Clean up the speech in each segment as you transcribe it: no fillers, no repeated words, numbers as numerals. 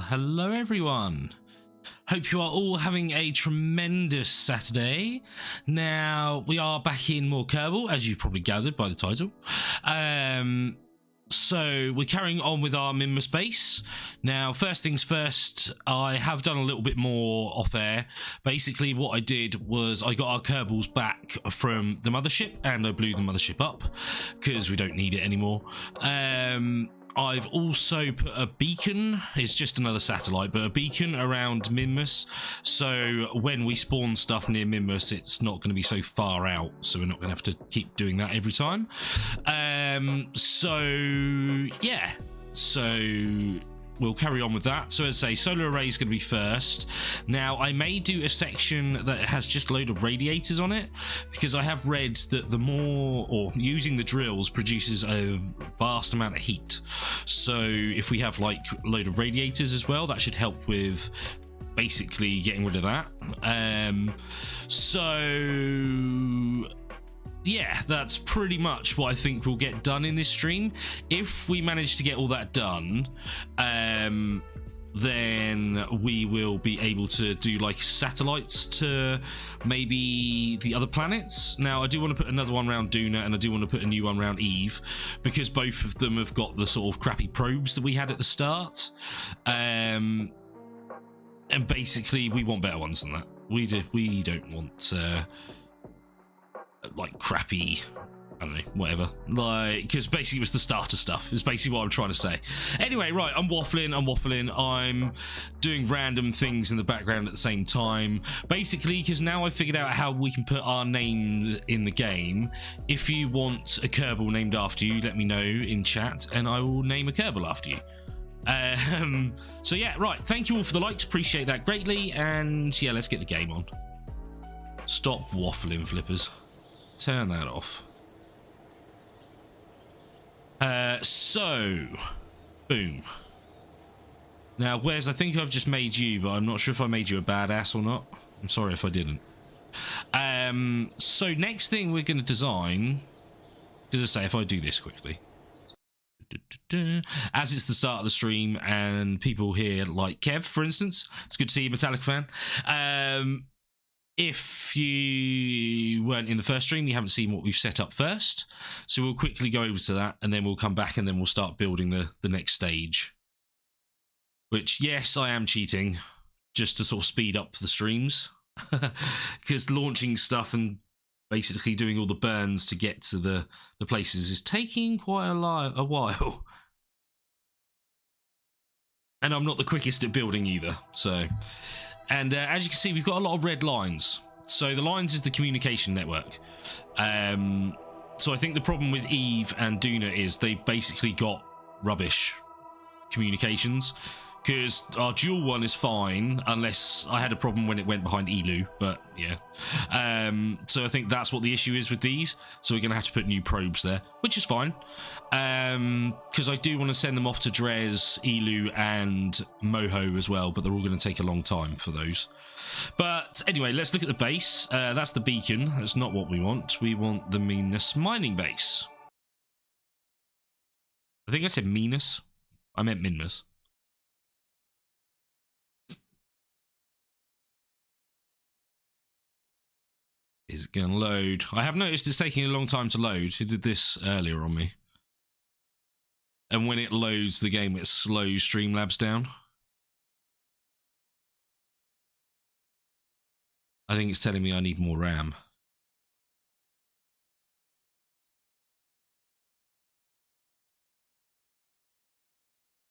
hello everyone. Hope you are all having a tremendous Saturday. Now, we are back in more Kerbal, as you've probably gathered by the title. So we're carrying on with our Minmus base. Now, first things first, I have done a little bit more off air. Basically, what I did was I got our Kerbals back from the mothership, and I blew the mothership up because we don't need it anymore. I've also put a beacon, it's just another satellite, but a beacon around Minmus, so when we spawn stuff near Minmus, it's not going to be so far out, so we're not going to have to keep doing that every time. So we'll carry on with that. So as I say, solar array is going to be first. Now, I may do a section that has just a load of radiators on it, because I have read that the more, or using the drills produces a vast amount of heat. So if we have like a load of radiators as well, that should help with basically getting rid of that. Yeah, that's pretty much what I think we'll get done in this stream. If we manage to get all that done, then we will be able to do like satellites to maybe the other planets. Now, I do want to put another one around Duna, and I do want to put a new one around Eve, because both of them have got the sort of crappy probes that we had at the start. And basically, we want better ones than that. We don't want like crappy, I don't know, whatever, like, because basically it was the starter stuff is basically what I'm trying to say. Anyway, right, I'm waffling, I'm doing random things in the background at the same time, basically, because now I've figured out how we can put our name in the game. If you want a Kerbal named after you, let me know in chat and I will name a Kerbal after you. So yeah, right, thank you all for the likes, appreciate that greatly, and yeah, let's get the game on. Stop waffling, flippers. Turn that off. So, boom. Now, Wes, I think I've just made you, but I'm not sure if I made you a badass or not. I'm sorry if I didn't. So next thing we're going to design, as I say, if I do this quickly, as it's the start of the stream and people here like Kev, for instance, it's good to see you, Metallic fan. If you weren't in the first stream, you haven't seen what we've set up first. So we'll quickly go over to that, and then we'll come back, and then we'll start building the next stage. Which, yes, I am cheating, just to sort of speed up the streams. Because launching stuff and basically doing all the burns to get to the places is taking quite a while. And I'm not the quickest at building either, so... And as you can see, we've got a lot of red lines. So the lines is the communication network. So I think the problem with Eve and Duna is they basically got rubbish communications. Because our dual one is fine, unless I had a problem when it went behind Elu, but yeah. So I think that's what the issue is with these. So we're going to have to put new probes there, which is fine. Because I do want to send them off to Dres, Elu, and Moho as well, but they're all going to take a long time for those. But anyway, let's look at the base. That's the beacon. That's not what we want. We want the Minmus mining base. I think I said Minus. I meant Minmus. Is it going to load? I have noticed it's taking a long time to load. It did this earlier on me. And when it loads the game, it slows Streamlabs down. I think it's telling me I need more RAM.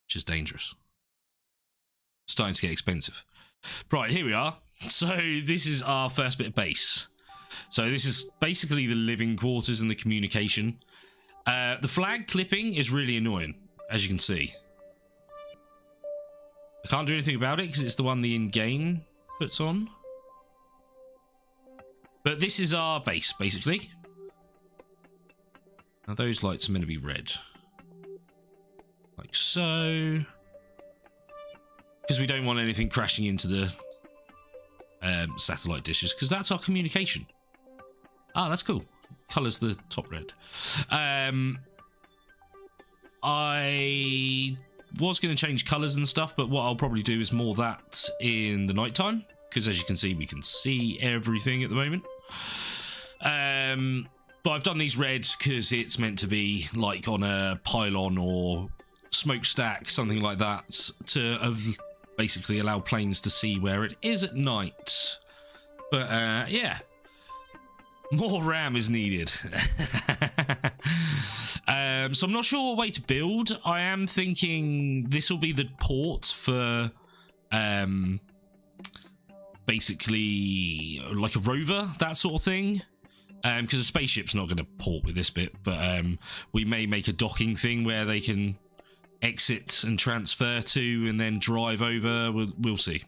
Which is dangerous. Starting to get expensive. Right, here we are. So this is our first bit of base. So this is basically the living quarters and the communication. The flag clipping is really annoying, as you can see. I can't do anything about it because it's the one the in-game puts on. But this is our base, basically. Now those lights are meant to be red. Like so. Because we don't want anything crashing into the satellite dishes, because that's our communication. Ah, that's cool. Colours the top red. I was going to change colours and stuff, but what I'll probably do is more that in the night time, because as you can see, we can see everything at the moment. But I've done these red because it's meant to be like on a pylon or smokestack, something like that, to basically allow planes to see where it is at night. But yeah, more RAM is needed. So I'm not sure what way to build. I am thinking this will be the port for basically like a rover, that sort of thing. Because a spaceship's not going to port with this bit, but we may make a docking thing where they can exit and transfer to and then drive over. We'll see.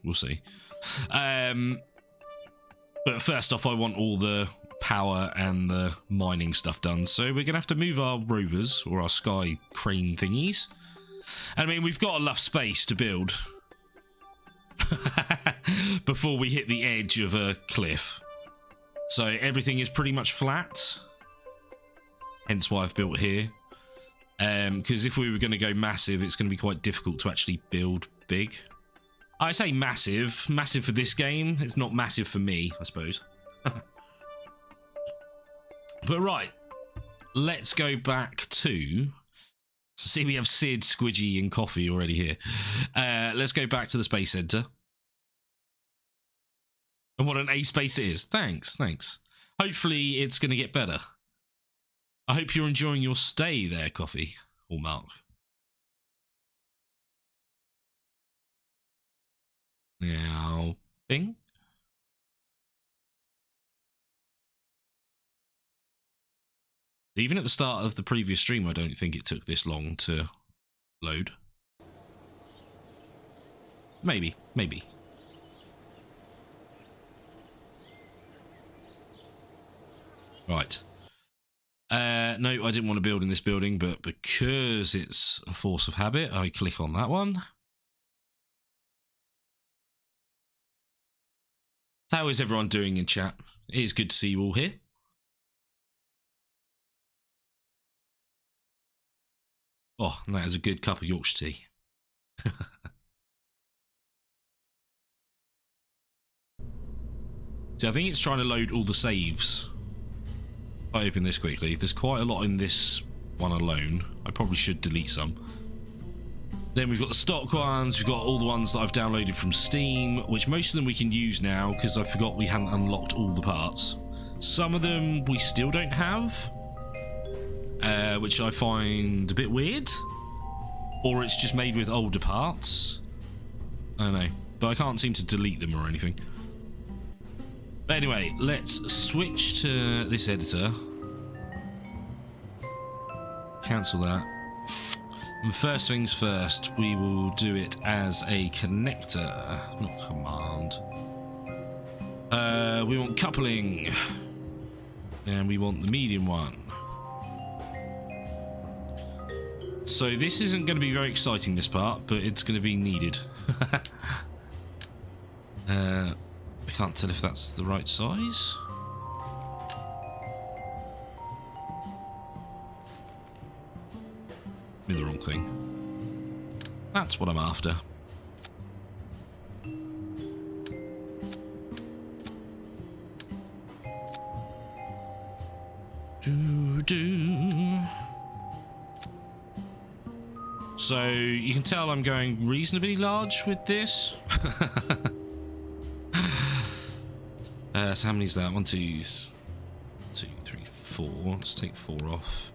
But first off, I want all the power and the mining stuff done, so we're gonna have to move our rovers or our sky crane thingies. And I mean, we've got enough space to build before we hit the edge of a cliff, so everything is pretty much flat, hence why I've built here. Because if we were going to go massive, it's going to be quite difficult to actually build big. I say massive for this game. It's not massive for me, I suppose. But right, let's go back to... See, we have Sid, Squidgy, and Coffee already here. Let's go back to the Space Center. And what an A-space it is. Thanks. Hopefully it's going to get better. I hope you're enjoying your stay there, Coffee. Or Mark. Now, bing. Even at the start of the previous stream, I don't think it took this long to load. Maybe. Right. No, I didn't want to build in this building, but because it's a force of habit, I click on that one. How is everyone doing in chat? It is good to see you all here. Oh, and that is a good cup of Yorkshire tea. So I think it's trying to load all the saves. If I open this quickly, there's quite a lot in this one alone. I probably should delete some. Then we've got the stock ones, we've got all the ones that I've downloaded from Steam, which most of them we can use now because I forgot we hadn't unlocked all the parts. Some of them we still don't have, which I find a bit weird. Or it's just made with older parts. I don't know, but I can't seem to delete them or anything. But anyway, let's switch to this editor. Cancel that. And first things first, we will do it as a connector, not command. We want coupling. And we want the medium one. So this isn't going to be very exciting, this part, but it's going to be needed. I can't tell if that's the right size. The wrong thing. That's what I'm after. So you can tell I'm going reasonably large with this. So how many is that? 1, 2, 3, 4. Let's take 4 off.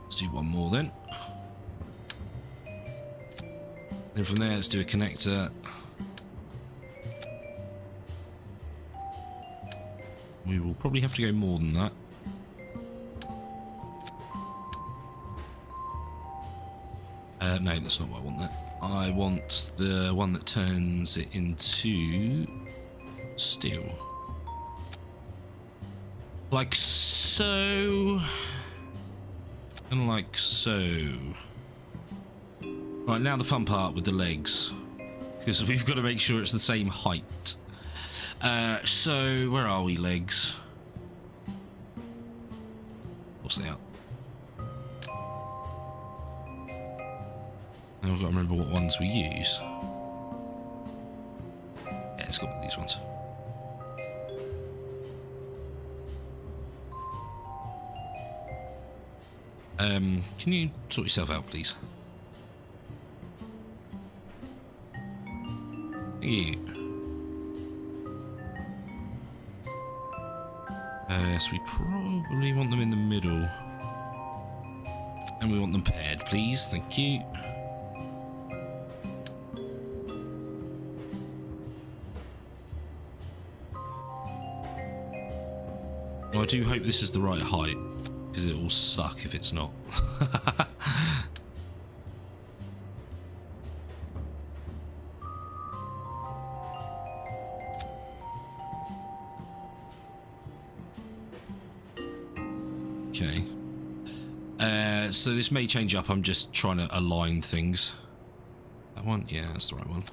Let's do one more then. Then from there, let's do a connector. We will probably have to go more than that. No, that's not what I want there. I want the one that turns it into steel. Like so. And like so. Right, now the fun part with the legs. Because we've got to make sure it's the same height. So, where are we, legs? What's they up? Now I've got to remember what ones we use. Yeah, it's got these ones. Can you sort yourself out, please? Thank you. So we probably want them in the middle. And we want them paired, please. Thank you. Well, I do hope this is the right height, because it will suck if it's not. Okay. So this may change up. I'm just trying to align things. That one? Yeah, that's the right one.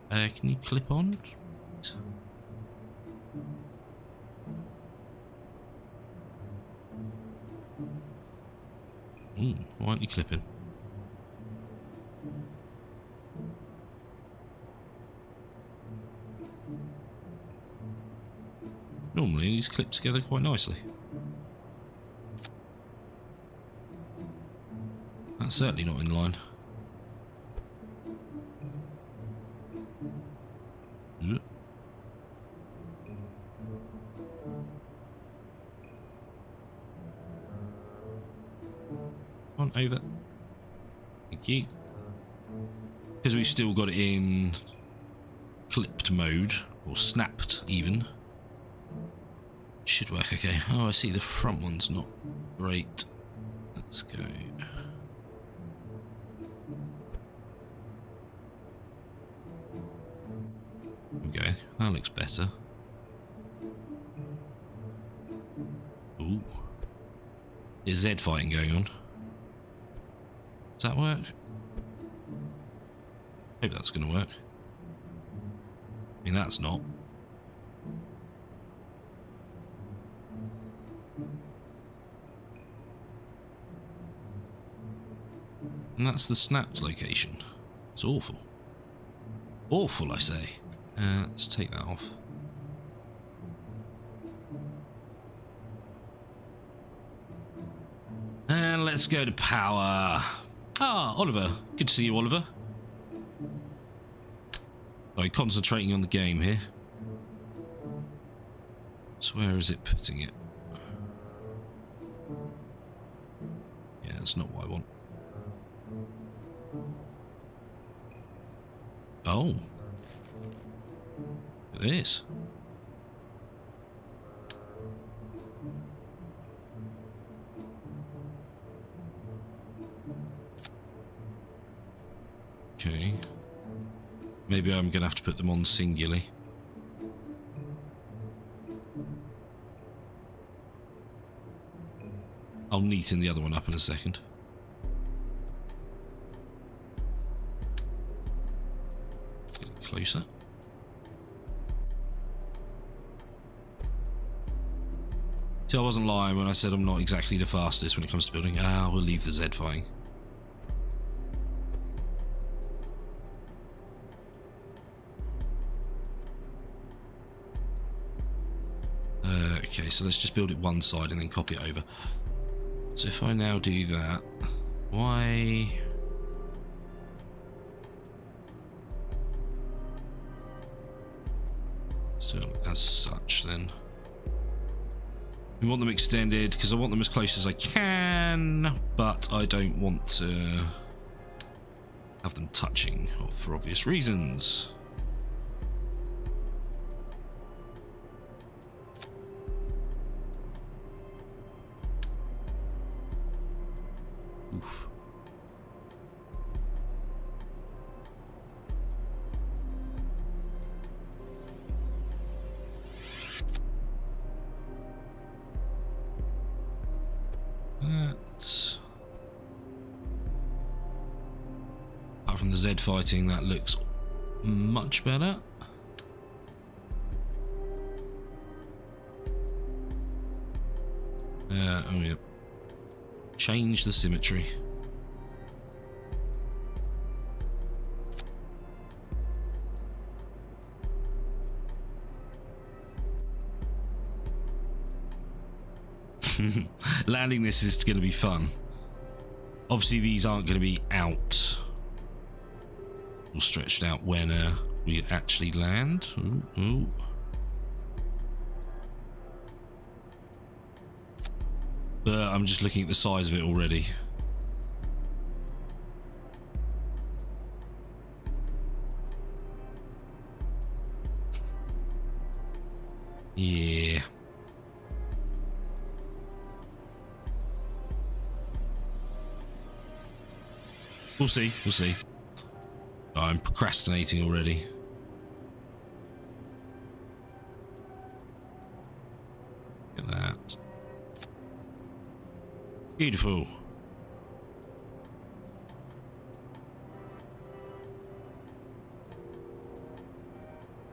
Can you clip on? Why aren't you clipping? Normally these clip together quite nicely. That's certainly not in line. On over. Thank you. Because we've still got it in clipped mode, or snapped even. Should work okay. Oh, I see the front one's not great. Let's go. Okay, that looks better. Ooh. Is Z fighting going on? Does that work? Hope that's going to work. I mean, that's not. And that's the snapped location. It's awful. Awful, I say. Let's take that off. And let's go to power. Ah, Oliver. Good to see you, Oliver. Sorry, concentrating on the game here. So where is it putting it? Yeah, that's not what I want. Oh. Look at this. Okay. Maybe I'm going to have to put them on singularly. I'll neaten the other one up in a second. Get it closer. See, I wasn't lying when I said I'm not exactly the fastest when it comes to building. Ah, we'll leave the Z fighting. Okay, so let's just build it one side and then copy it over. So if I now do that, why... So as such then. We want them extended because I want them as close as I can, but I don't want to have them touching for obvious reasons. Oof. That's... Apart from the Z fighting, that looks much better. Oh yeah. Change the symmetry. Landing this is going to be fun. Obviously, these aren't going to be out or stretched out when we actually land. Ooh, ooh. But I'm just looking at the size of it already. Yeah. We'll see, we'll see. I'm procrastinating already. Look at that. Beautiful.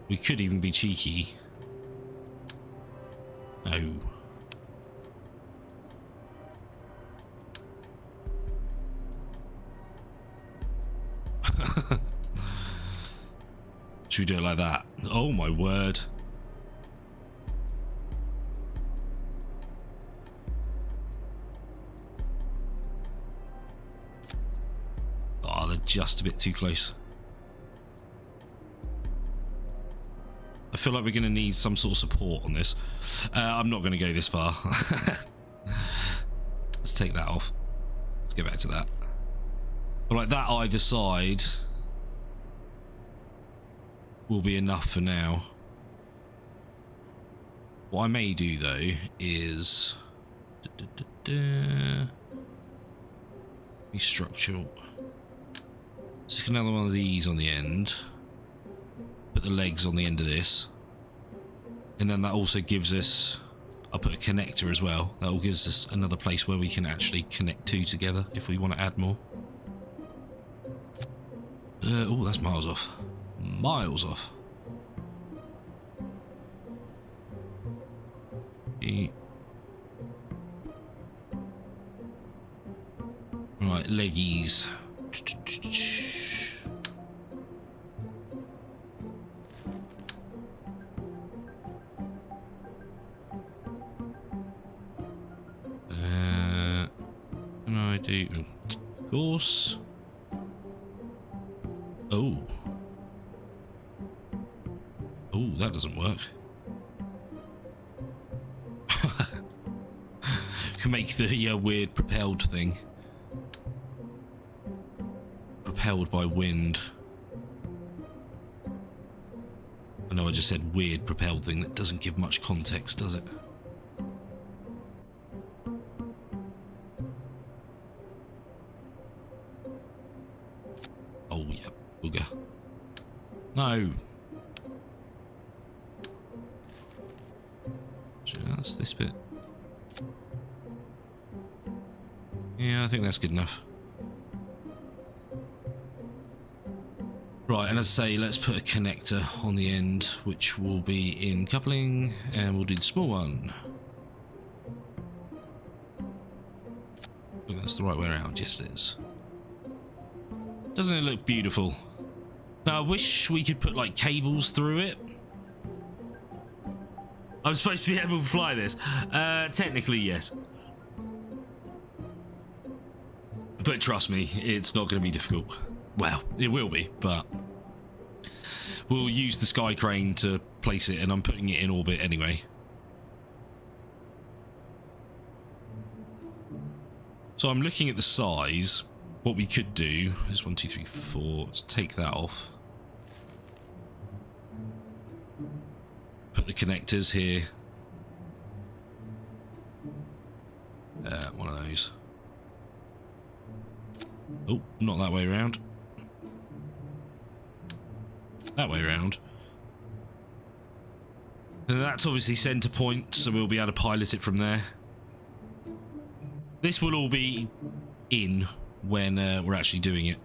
We could even be cheeky. No. Should we do it like that? Oh my word. Oh, they're just a bit too close. I feel like we're going to need some sort of support on this. I'm not going to go this far. Let's take that off. Let's go back to that. But like that either side will be enough for now. What I may do though is be structural. Just another one of these on the end. Put the legs on the end of this, and then that also gives us, I'll put a connector as well. That will give us another place where we can actually connect two together if we want to add more. Oh, that's miles off. Miles off. Right, leggies. Can I do? Of course. Oh. Oh, that doesn't work. Can make the weird propelled thing. Propelled by wind. I know I just said weird propelled thing. That doesn't give much context, does it? Oh, yeah. Booger. No. Just this bit. Yeah, I think that's good enough. Right, and as I say, let's put a connector on the end, which will be in coupling, and we'll do the small one. I think that's the right way around. Yes, it is. Doesn't it look beautiful? Now, I wish we could put like cables through it. I'm supposed to be able to fly this. Technically, yes. But trust me, it's not going to be difficult. Well, it will be, but we'll use the sky crane to place it, and I'm putting it in orbit anyway. So I'm looking at the size. What we could do is 1, 2, 3, 4. Let's take that off. Put the connectors here. One of those. Oh, not that way around. That way around. And that's obviously center point, so we'll be able to pilot it from there. This will all be in when we're actually doing it.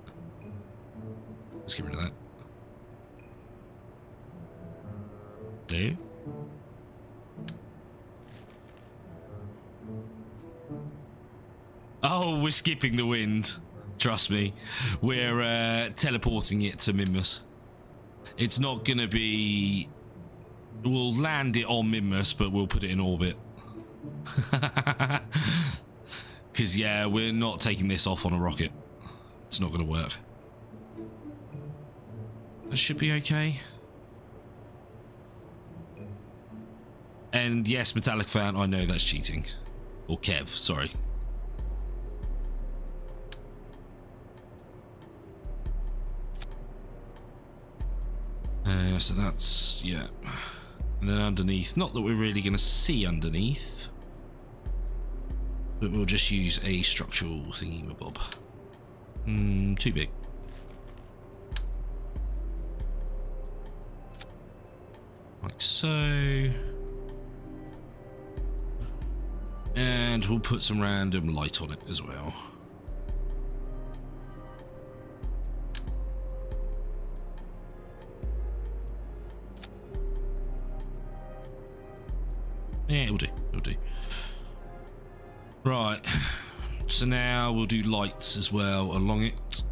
Let's get rid of that. There. Oh, we're skipping the wind. Trust me. We're teleporting it to Minmus. It's not going to be... We'll land it on Minmus, but we'll put it in orbit. Because, yeah, we're not taking this off on a rocket. It's not going to work. That should be okay. And yes, Metallic Fan, I know that's cheating. Or Kev, sorry. So that's, yeah. And then underneath, not that we're really going to see underneath, but we'll just use a structural thingy-mabob. Too big. Like so. And we'll put some random light on it as well. Yeah, it'll do. It'll do. Right. So now we'll do lights as well along it.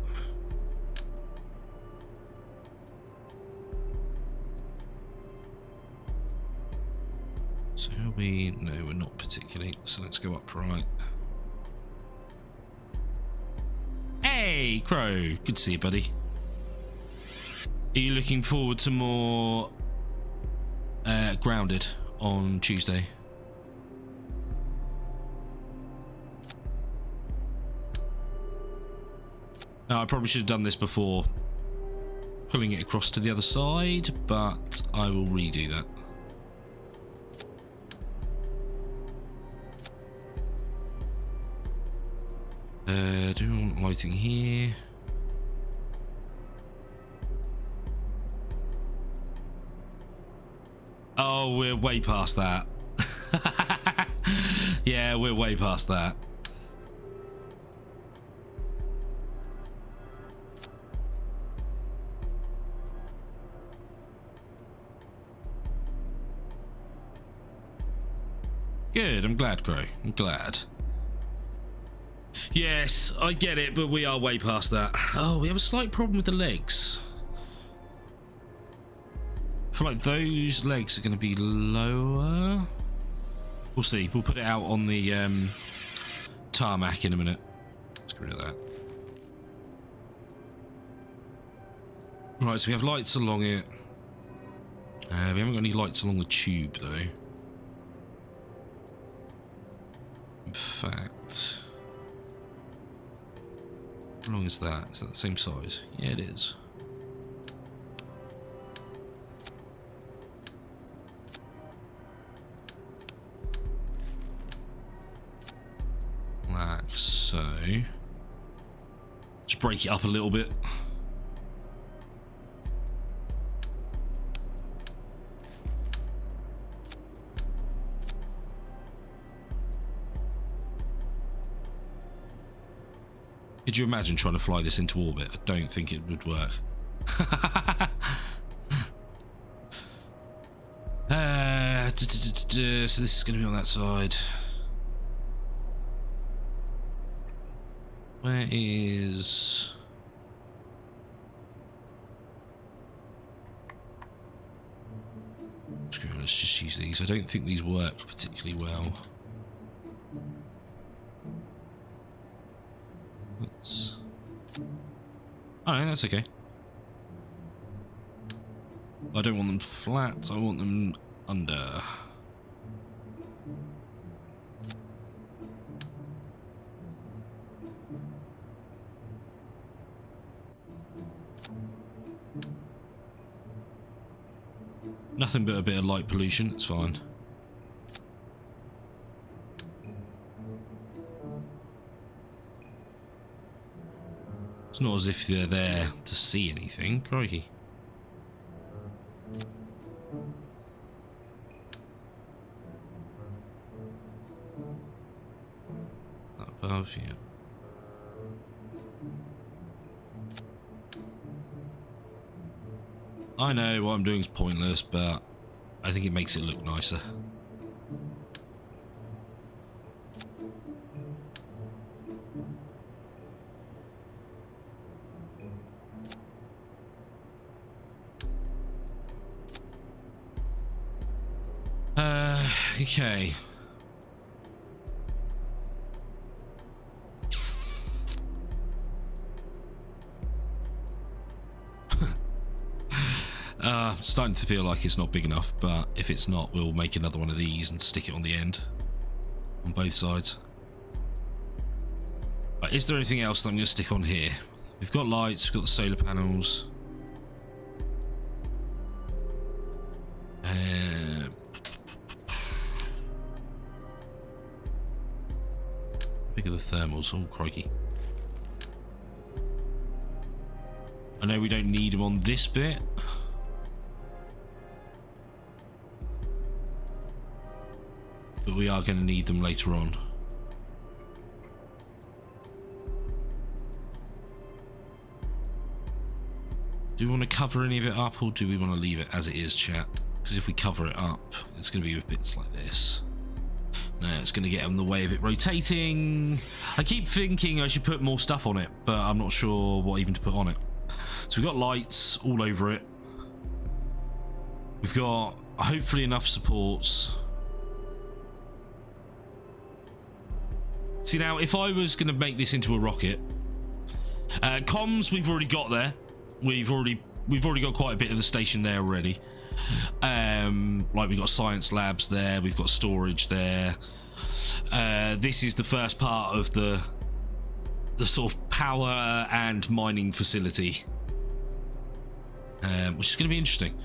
So are we... No, we're not particularly. So let's go upright. Hey, Crow. Good to see you, buddy. Are you looking forward to more Grounded on Tuesday? Now, I probably should have done this before pulling it across to the other side, but I will redo that. Do we want lighting here? Oh, we're way past that. Yeah, we're way past that. Good, I'm glad, Crow. I'm glad. Yes, I get it, but we are way past that. Oh, we have a slight problem with the legs. I feel like those legs are going to be lower. We'll see. We'll put it out on the tarmac in a minute. Let's get rid of that. Right, so we have lights along it. We haven't got any lights along the tube, though. In fact... How long is that? Is that the same size? Yeah, it is. Like so. Just break it up a little bit. Could you imagine trying to fly this into orbit? I don't think it would work. So this is going to be on that side. Where is... Let's just use these. I don't think these work particularly well. Let's... Oh no, that's okay. I don't want them flat, I want them under. Nothing but a bit of light pollution, it's fine. It's not as if they're there to see anything, crikey. That above, yeah. I know what I'm doing is pointless, but I think it makes it look nicer. Okay. Starting to feel like it's not big enough, but if it's not, we'll make another one of these and stick it on the end on both sides. Right, is there anything else that I'm going to stick on here? We've got lights, we've got the solar panels. Big of the thermals. Oh, crikey. I know we don't need them on this bit. But we are going to need them later on. Do we want to cover any of it up, or do we want to leave it as it is, chat? Because if we cover it up, it's going to be with bits like this. No, it's going to get in the way of it rotating. I keep thinking I should put more stuff on it, but I'm not sure what even to put on it. So we've got lights all over it. We've got hopefully enough supports. See, now if I was going to make this into a rocket, comms we've already got there. We've already got quite a bit of the station there already. Like we've got science labs there, we've got storage there. This is the first part of the sort of power and mining facility, which is going to be interesting.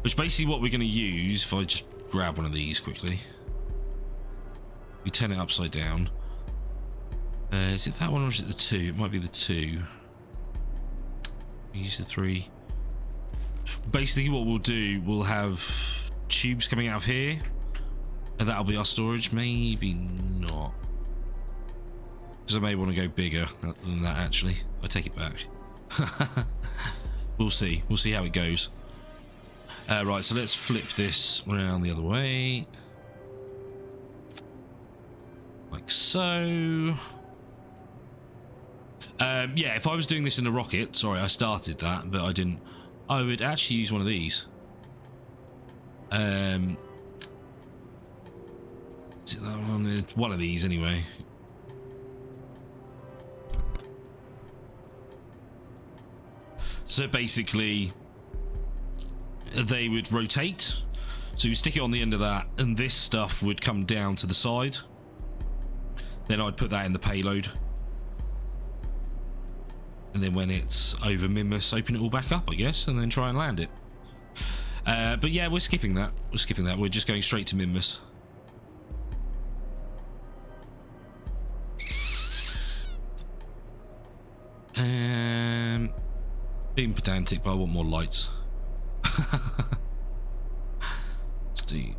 Which basically what we're going to use, if I just grab one of these quickly, we turn it upside down. Is it that one or is it the 2? It might be the 2. Use the 3. Basically what we'll do, we'll have tubes coming out of here, and that'll be our storage. Maybe not, because I may want to go bigger than that. Actually, I take it back. We'll see how it goes. Right, so let's flip this around the other way, like so. Yeah, if I was doing this in a rocket, sorry, I started that, but I didn't. I would actually use one of these. Is it that one? One of these, anyway. So basically, they would rotate. So you stick it on the end of that, and this stuff would come down to the side. Then I'd put that in the payload. And then when it's over Minmus, open it all back up, I guess, and then try and land it. But yeah, we're skipping that. We're just going straight to Minmus. Being pedantic, but I want more lights. Let's do.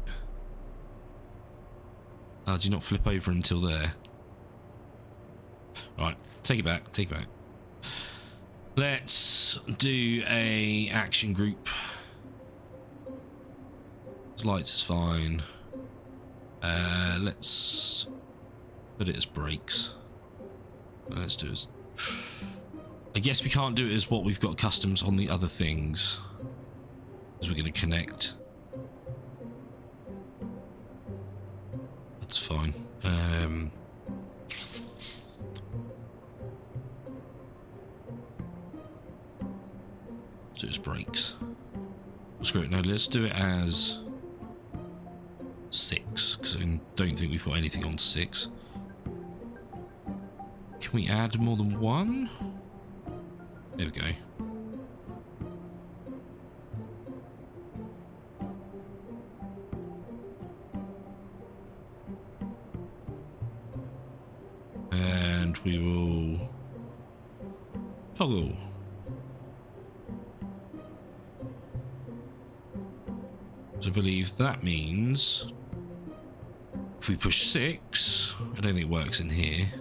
Oh, do you not flip over until there? Right, take it back. Let's do a action group. Lights is fine. Let's put it as brakes. Let's do it. I guess we can't do it as what we've got customs on the other things, because we're going to connect. That's fine. Do it as brakes. Screw it. No, let's do it as 6, because I don't think we've got anything on 6. Can we add more than one? There we go. And we will toggle. So I believe that means if we push 6, I don't think it works in here.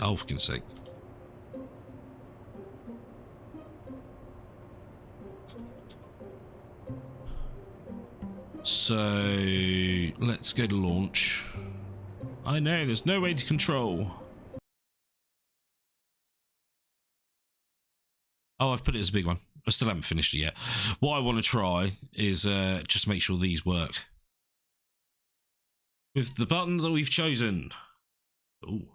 Oh, for goodness sake. So let's go to launch. I know there's no way to control. Oh, I've put it as a big one. I still haven't finished it yet. What I want to try is just make sure these work. With the button that we've chosen. Ooh.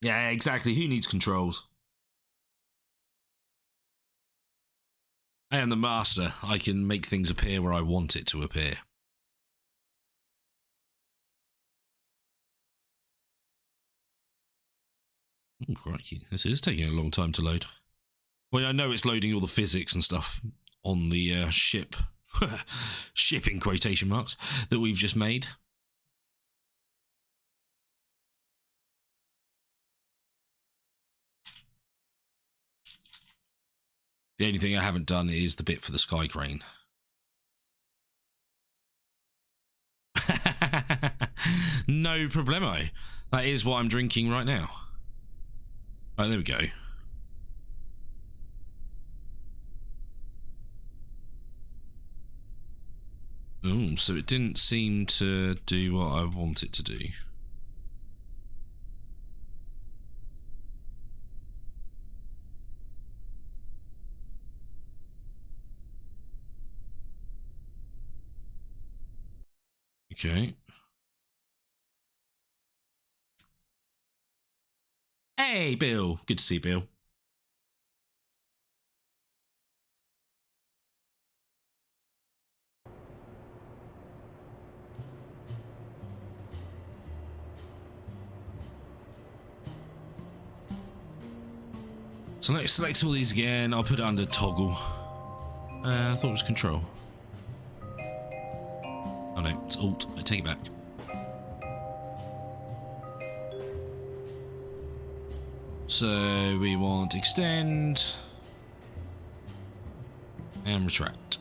Yeah, exactly. Who needs controls? I am the master. I can make things appear where I want it to appear. Oh, crikey. This is taking a long time to load. Well, I know it's loading all the physics and stuff on the ship. Ship in quotation marks that we've just made. The only thing I haven't done is the bit for the sky crane. No problemo. That is what I'm drinking right now. Right, there we go. Oh, so it didn't seem to do what I want it to do. Okay. Hey, Bill. Good to see you, Bill. So let's select all these again. I'll put it under toggle. I thought it was control. Oh no, it's alt. I take it back. So we want extend and retract.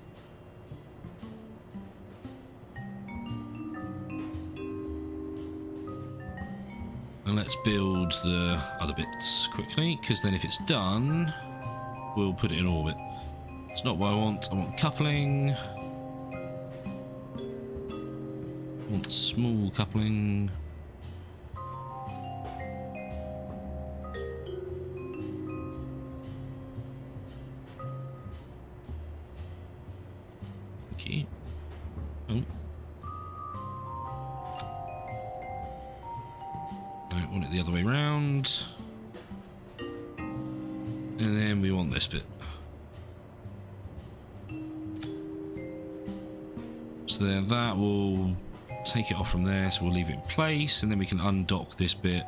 And let's build the other bits quickly, because then if it's done, we'll put it in orbit. It's not what I want. I want coupling. I want small coupling. Okay. Oh. I want it the other way round. And then we want this bit. So then that will take it off from there, so we'll leave it in place, and then we can undock this bit,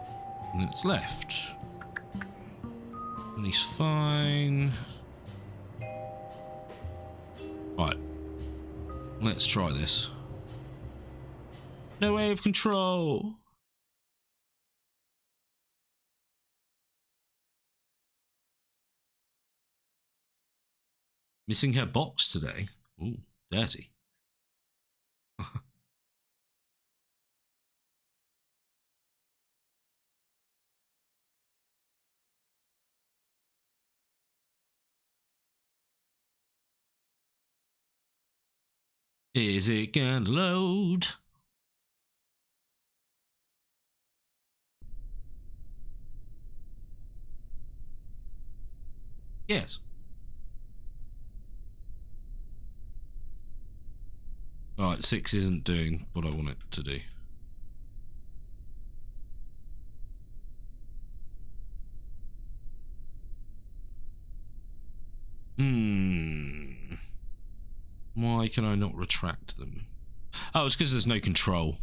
and it's left. And he's fine. Right. Let's try this. No way of control. Missing her box today. Ooh, dirty. Is it gonna load? Yes. Alright, 6 isn't doing what I want it to do. Why can I not retract them? Oh, it's because there's no control.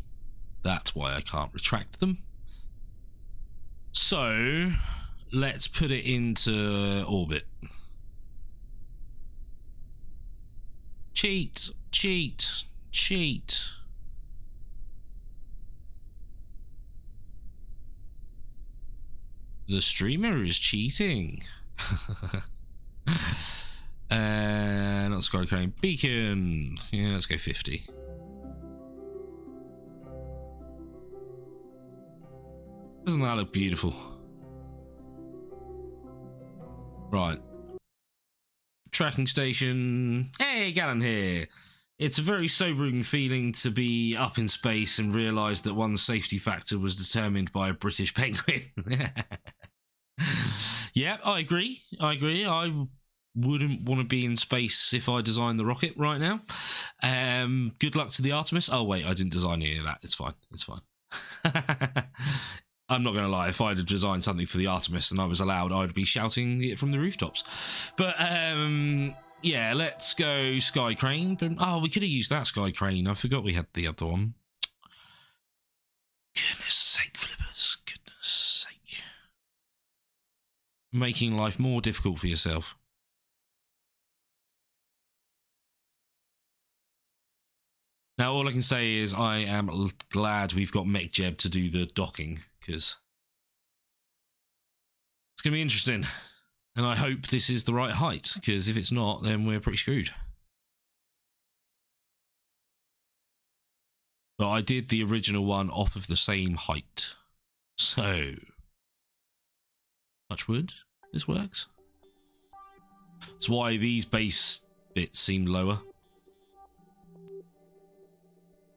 That's why I can't retract them. So, let's put it into orbit. Cheat, cheat, cheat. The streamer is cheating. And let's go crane beacon. Yeah, let's go 50. Doesn't that look beautiful? Right. Tracking station. Hey, Gallon here. It's a very sobering feeling to be up in space and realise that one safety factor was determined by a British penguin. Yeah, I agree. I wouldn't want to be in space if I designed the rocket right now. Good luck to the Artemis. Oh, wait, I didn't design any of that. It's fine. I'm not going to lie. If I'd have designed something for the Artemis and I was allowed, I'd be shouting it from the rooftops. But, yeah, let's go Sky Crane. But, oh, we could have used that Sky Crane. I forgot we had the other one. Goodness sake, Flippers. Goodness sake. Making life more difficult for yourself. Now, all I can say is I am glad we've got MechJeb to do the docking, because it's going to be interesting. And I hope this is the right height, because if it's not, then we're pretty screwed. But I did the original one off of the same height. So, touch wood, this works. That's why these base bits seem lower.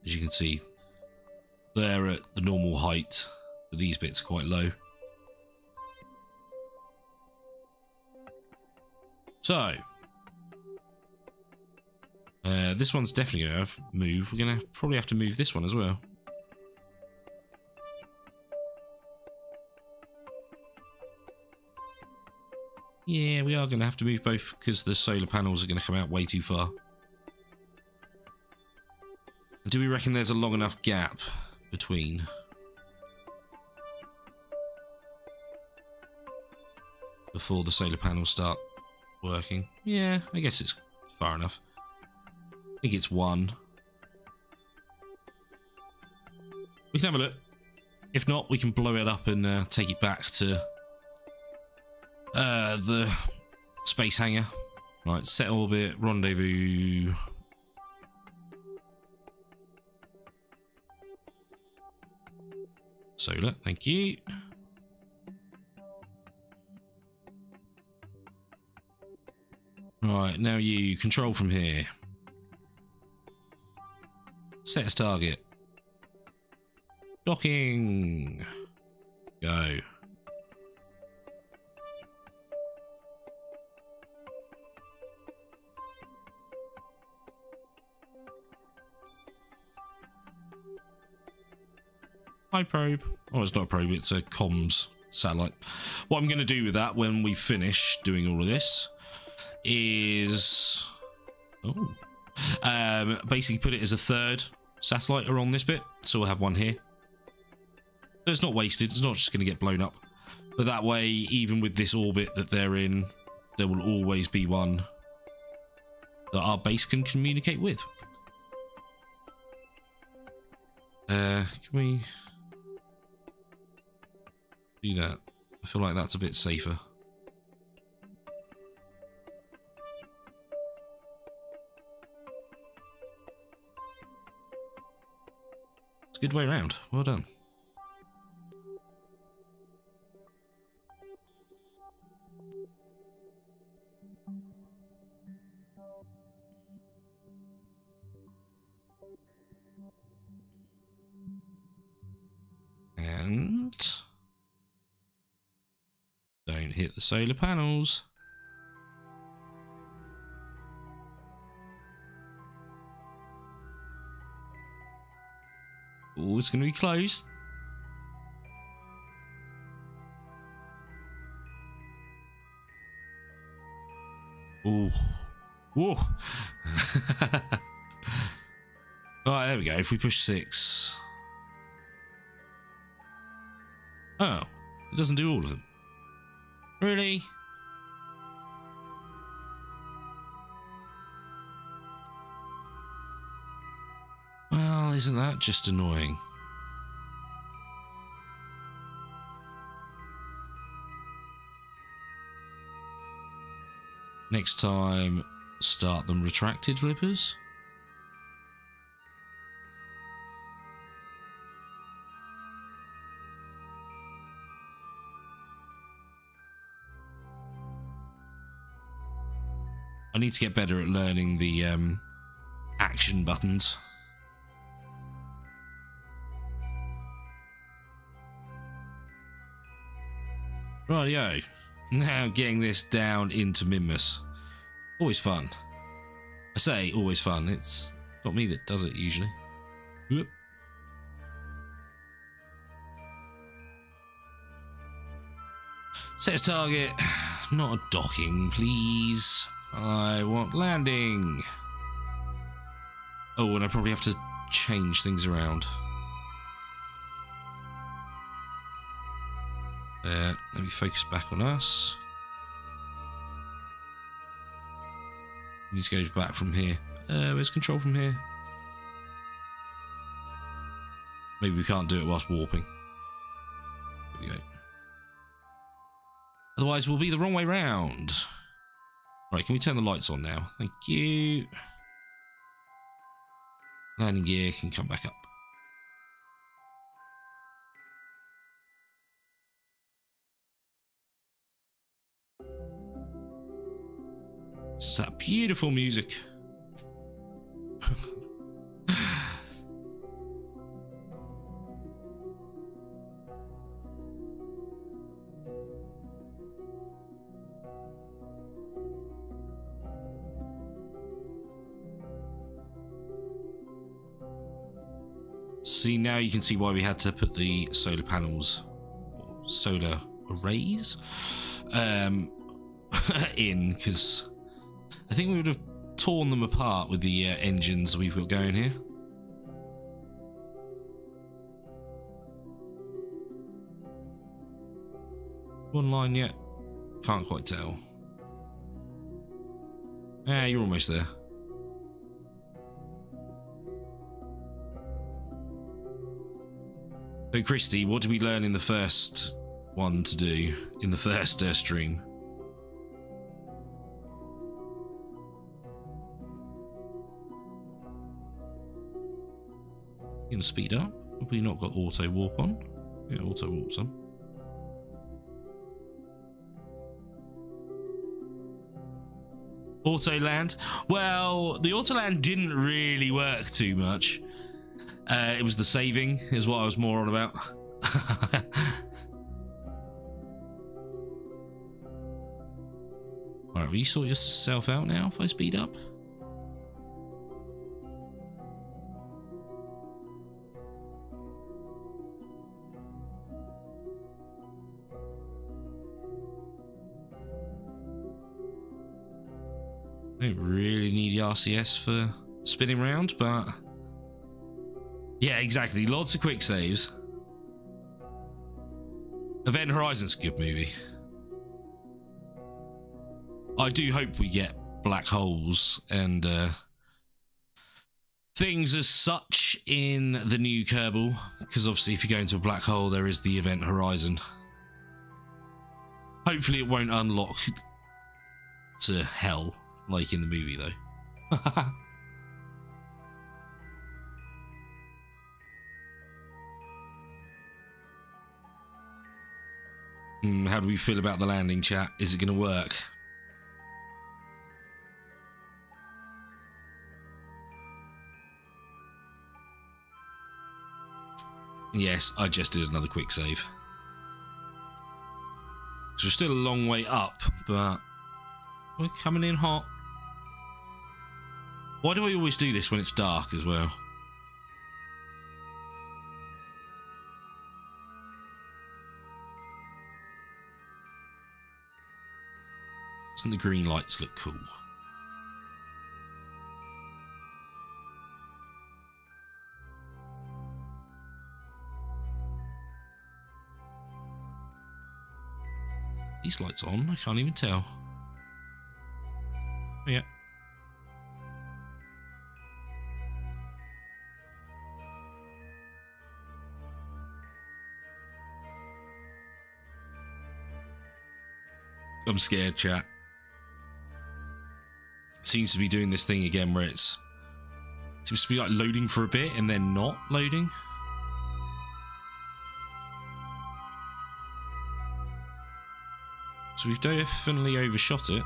As you can see, they're at the normal height, but these bits are quite low. So, this one's definitely going to move. We're going to probably have to move this one as well. Yeah, we are going to have to move both because the solar panels are going to come out way too far. Do we reckon there's a long enough gap between? Before the solar panels start working? Yeah, I guess it's far enough. I think it's 1. We can have a look. If not, we can blow it up and take it back to the space hangar. Right, set orbit, rendezvous. Solar, thank you. Right, now you control from here. Set as target. Docking. Go. Hi, probe. Oh, it's not a probe, it's a comms satellite. What I'm going to do with that when we finish doing all of this is... basically put it as a third satellite on this bit. So we'll have one here. So it's not wasted, it's not just going to get blown up. But that way, even with this orbit that they're in, there will always be one that our base can communicate with. Can we... do that? I feel like that's a bit safer. It's a good way around. Well done. And... don't hit the solar panels. Oh, it's going to be close. Oh. Whoa. Alright, there we go. If we push 6. Oh, it doesn't do all of them. Really? Well, isn't that just annoying? Next time, start them retracted, Flippers. I need to get better at learning the action buttons. Rightio. Now getting this down into Minmus. Always fun. I say always fun. It's not me that does it usually. Whoop. Set as target. Not a docking, please. I want landing. Oh, and I probably have to change things around. Let me focus back on us. We need to go back from here. Where's control from here? Maybe we can't do it whilst warping. There we go. Otherwise, we'll be the wrong way round. Right, can we turn the lights on now? Thank you. Landing gear can come back up. It's that beautiful music. See, now you can see why we had to put the solar panels, or solar arrays, in, because I think we would have torn them apart with the engines we've got going here. Online yet? Can't quite tell. Ah, you're almost there. So, Christy, what did we learn in the first one to do, in the first stream? You gonna speed up? Have we not got auto warp on? Yeah, auto warp's on. Auto land? Well, the auto land didn't really work too much. It was the saving is what I was more on about. Alright, will you sort yourself out now if I speed up? I don't really need the RCS for spinning round, but yeah, exactly. Lots of quick saves. Event Horizon's a good movie. I do hope we get black holes and things as such in the new Kerbal, because obviously if you go into a black hole there is the Event Horizon. Hopefully it won't unlock to hell like in the movie though. How do we feel about the landing, chat? Is it going to work? Yes, I just did another quick save. So we're still a long way up, but we're coming in hot. Why do I always do this when it's dark as well? Doesn't the green lights look cool? These lights on? I can't even tell. Oh, yeah. I'm scared, chat. Seems to be doing this thing again where it seems to be like loading for a bit and then not loading. So we've definitely overshot it.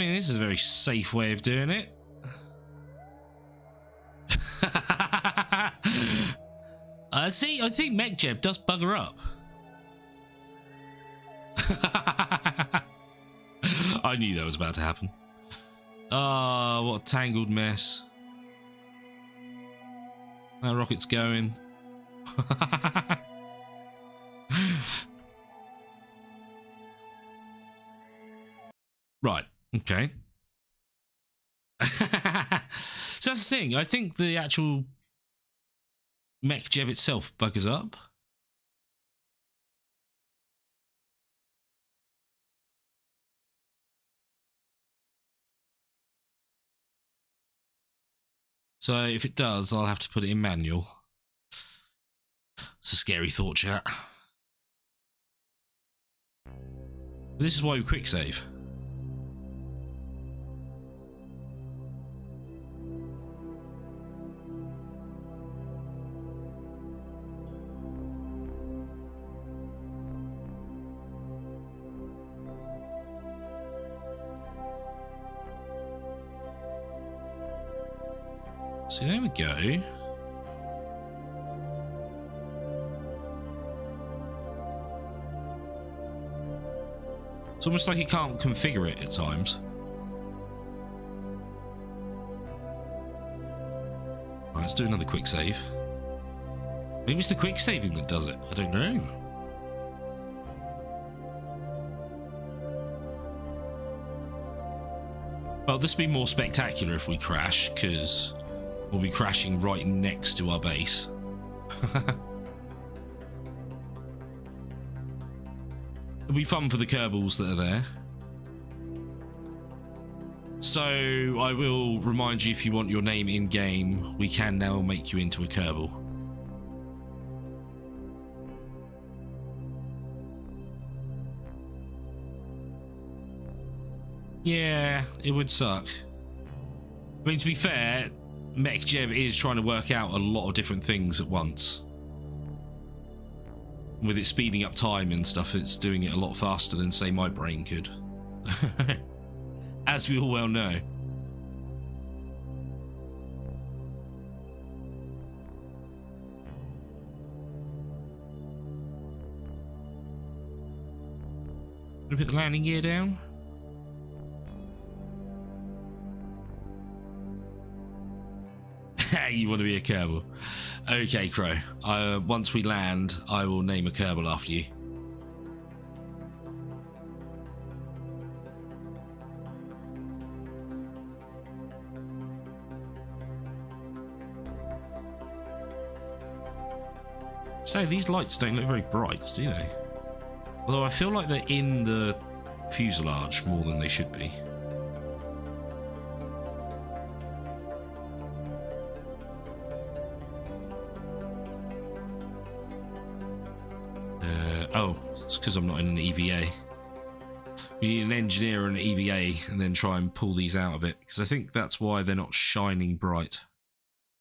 mean, this is a very safe way of doing it. See, I think MechJeb does bugger up. I knew that was about to happen. Ah, oh, what a tangled mess. That rocket's going. Right, okay. So that's the thing. I think the actual MechJeb itself buggers up. So if it does, I'll have to put it in manual. It's a scary thought, chat. This is why we quick save. So there we go. It's almost like you can't configure it at times. Right, let's do another quick save. Maybe it's the quick saving that does it. I don't know. Well, this would be more spectacular if we crash, because we'll be crashing right next to our base. It'll be fun for the Kerbals that are there. So, I will remind you, if you want your name in-game, we can now make you into a Kerbal. Yeah, it would suck. I mean, to be fair, MechJeb is trying to work out a lot of different things at once. With it speeding up time and stuff, it's doing it a lot faster than, say, my brain could. As we all well know. Gonna put the landing gear down. You want to be a Kerbal. Okay, Crow. Once we land, I will name a Kerbal after you. So these lights don't look very bright, do they? Although I feel like they're in the fuselage more than they should be. Oh, it's because I'm not in an EVA. We need an engineer and an EVA and then try and pull these out a bit, because I think that's why they're not shining bright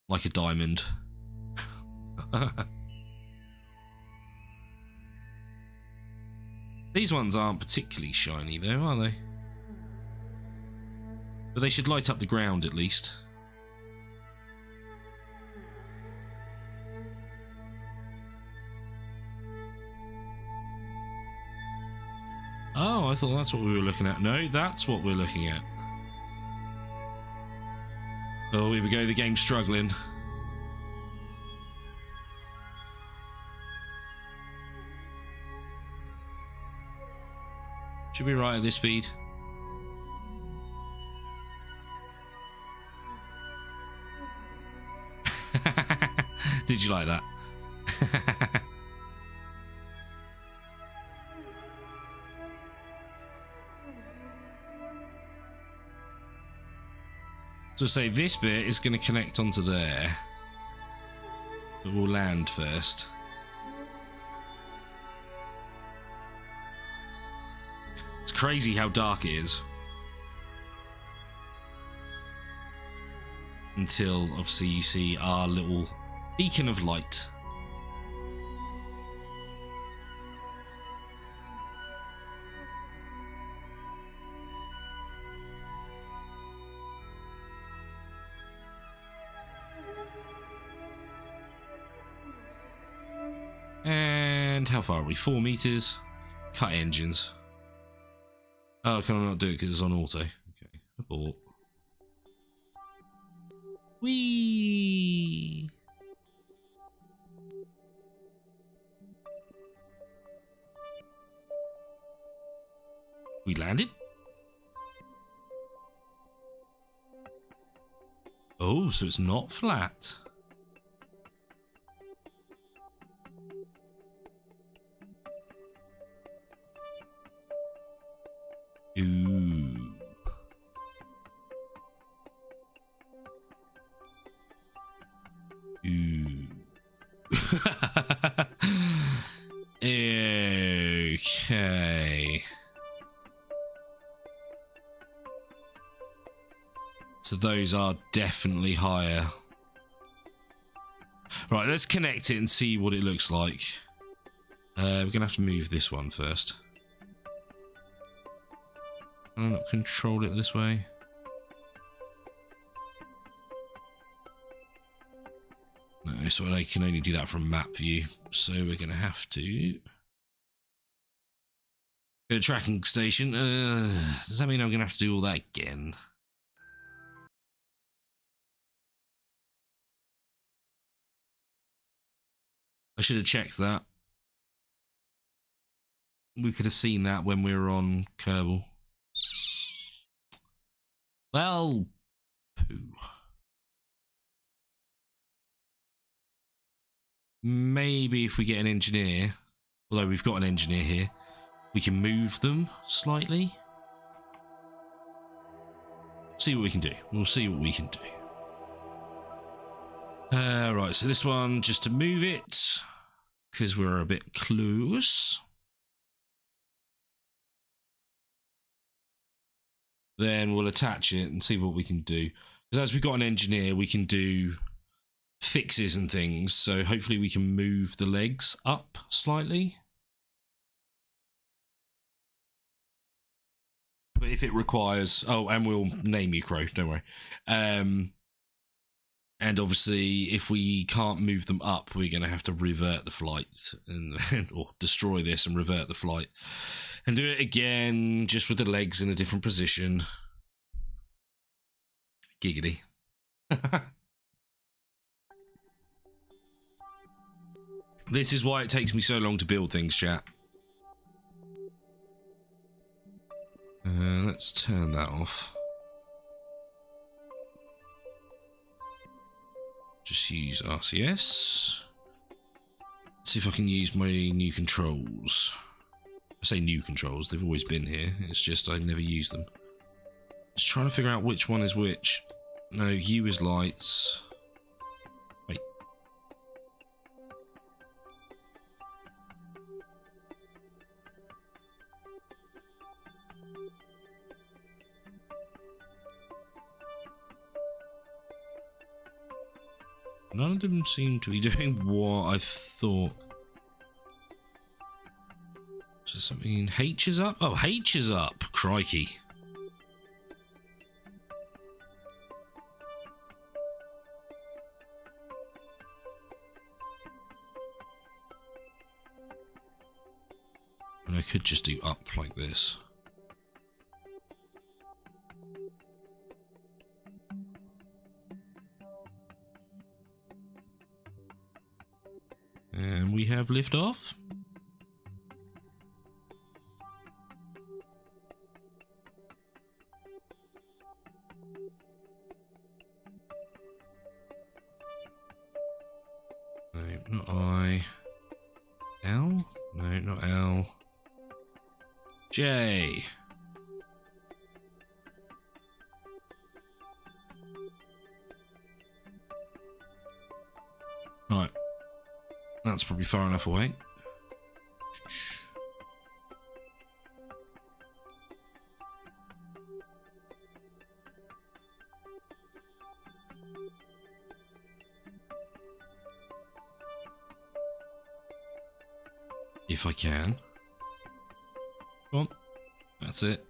like a diamond. These ones aren't particularly shiny though, are they? But they should light up the ground at least. Oh, I thought that's what we were looking at. No, that's what we're looking at. Oh, here we go, the game's struggling. Should be right at this speed. Did you like that? So say this bit is going to connect onto there. But we'll land first. It's crazy how dark it is. Until obviously you see our little beacon of light. And how far are we? 4 meters. Cut engines. Oh, can I not do it because it's on auto? Okay, abort. Whee! We landed. Oh, so it's not flat. Ooh. Ooh. Okay. So those are definitely higher. Right, let's connect it and see what it looks like. We're going to have to move this one first. Can I not control it this way? No, so I can only do that from map view. So we're going to have to go to tracking station. Does that mean I'm going to have to do all that again? I should have checked that. We could have seen that when we were on Kerbal. Well, poo. Maybe if we get an engineer, although we've got an engineer here, we can move them slightly. See what we can do. We'll see what we can do. Right, so this one, just to move it, because we're a bit close. Then we'll attach it and see what we can do. Because as we've got an engineer, we can do fixes and things. So hopefully we can move the legs up slightly. But if it requires... Oh, and we'll name you Crow, don't worry. And obviously, if we can't move them up, we're going to have to revert the flight or destroy this and revert the flight. And do it again, just with the legs in a different position. Giggity. This is why it takes me so long to build things, chat. Let's turn that off. Just use RCS. See if I can use my new controls. I say new controls, they've always been here. It's just I never use them. Just trying to figure out which one is which. No, U is lights. Wait. None of them seem to be doing what I thought. Does that mean H is up? Oh, H is up. Crikey. And I could just do up like this. And we have liftoff. No, not I. L? No, not L. J. Right. That's probably far enough away. If I can. Come on. That's it.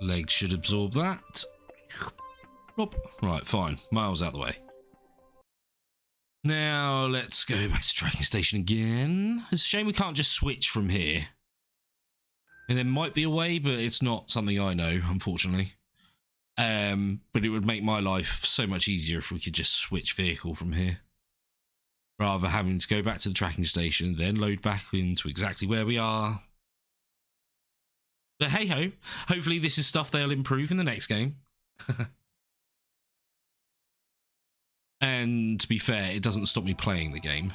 Legs should absorb that. Plop. Right, fine. Miles out the way. Now, let's go back to tracking station again. It's a shame we can't just switch from here. And there might be a way, but it's not something I know, unfortunately. But it would make my life so much easier if we could just switch vehicle from here. Rather than having to go back to the tracking station, then load back into exactly where we are. But hey-ho, hopefully this is stuff they'll improve in the next game. And to be fair, it doesn't stop me playing the game.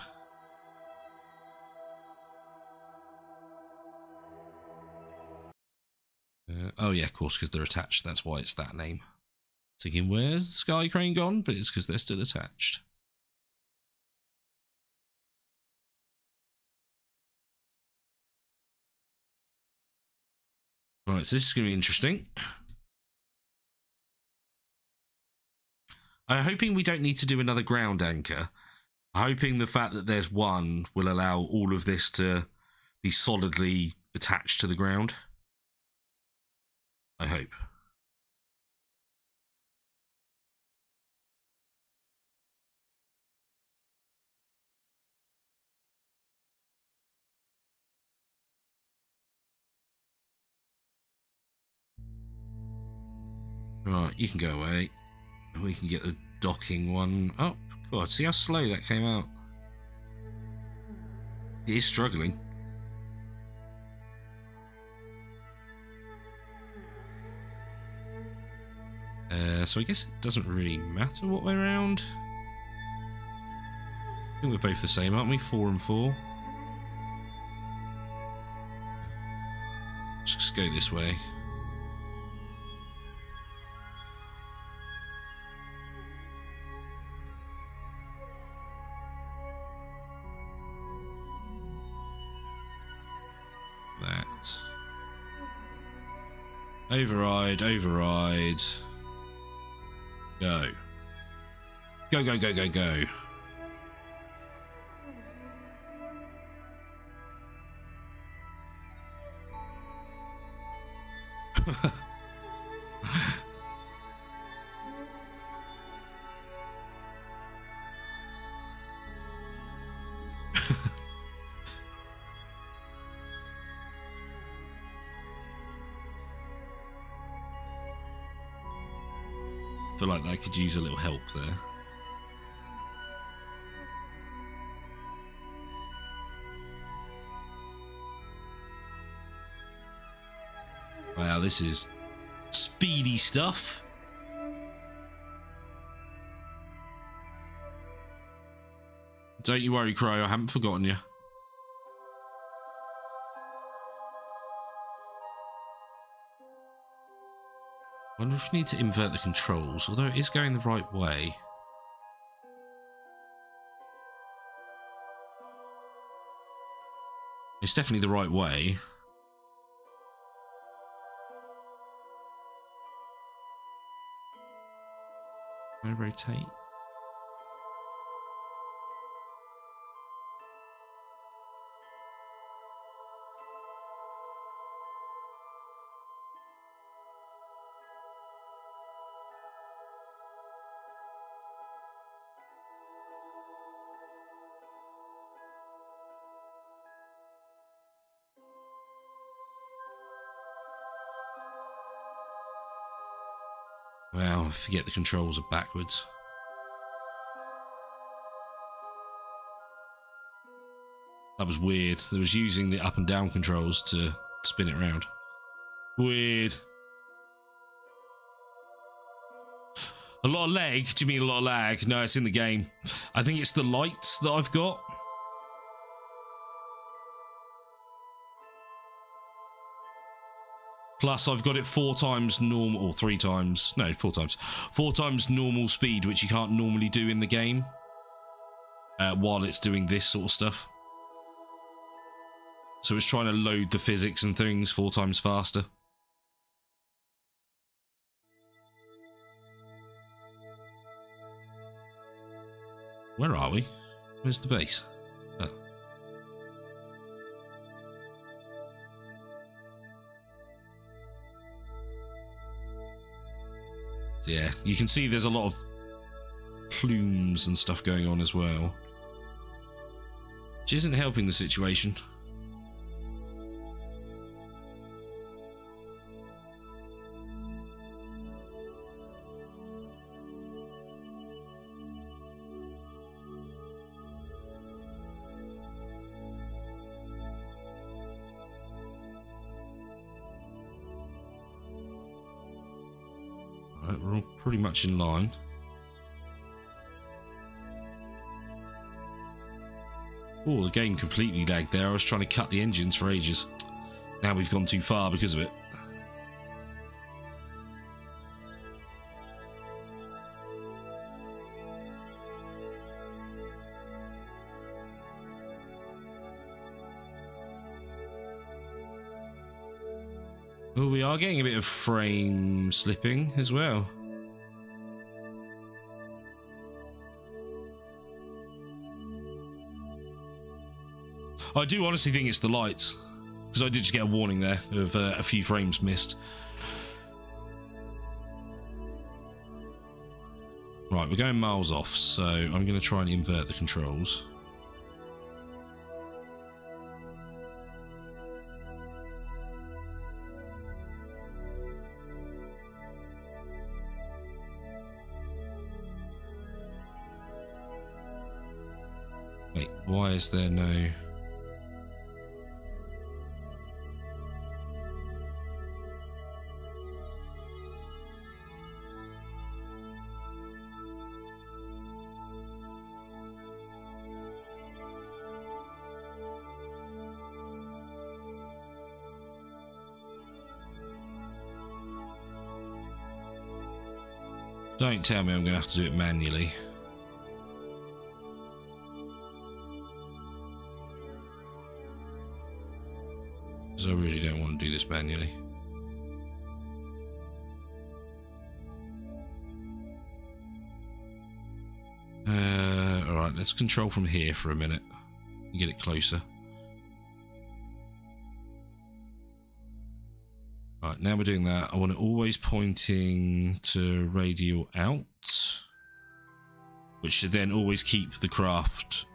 Oh yeah, of course, because they're attached. That's why it's that name. Thinking, where's the Sky Crane gone? But it's because they're still attached. Right, so this is going to be interesting. I'm hoping we don't need to do another ground anchor. I'm hoping the fact that there's one will allow all of this to be solidly attached to the ground. I hope. Right, you can go away. We can get the docking one up. God, see how slow that came out. It is struggling. So I guess it doesn't really matter what way around. I think we're both the same, aren't we? 4 and 4. Let's just go this way. That. Override, override. Go. Go, go, go, go, go. I feel like I could use a little help there. Wow, this is speedy stuff. Don't you worry, Crow, I haven't forgotten you. I wonder if we need to invert the controls, although it is going the right way. It's definitely the right way. Can I rotate? Wow, I forget the controls are backwards. That was weird. They was using the up and down controls to spin it around. Weird. A lot of lag? Do you mean a lot of lag? No, it's in the game. I think it's the lights that I've got. Plus, I've got it 4 times normal, or 3 times, no, 4 times. 4 times normal speed, which you can't normally do in the game. While it's doing this sort of stuff. So it's trying to load the physics and things 4 times faster. Where are we? Where's the base? Oh. So yeah, you can see there's a lot of plumes and stuff going on as well, which isn't helping the situation. Right, we're all pretty much in line. Oh, the game completely lagged there. I was trying to cut the engines for ages. Now we've gone too far because of it. Oh, we are getting a bit of frame slipping as well. I do honestly think it's the lights, because I did just get a warning there of a few frames missed. Right, we're going miles off, so I'm going to try and invert the controls. Wait, why is there no... Don't tell me I'm going to have to do it manually. Because I really don't want to do this manually. Alright, let's control from here for a minute. And get it closer. Right, now we're doing that. I want it always pointing to radial out, which should then always keep the craft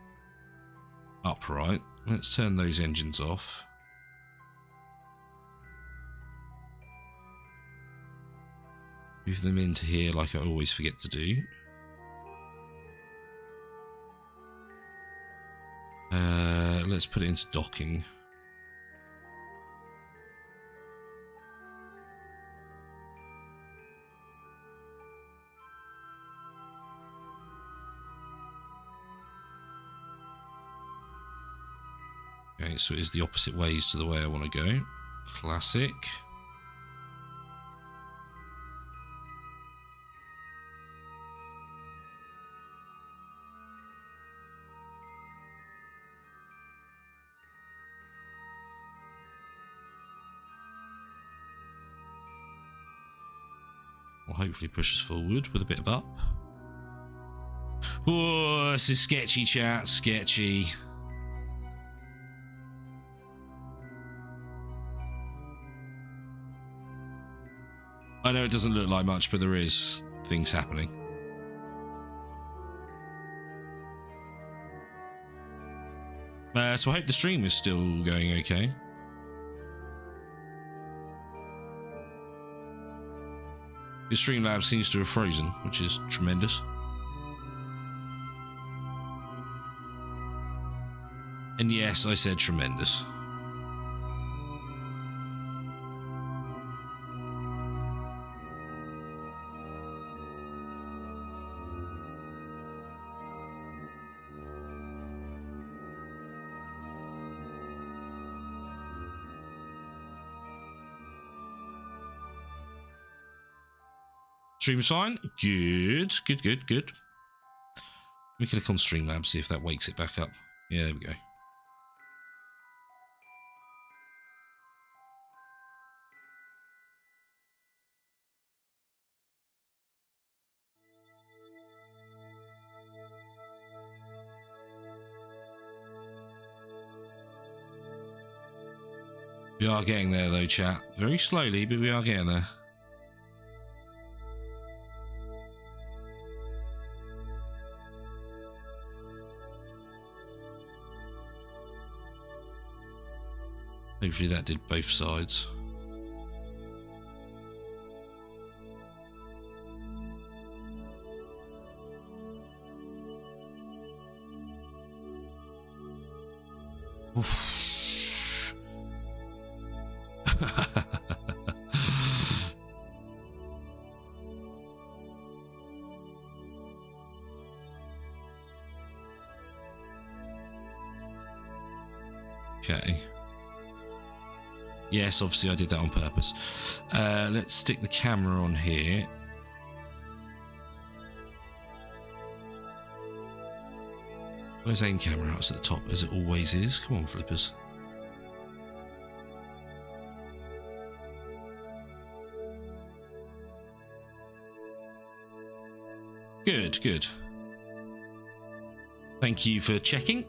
upright. Let's turn those engines off. Move them into here like I always forget to do. Let's put it into docking. Okay, so it is the opposite ways to the way I want to go. Classic. Will hopefully push us forward with a bit of up. Oh, this is sketchy, chat. Sketchy. I know it doesn't look like much, but there is things happening. So I hope the stream is still going okay. The Streamlabs seems to have frozen, which is tremendous. And yes, I said tremendous. Stream's fine. Good. Good, good, good. Let me click on Streamlabs, see if that wakes it back up. Yeah, there we go. We are getting there though, chat. Very slowly, but we are getting there. Hopefully that did both sides. Oof. Okay. Yes, obviously I did that on purpose. Let's stick the camera on here. Where's aim camera? It's at the top, as it always is. Come on, flippers. Good, good. Thank you for checking.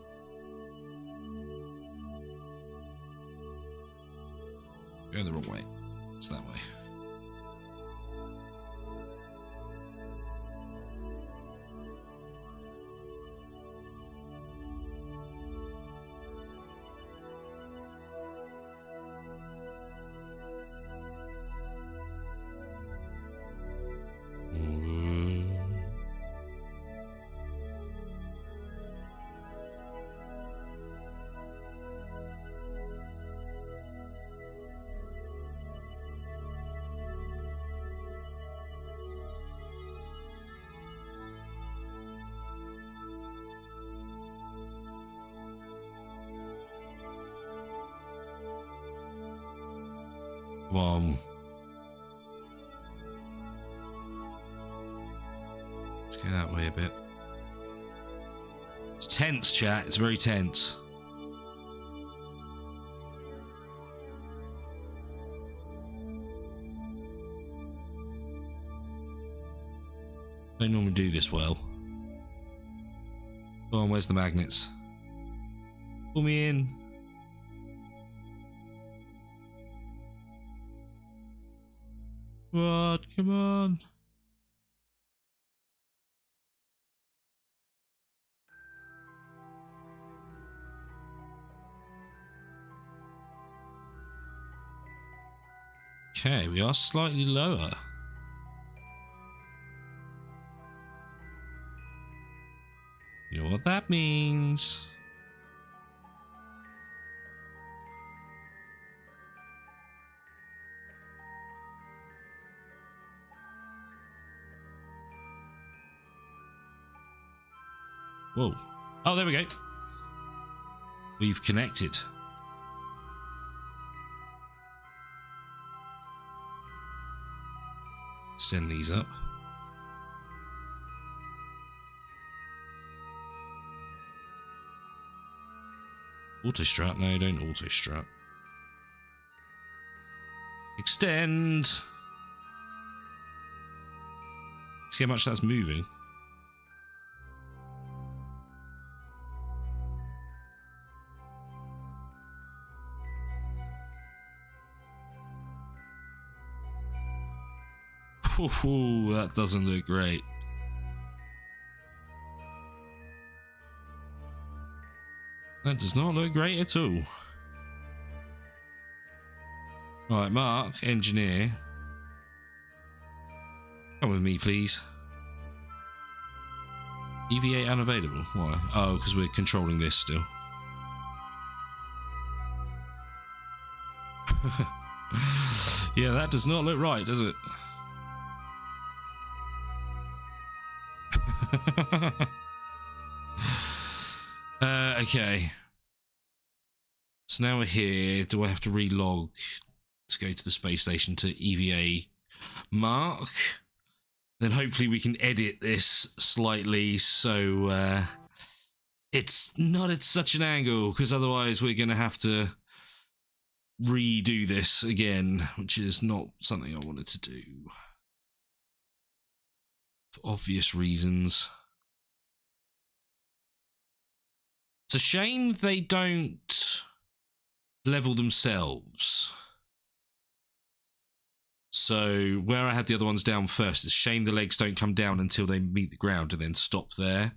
Going the wrong way. It's that way. Come on. Let's go that way a bit. It's tense, chat. It's very tense. Don't normally do this well. Come on, where's the magnets? Pull me in. What? Come on. Okay, we are slightly lower. You know what that means? Whoa. Oh, there we go. We've connected. Extend these up. Auto strut? No, don't auto strut. Extend. See how much that's moving. Ooh, that doesn't look great. That does not look great at all. Right, Mark, engineer. Come with me, please. EVA unavailable. Why? Oh, because we're controlling this still. Yeah, that does not look right, does it? Okay. So now we're here. Do I have to relog to go to the space station to EVA Mark? Then hopefully we can edit this slightly so it's not at such an angle, because otherwise we're going to have to redo this again, which is not something I wanted to do. For obvious reasons. It's a shame they don't level themselves. So where I had the other ones down first, it's a shame the legs don't come down until they meet the ground and then stop there.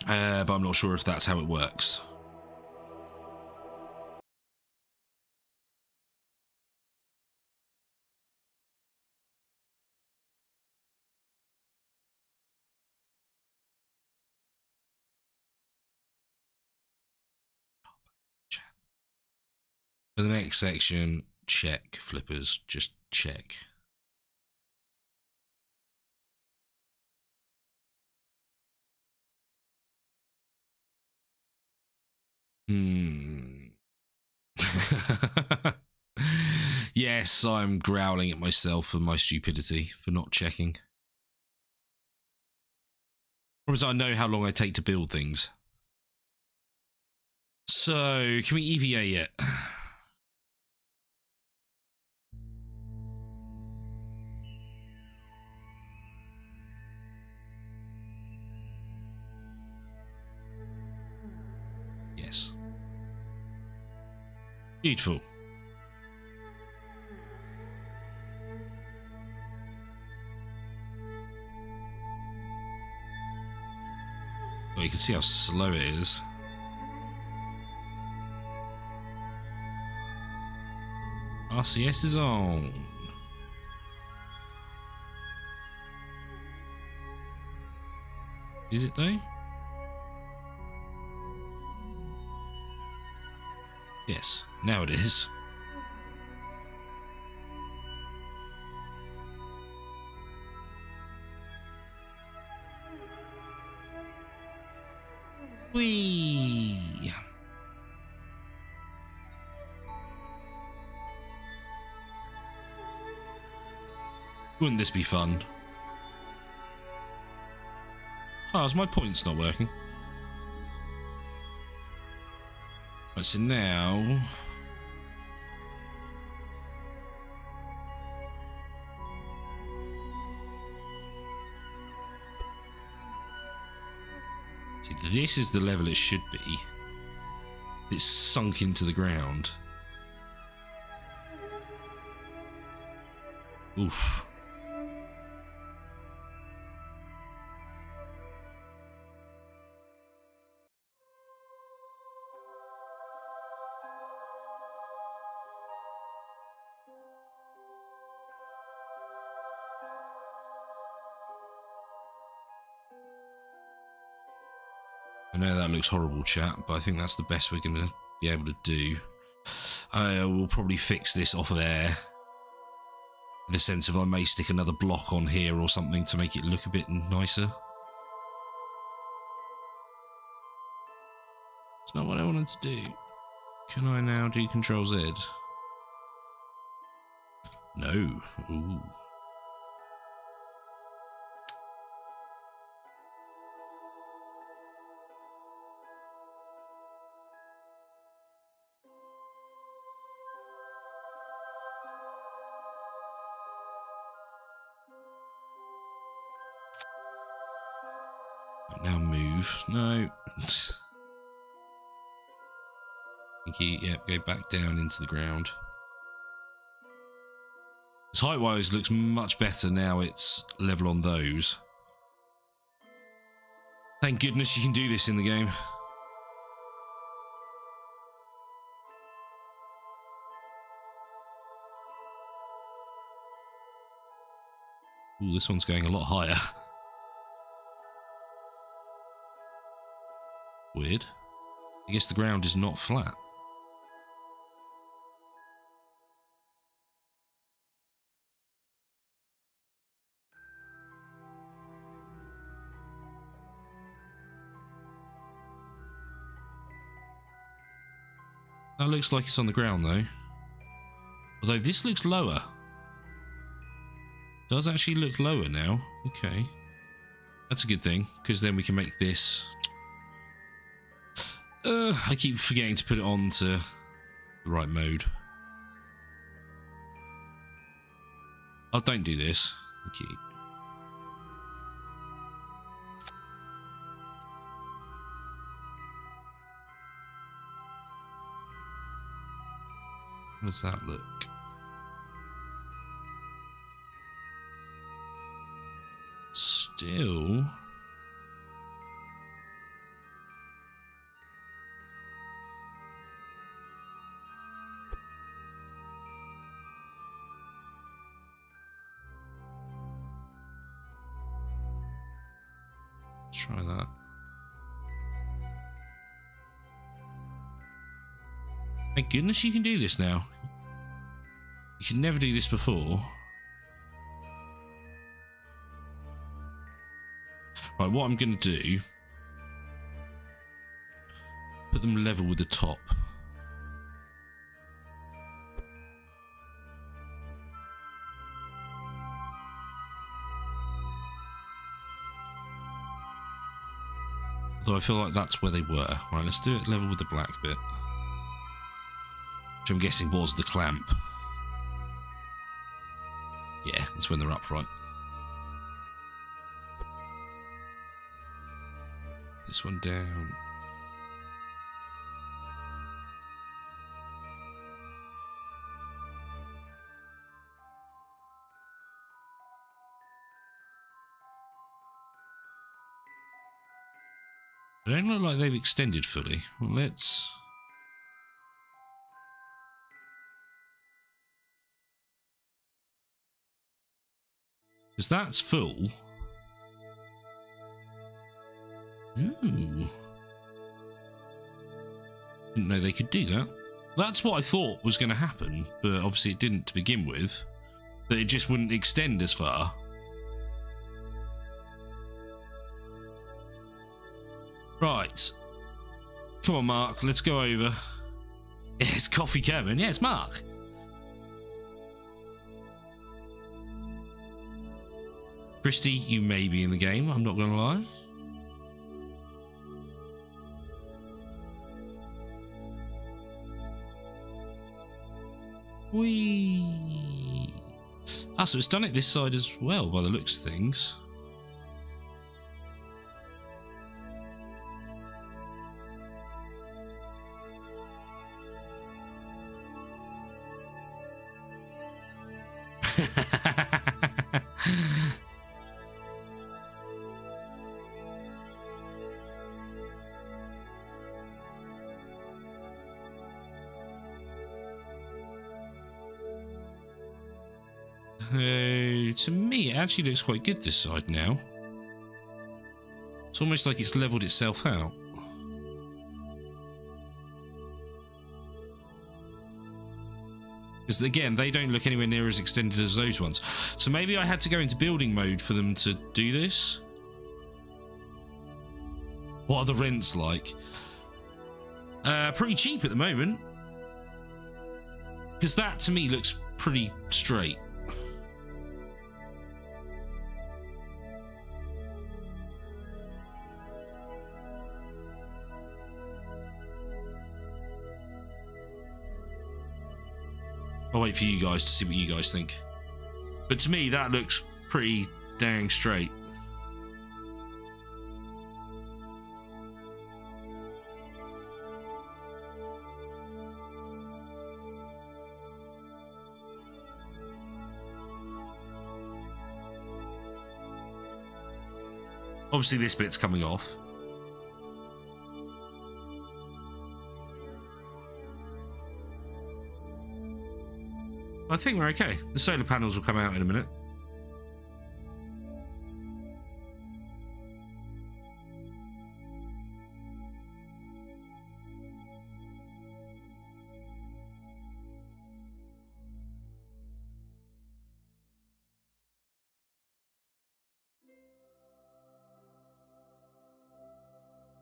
but I'm not sure if that's how it works. For the next section, check, flippers, just check. Yes, I'm growling at myself for my stupidity, for not checking. Problem is, I know how long I take to build things. So, can we EVA yet? Yes. Beautiful. Oh, you can see how slow it is. RCS is on. Is it though? Yes, now it is. Whee! Wouldn't this be fun? Oh, is my points not working? Right, so now... See, this is the level it should be. It's sunk into the ground. Oof. I know that looks horrible, chat, but I think that's the best we're going to be able to do. We'll probably fix this off of air. In the sense of I may stick another block on here or something to make it look a bit nicer. It's not what I wanted to do. Can I now do Control Z? No. Ooh. Now move. No. Thank you. Yep, go back down into the ground. This height-wise looks much better now it's level on those. Thank goodness you can do this in the game. Ooh, this one's going a lot higher. Weird. I guess the ground is not flat. That looks like it's on the ground though. Although this looks lower. Does actually look lower now. Okay. That's a good thing, because then we can make this... I keep forgetting to put it on to the right mode. Oh, don't do this. Thank you. How does that look? Still... Let's try that. Thank goodness you can do this now. You could never do this before. Right, what I'm going to do... Put them level with the top. Although I feel like that's where they were. Right, let's do it level with the black bit. Which I'm guessing was the clamp. Yeah, that's when they're upright. This one down. They don't look like they've extended fully. Well, let's... Because that's full. Ooh. Didn't know they could do that. That's what I thought was going to happen, but obviously it didn't to begin with. That it just wouldn't extend as far. Right. Come on, Mark. Let's go over. Yeah, it's Coffee Kerman. Yeah, it's Mark. Christy, you may be in the game. I'm not going to lie. Whee! Ah, so it's done it this side as well, by the looks of things. To me, it actually looks quite good this side now. It's almost like it's leveled itself out. Because again, they don't look anywhere near as extended as those ones. So maybe I had to go into building mode for them to do this. What are the rents like? Pretty cheap at the moment. Because that to me looks pretty straight. I'll wait for you guys to see what you guys think. But to me, that looks pretty dang straight. Obviously, this bit's coming off. I think we're okay. The solar panels will come out in a minute.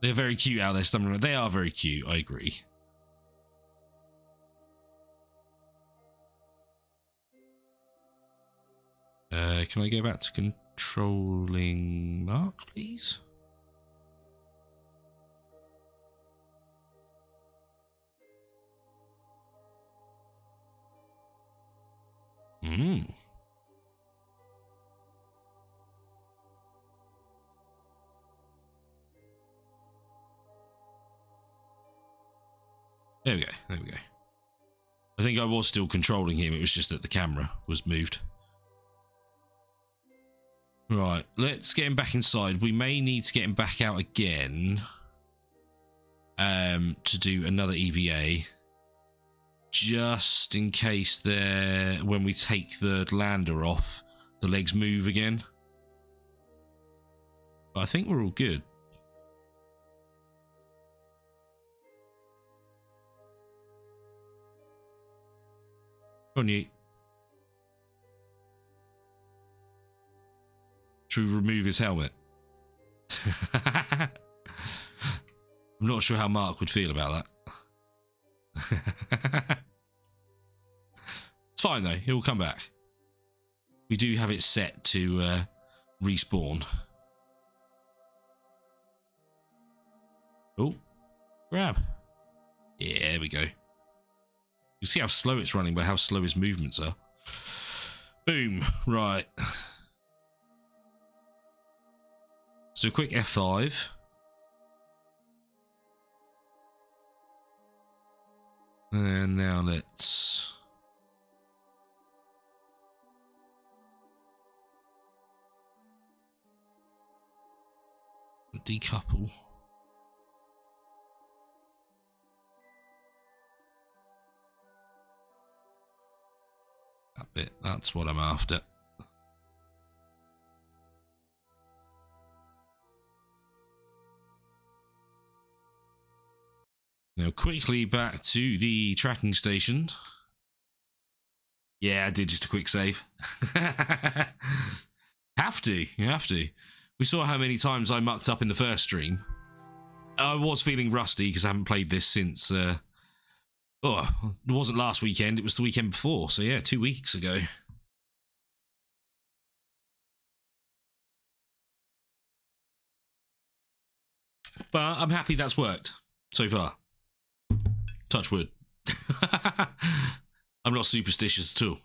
They're very cute out there, stumbling. They are very cute, I agree. Can I go back to controlling Mark, please? There we go, there we go. I think I was still controlling him, it was just that the camera was moved. Right, let's get him back inside. We may need to get him back out again to do another EVA, just in case when we take the lander off, the legs move again. But I think we're all good. On you. Should we remove his helmet? I'm not sure how Mark would feel about that. It's fine though, he'll come back. We do have it set to respawn. Oh, grab. Yeah, there we go. You see how slow it's running by how slow his movements are. Boom, right. So a quick F5. And now let's... decouple. That bit, that's what I'm after. Now quickly back to the tracking station. Yeah, I did just a quick save. Have to, you have to. We saw how many times I mucked up in the first stream. I was feeling rusty because I haven't played this since... oh, it wasn't last weekend, it was the weekend before. So yeah, 2 weeks ago. But I'm happy that's worked so far. Touch wood. I'm not superstitious at all.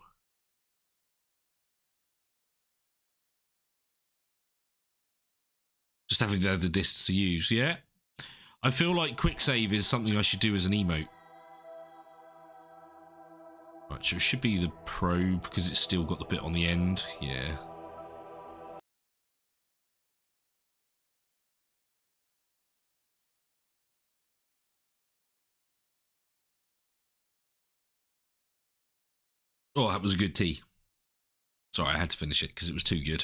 Just having the other discs to use, yeah? I feel like quick save is something I should do as an emote. Right, so it should be the Pro because it's still got the bit on the end, yeah. Oh, that was a good tea. Sorry, I had to finish it because it was too good.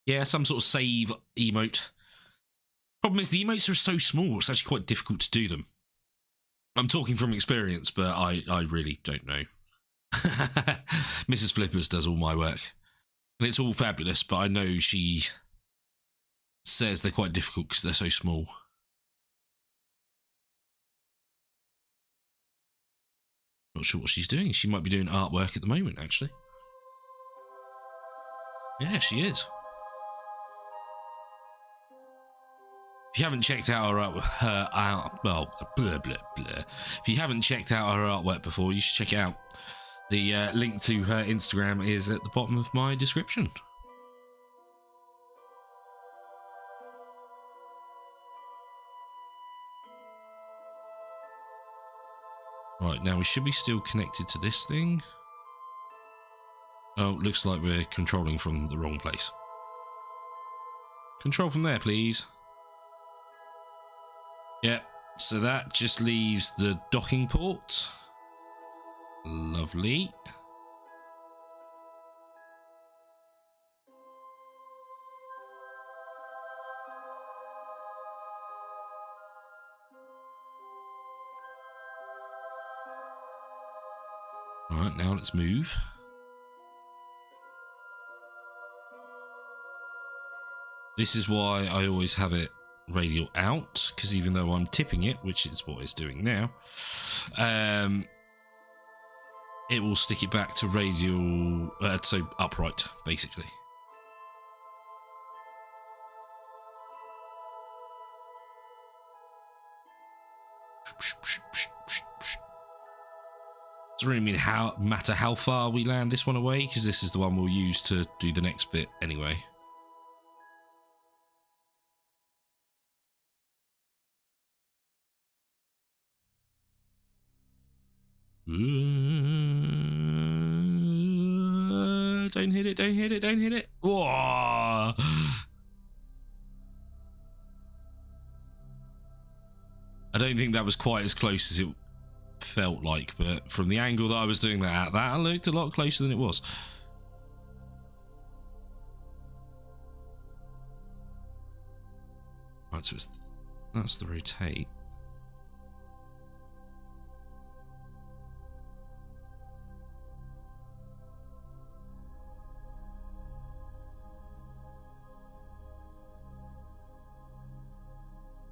Yeah, some sort of save emote. Problem is, the emotes are so small, it's actually quite difficult to do them. I'm talking from experience, but I really don't know. Mrs. Flippers does all my work. And it's all fabulous, but I know she says they're quite difficult because they're so small. Not sure what she's doing. She might be doing artwork at the moment, actually. Yeah, she is. If you haven't checked out her art, well, blah, blah, blah. If you haven't checked out her artwork before, you should check it out. The link to her Instagram is at the bottom of my description. Right, now we should be still connected to this thing. Oh, looks like we're controlling from the wrong place. Control from there, please. Yep, so that just leaves the docking port. Lovely. Alright, now let's move. This is why I always have it radial out, because even though I'm tipping it, which is what it's doing now, it will stick it back to radial, so upright, basically. Doesn't really matter how far we land this one away, because this is the one we'll use to do the next bit anyway. Don't hit it, don't hit it, don't hit it. Whoa. I don't think that was quite as close as it felt like, but from the angle that I was doing that looked a lot closer than it was. Right, so that's the rotate.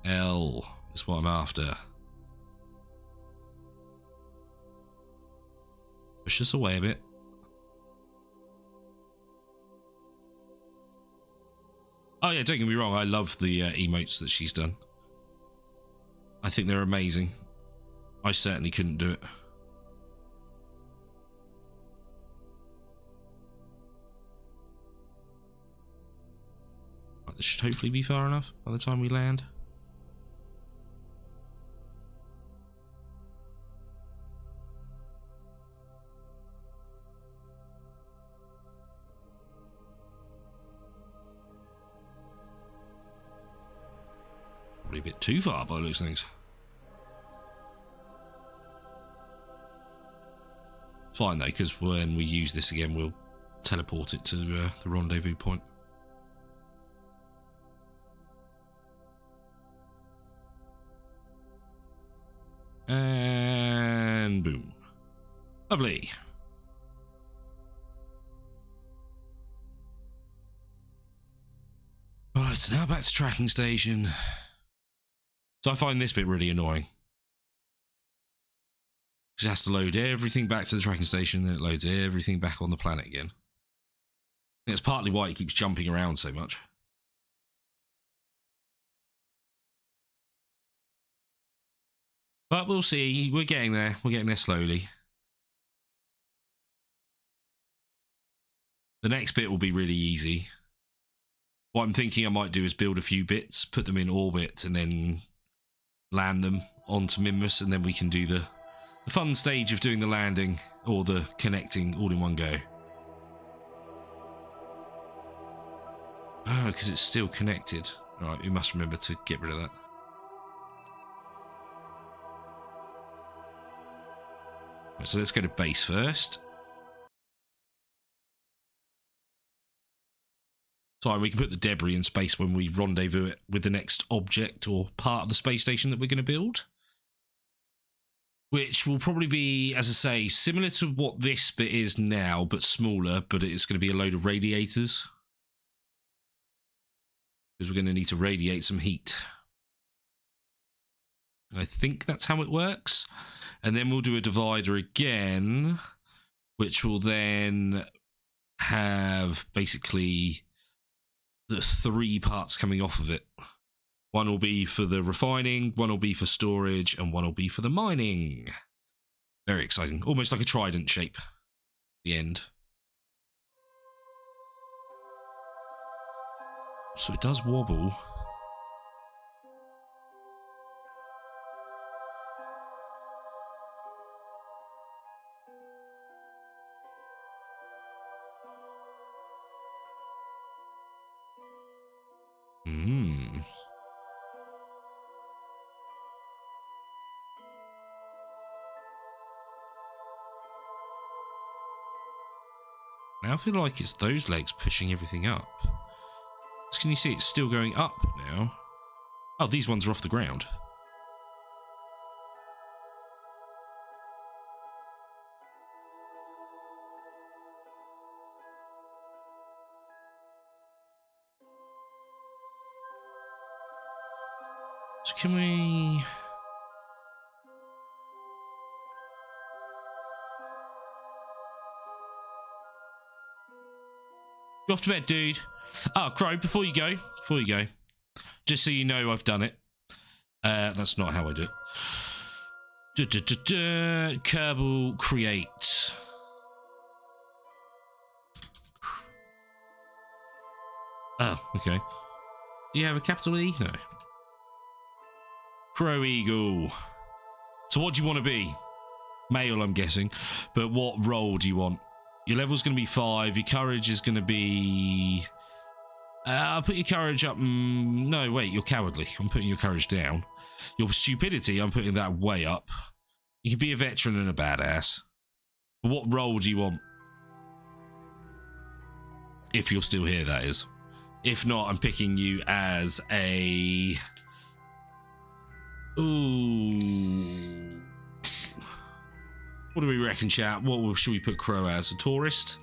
L is what I'm after. Push us away a bit. Oh yeah, don't get me wrong, I love the emotes that she's done. I think they're amazing. I certainly couldn't do it. Right, this should hopefully be far enough by the time we land. A bit too far by those things. Fine though, because when we use this again, we'll teleport it to the rendezvous point. And boom. Lovely. Right, so now back to tracking station. So I find this bit really annoying. Because it has to load everything back to the tracking station, then it loads everything back on the planet again. I think that's partly why it keeps jumping around so much. But we'll see. We're getting there. We're getting there slowly. The next bit will be really easy. What I'm thinking I might do is build a few bits, put them in orbit, and then land them onto Minmus, and then we can do the fun stage of doing the landing or the connecting all in one go. Oh, because it's still connected. Alright, we must remember to get rid of that. Right, so let's go to base first. So we can put the debris in space when we rendezvous it with the next object or part of the space station that we're going to build. Which will probably be, as I say, similar to what this bit is now, but smaller, but it's going to be a load of radiators. Because we're going to need to radiate some heat. I think that's how it works. And then we'll do a divider again, which will then have basically the 3 parts coming off of it. One will be for the refining, one will be for storage, and one will be for the mining. Very exciting. Almost like a trident shape. The end. So it does wobble. Now I feel like it's those legs pushing everything up. So can you see it's still going up now? Oh, these ones are off the ground. So can we... Go off to bed, dude. Oh, Crow, before you go, just so you know I've done it. That's not how I do it. Kerbal create. Oh, okay. Do you have a capital E? No. Crow Eagle. So what do you want to be? Male, I'm guessing. But what role do you want? Your level's going to be 5. Your courage is going to be... I'll put your courage up... no, wait, you're cowardly. I'm putting your courage down. Your stupidity, I'm putting that way up. You can be a veteran and a badass. What role do you want? If you're still here, that is. If not, I'm picking you as a... Ooh. What do we reckon, chat? What should we put Crow as? A tourist?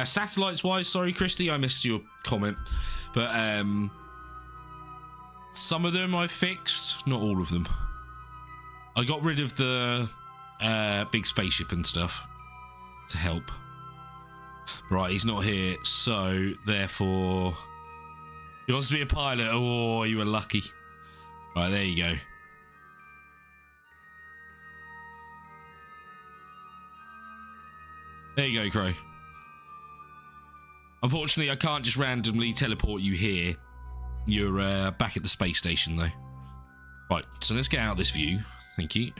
Satellites wise, sorry Christy, I missed your comment, but some of them I fixed, not all of them. I got rid of the big spaceship and stuff to help. Right, he's not here, so therefore he wants to be a pilot. Oh, you were lucky. Right, there you go. There you go, Crow. Unfortunately, I can't just randomly teleport you here. You're back at the space station, though. Right, so let's get out of this view. Thank you.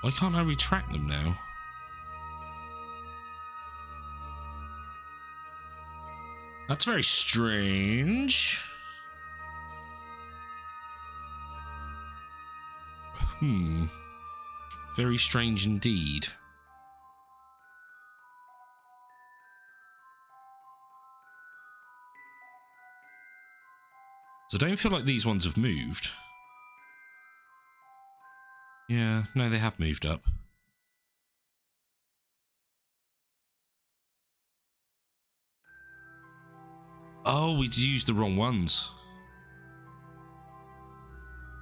Why can't I retract them now? That's very strange. Very strange indeed. So I don't feel like these ones have moved. Yeah, no, they have moved up. Oh, we used the wrong ones.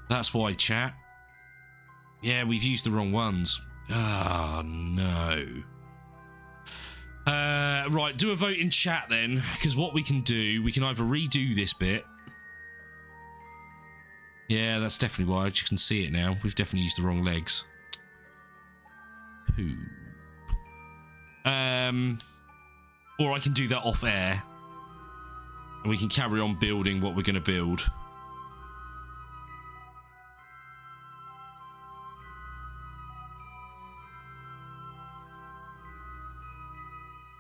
That's why, chat. Yeah, we've used the wrong ones. Ah, no. Right, do a vote in chat then, because what we can do, we can either redo this bit. Yeah, that's definitely why. You can see it now. We've definitely used the wrong legs. Poop. Or I can do that off air. And we can carry on building what we're going to build.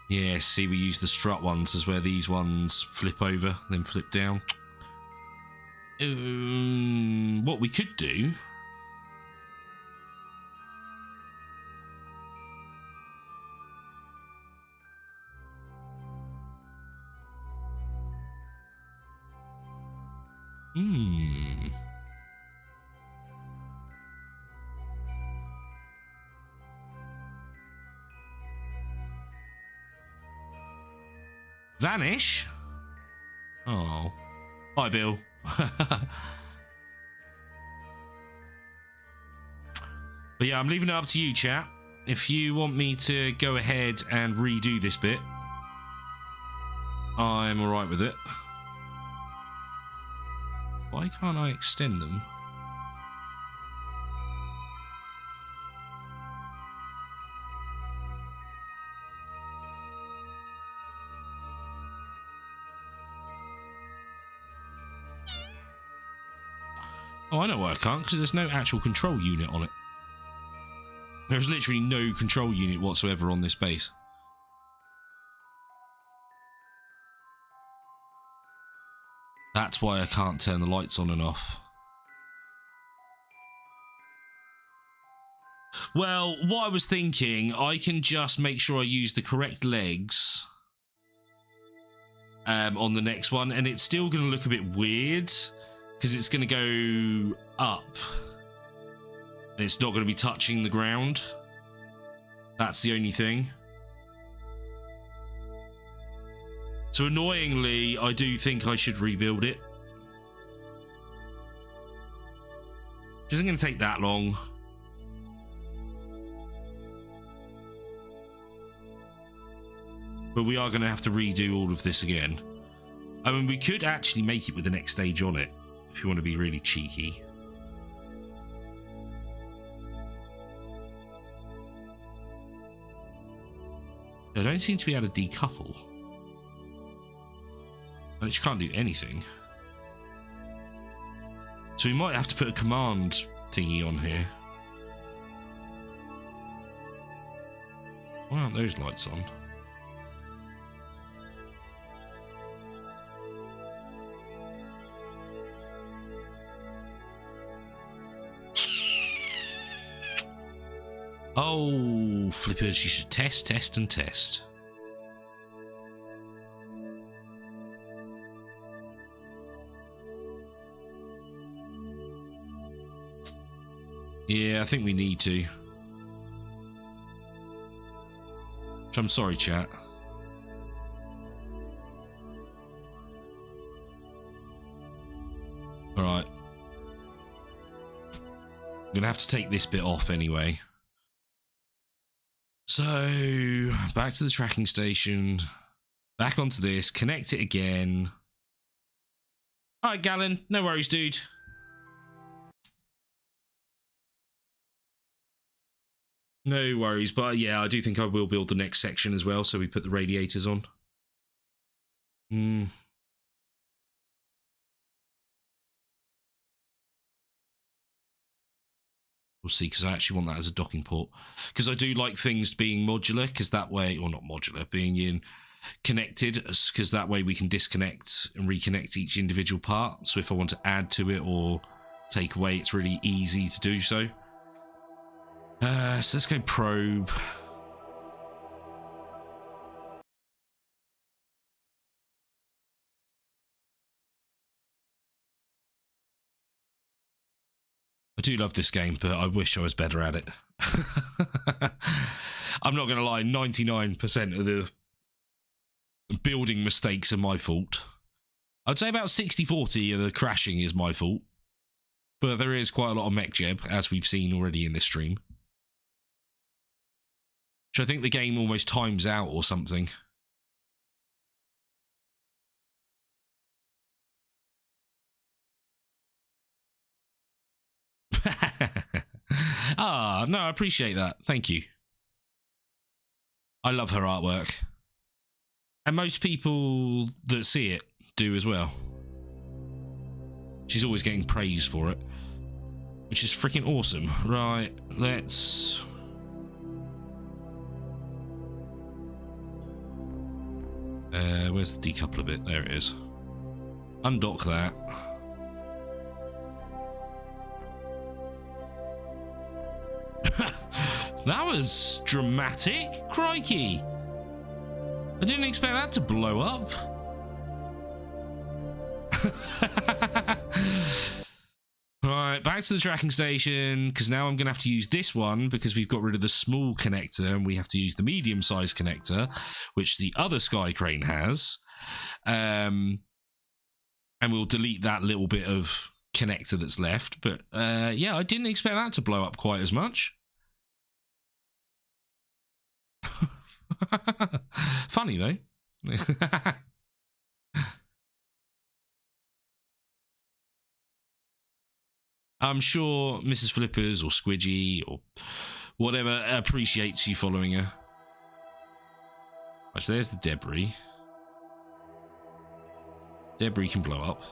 Yeah, see, we use the strut ones as where these ones flip over, then flip down. What we could do... Vanish? Oh. Hi, Bill. But yeah, I'm leaving it up to you, chat. If you want me to go ahead and redo this bit, I'm alright with it. Why can't I extend them? Oh, I know why I can't, because there's no actual control unit on it. There's literally no control unit whatsoever on this base. That's why I can't turn the lights on and off. Well, what I was thinking, I can just make sure I use the correct legs on the next one, and it's still going to look a bit weird because it's going to go up and it's not going to be touching the ground. That's the only thing. So annoyingly, I do think I should rebuild it. It isn't going to take that long. But we are going to have to redo all of this again. I mean, we could actually make it with the next stage on it, if you want to be really cheeky. I don't seem to be able to decouple. I just can't do anything. So we might have to put a command thingy on here. Why aren't those lights on? Oh, flippers, you should test, test, and test. Yeah, I think we need to. I'm sorry, chat. Alright. I'm gonna have to take this bit off anyway. So, back to the tracking station. Back onto this. Connect it again. Alright, Gallon. No worries, dude. No worries, but yeah, I do think I will build the next section as well, so we put the radiators on. We'll see, because I actually want that as a docking port. Because I do like things being modular, because that way, or not modular, being in connected, because that way we can disconnect and reconnect each individual part. So if I want to add to it or take away, it's really easy to do so. So let's go probe. I do love this game, but I wish I was better at it. I'm not going to lie, 99% of the building mistakes are my fault. I'd say about 60-40 of the crashing is my fault. But there is quite a lot of mech jeb, as we've seen already in this stream. Which I think the game almost times out or something. Ah, no, I appreciate that. Thank you. I love her artwork. And most people that see it do as well. She's always getting praise for it, which is freaking awesome. Right, let's... where's the decoupler bit? There it is. Undock that. That was dramatic. Crikey. I didn't expect that to blow up. Right, back to the tracking station, because now I'm going to have to use this one because we've got rid of the small connector and we have to use the medium-sized connector, which the other Sky Crane has. And we'll delete that little bit of connector that's left. But yeah, I didn't expect that to blow up quite as much. Funny, though. I'm sure Mrs. Flippers or Squidgy or whatever appreciates you following her. Right, so there's the debris. Debris can blow up.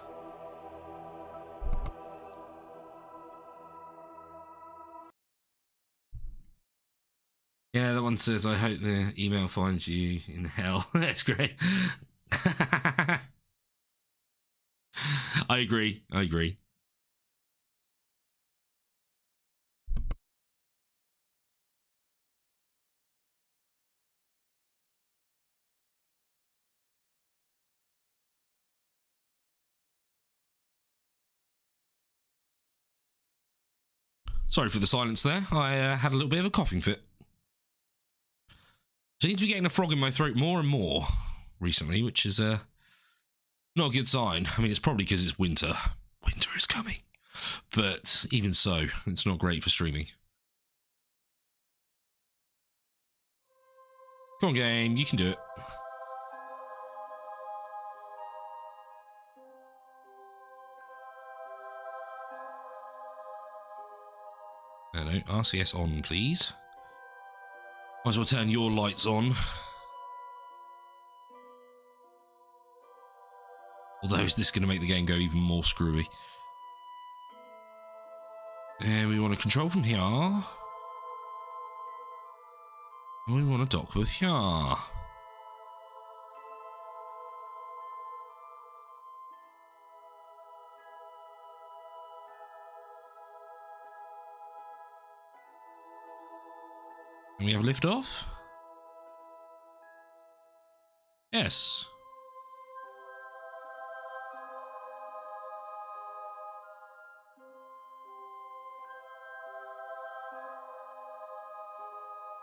Yeah, that one says, I hope the email finds you in hell. That's great. I agree. I agree. Sorry for the silence there. I had a little bit of a coughing fit. Seems to be getting a frog in my throat more and more recently, which is not a good sign. I mean, it's probably because it's winter. Winter is coming. But even so, it's not great for streaming. Come on, game. You can do it. Hello, RCS on, please. Might as well turn your lights on. Although, is this going to make the game go even more screwy? And we want to control from here. And we want to dock with here. And we have lift off? Yes.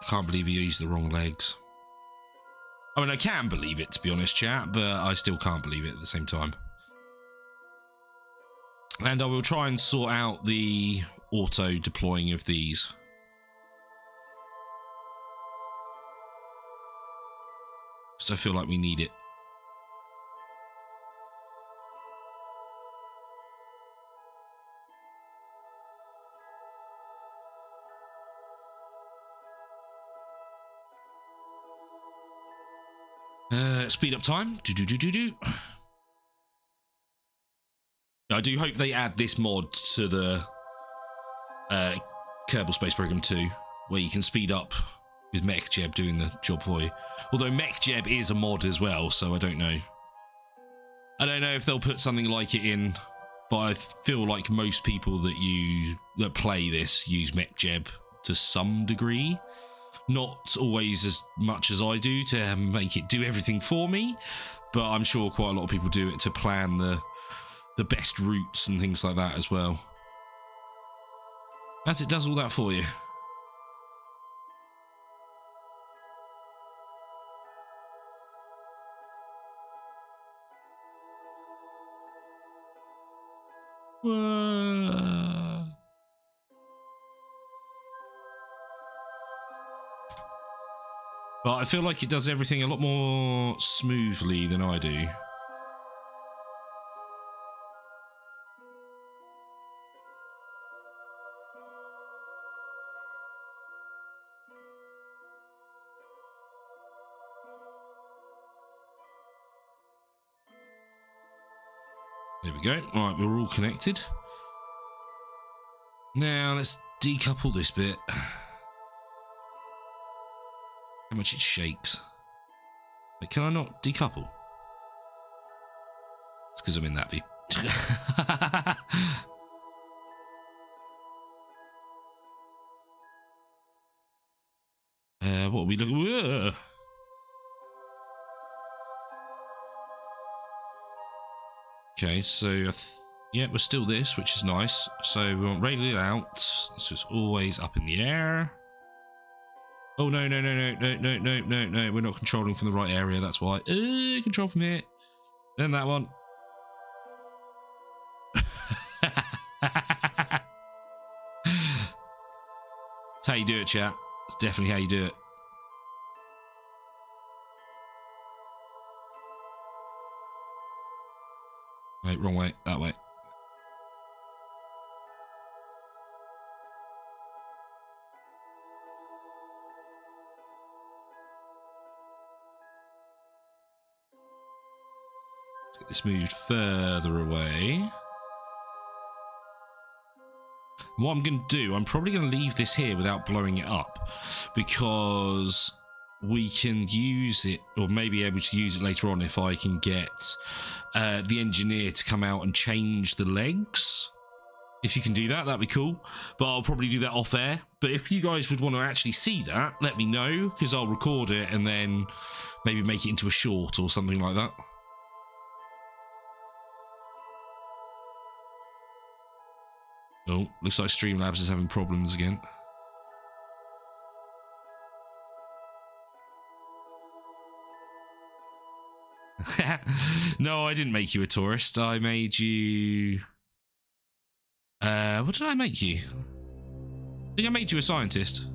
I can't believe you used the wrong legs. I mean, I can believe it, to be honest, chat, but I still can't believe it at the same time. And I will try and sort out the auto deploying of these. Because I feel like we need it. Speed up time. I do hope they add this mod to the Kerbal Space Program 2, where you can speed up with MechJeb doing the job for you. Although MechJeb is a mod as well, so I don't know. I don't know if they'll put something like it in, but I feel like most people that play this use MechJeb to some degree. Not always as much as I do to make it do everything for me, but I'm sure quite a lot of people do it to plan the best routes and things like that as well. As it does all that for you. But I feel like it does everything a lot more smoothly than I do. There we go. Right, we're all connected. Now let's decouple this bit. How much it shakes. Wait, can I not decouple? It's because I'm in that view. What are we looking? Whoa. Okay, so yeah, we're still this, which is nice. So we want radial out, so it's always up in the air. Oh no, we're not controlling from the right area, that's why. Control from here. Then that one. It's how you do it, chat. It's definitely how you do it. Wait, wrong way, that way. Let's get this moved further away. What I'm going to do, I'm probably going to leave this here without blowing it up, because we can use it, or maybe able to use it later on if I can get the engineer to come out and change the legs. If you can do that, that'd be cool. But I'll probably do that off air. But if you guys would want to actually see that, let me know, because I'll record it and then maybe make it into a short or something like that. Oh, looks like Streamlabs is having problems again. No, I didn't make you a tourist. I made you... what did I make you? I think I made you a scientist.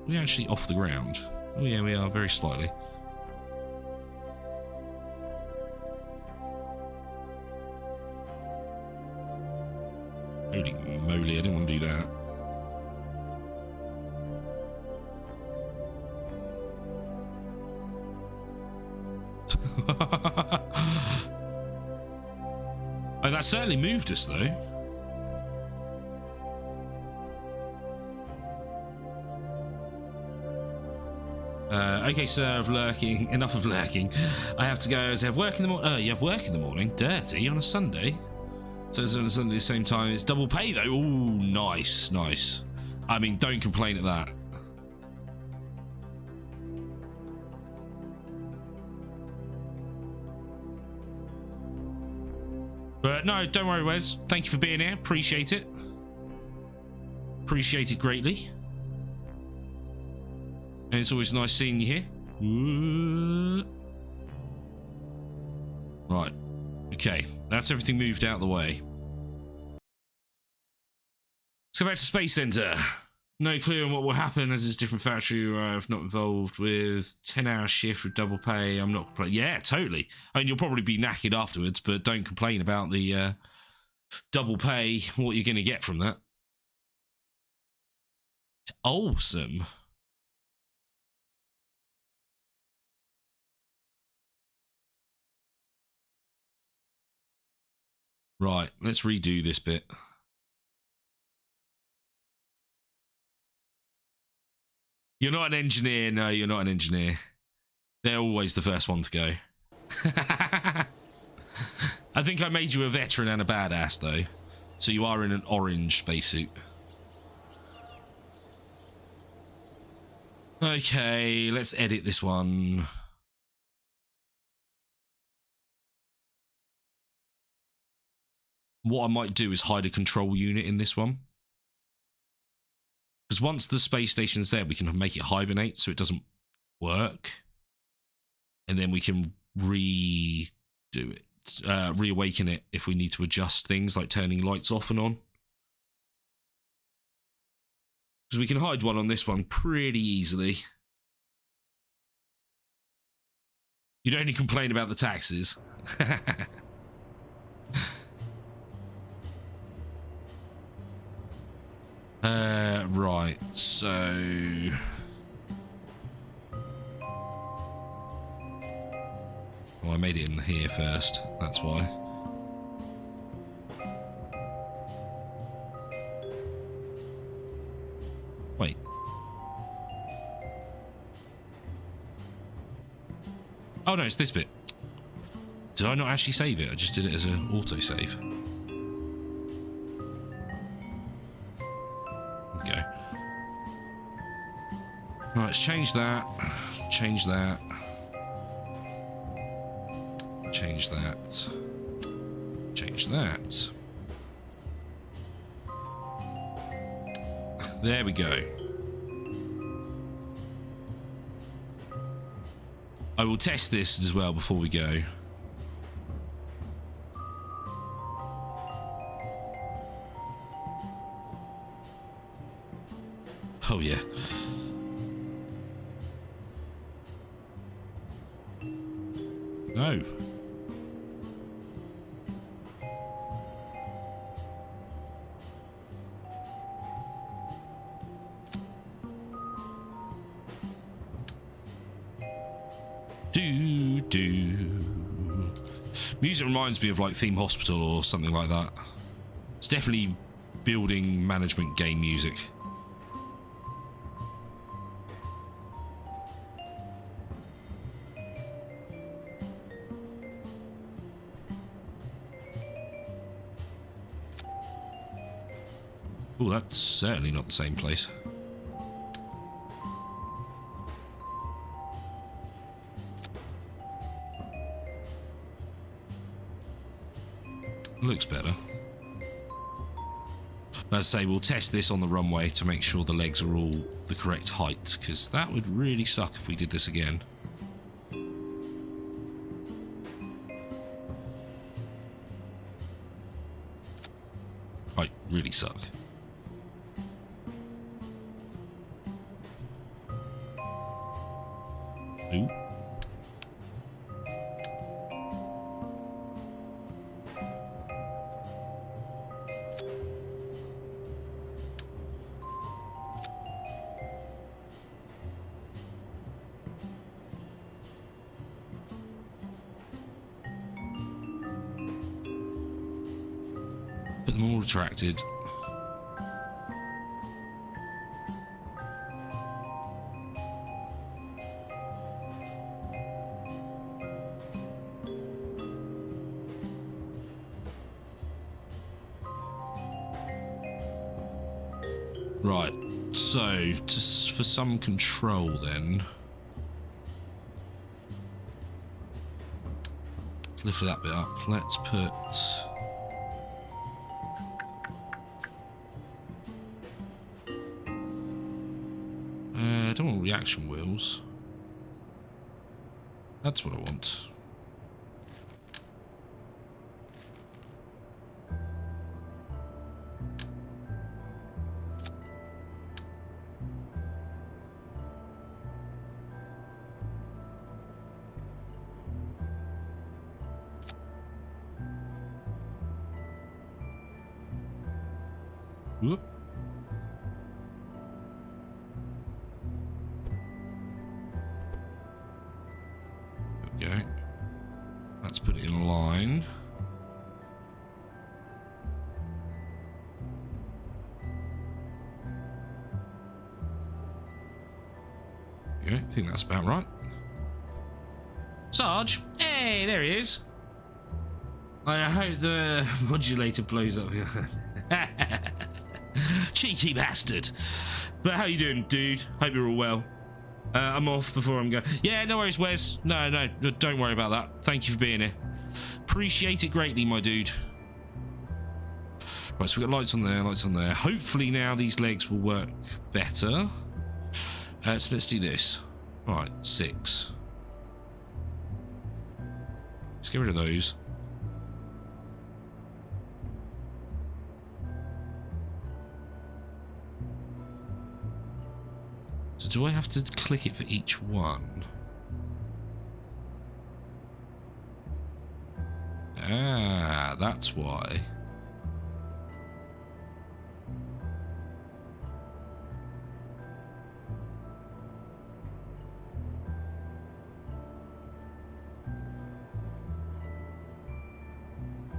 We're actually off the ground. Oh yeah, we are, very slightly. Holy moly, I didn't want to do that. Oh, that certainly moved us, though. Okay, sir, of lurking. Enough of lurking. I have to go. I have work in the morning. You have work in the morning? Dirty on a Sunday? So it's on a Sunday at the same time. It's double pay, though. Ooh, nice, nice. I mean, don't complain at that. But no, don't worry, Wes. Thank you for being here. Appreciate it. Appreciate it greatly. And it's always nice seeing you here. Right. Okay. That's everything moved out of the way. Let's go back to Space Center. No clue on what will happen as it's a different factory I've not involved with. 10-hour shift with double pay. I'm not complaining. Yeah, totally. I mean, you'll probably be knackered afterwards, but don't complain about the double pay, what you're going to get from that. It's awesome. Right, let's redo this bit. You're not an engineer. No, you're not an engineer. They're always the first one to go. I think I made you a veteran and a badass, though. So you are in an orange spacesuit. Okay, let's edit this one. What I might do is hide a control unit in this one. Because once the space station's there, we can make it hibernate so it doesn't work. And then we can redo it, reawaken it if we need to adjust things like turning lights off and on. Because we can hide one on this one pretty easily. You'd only complain about the taxes. Right, so... Oh, I made it in here first, that's why. Wait. Oh no, it's this bit. Did I not actually save it? I just did it as an autosave. Go. Right, let's change that. Change that. Change that. Change that. There we go. I will test this as well before we go. Oh yeah. No. Music reminds me of like Theme Hospital or something like that. It's definitely building management game music. Oh, that's certainly not the same place. Looks better. As I say, we'll test this on the runway to make sure the legs are all the correct height, because that would really suck if we did this again. Right, really suck. Ooh. Put them all retracted. Right, so just for some control then, let's lift that bit up. Let's put I don't want reaction wheels. That's what I want. Whoop. There we go. Let's put it in a line. Yeah, I think that's about right. Sarge! Hey, there he is. I hope the modulator blows up here. Cheeky bastard. But how you doing, dude? Hope you're all well. I'm off before I'm going. Yeah, no worries, Wes. No, don't worry about that. Thank you for being here. Appreciate it greatly, my dude. Right, so we've got lights on there, lights on there. Hopefully now these legs will work better. So let's do this. Right, 6. Let's get rid of those. So do I have to click it for each one? Ah, that's why.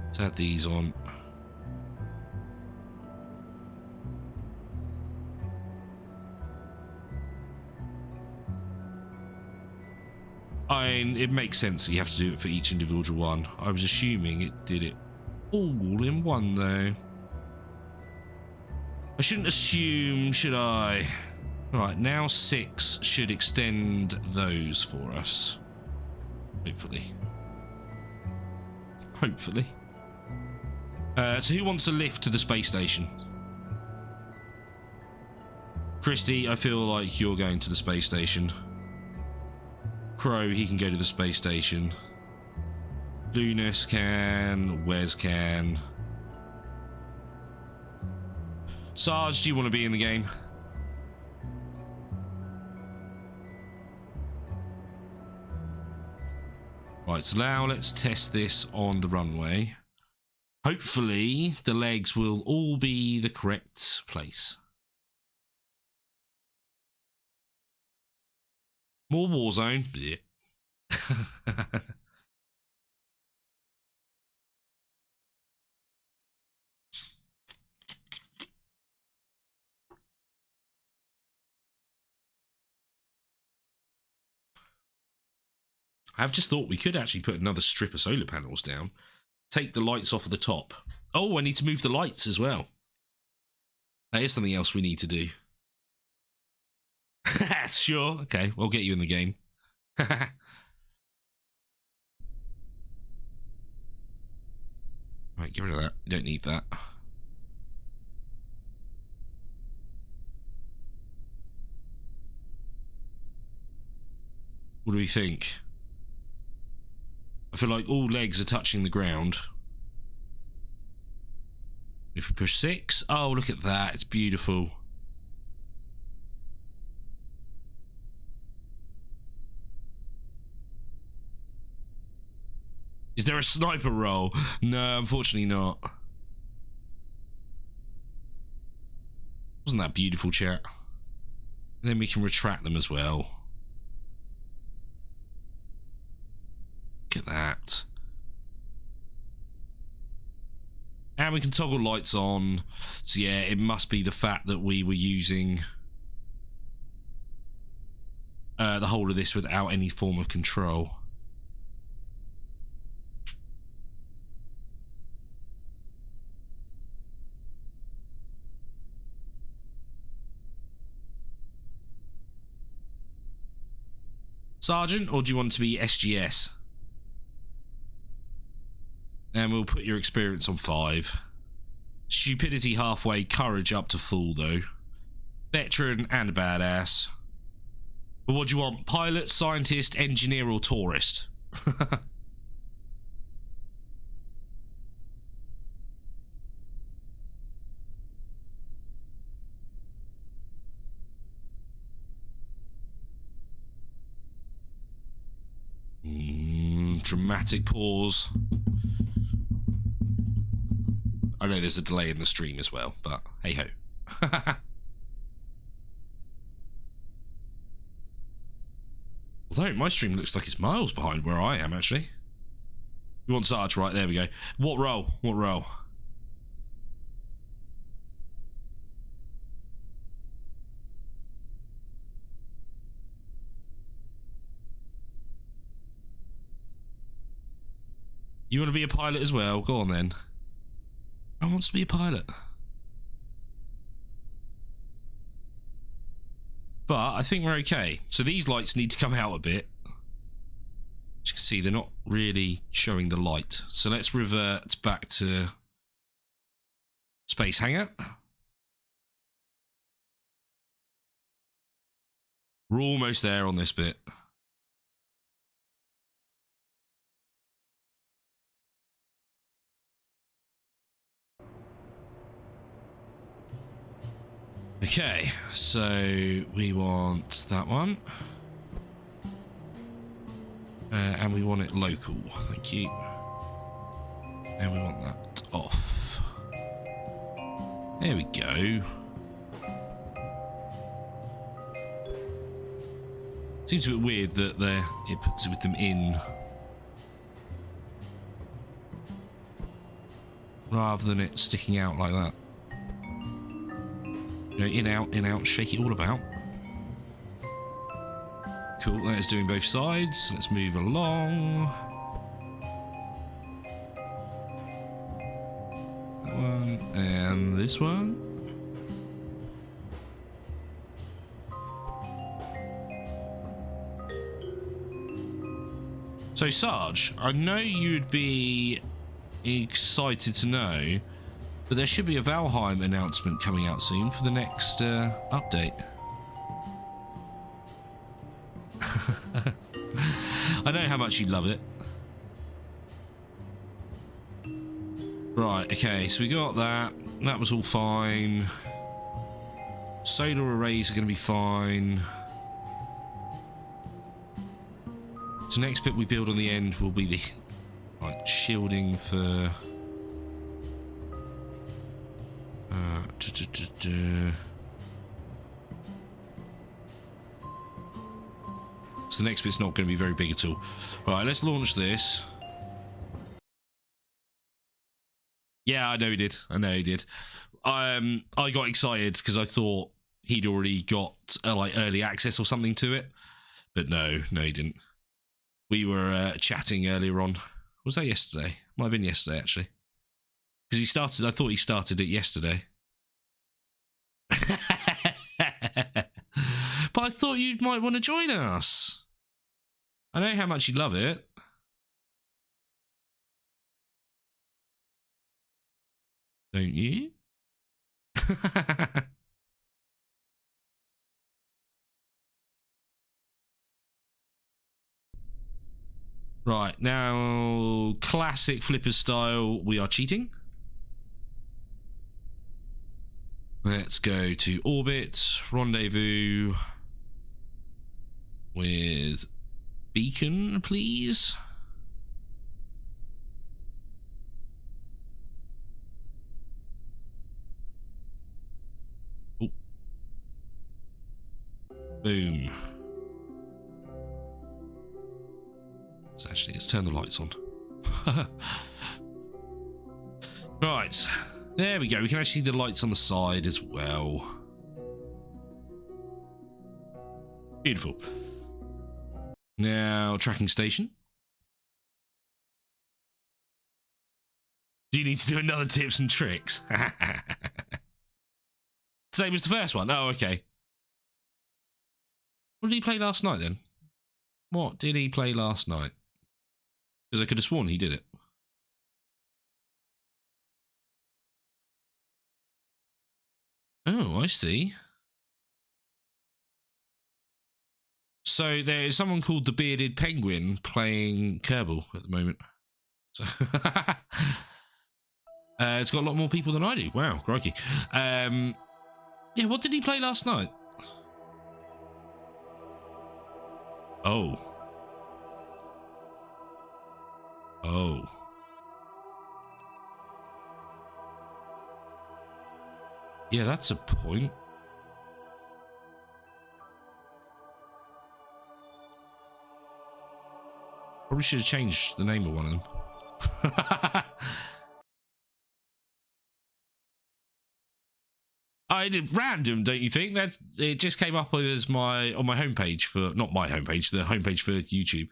Let's add these on. It makes sense that you have to do it for each individual one. I was assuming it did it all in one, though. I shouldn't assume, should I? Right, now 6 should extend those for us. Hopefully. Hopefully. So who wants a lift to the space station? Christy, I feel like you're going to the space station. Crow, he can go to the space station. Lunas can. Wes can. Sarge, do you want to be in the game? Right, so now let's test this on the runway. Hopefully, the legs will all be the correct place. More Warzone. Yeah. I've just thought we could actually put another strip of solar panels down. Take the lights off of the top. Oh, I need to move the lights as well. That is something else we need to do. Sure. Okay, we'll get you in the game. Right, get rid of that. You don't need that. What do we think? I feel like all legs are touching the ground. If we push 6, oh, look at that. It's beautiful. Is there a sniper role? No, unfortunately not. Wasn't that beautiful, chat? And then we can retract them as well. Look at that. And we can toggle lights on. So yeah, it must be the fact that we were using the whole of this without any form of control. Sergeant, or do you want to be SGS? And we'll put your experience on 5. Stupidity halfway, courage up to full though. Veteran and a badass. But what do you want? Pilot, scientist, engineer, or tourist? Dramatic pause. I know there's a delay in the stream as well, but hey ho. Although my stream looks like it's miles behind where I am actually. You want Sarge, right, there we go. What role? What role? You want to be a pilot as well? Go on then. I want to be a pilot. But I think we're okay. So these lights need to come out a bit. As you can see, they're not really showing the light. So let's revert back to Space Hangar. We're almost there on this bit. Okay, so we want that one. And we want it local, thank you. And we want that off. There we go. Seems a bit weird that it puts it with them in rather than it sticking out like that. You know, in, out, shake it all about. Cool, that is doing both sides. Let's move along. That one, and this one. So, Sarge, I know you'd be excited to know, but there should be a Valheim announcement coming out soon for the next update. I know how much you love it. Right, okay, so we got that. That was all fine. Solar arrays are going to be fine. So next bit we build on the end will be the shielding for So the next bit's not going to be very big at all. Right, let's launch this. Yeah, I know he did. I know he did. I got excited because I thought he'd already got like early access or something to it, but no, he didn't. We were chatting earlier on. Was that yesterday? Might have been yesterday actually, because he started. I thought he started it yesterday. But I thought you might want to join us. I know how much you love it. Don't you? Right, now, classic Flippers style, we are cheating. Let's go to orbit, rendezvous with beacon, please. Boom. So actually, let's turn the lights on. Right. There we go. We can actually see the lights on the side as well. Beautiful. Now, tracking station. Do you need to do another tips and tricks? Same as the first one. Oh, okay. What did he play last night then? What did he play last night? Because I could have sworn he did it. Oh, I see. So there is someone called the Bearded Penguin playing Kerbal at the moment. So it's got a lot more people than I do. Wow, crikey. Yeah, what did he play last night? Oh. Oh. Yeah, that's a point. Probably should have changed the name of one of them. I did random, don't you think? That it just came up as on my homepage for not my homepage, the homepage for YouTube.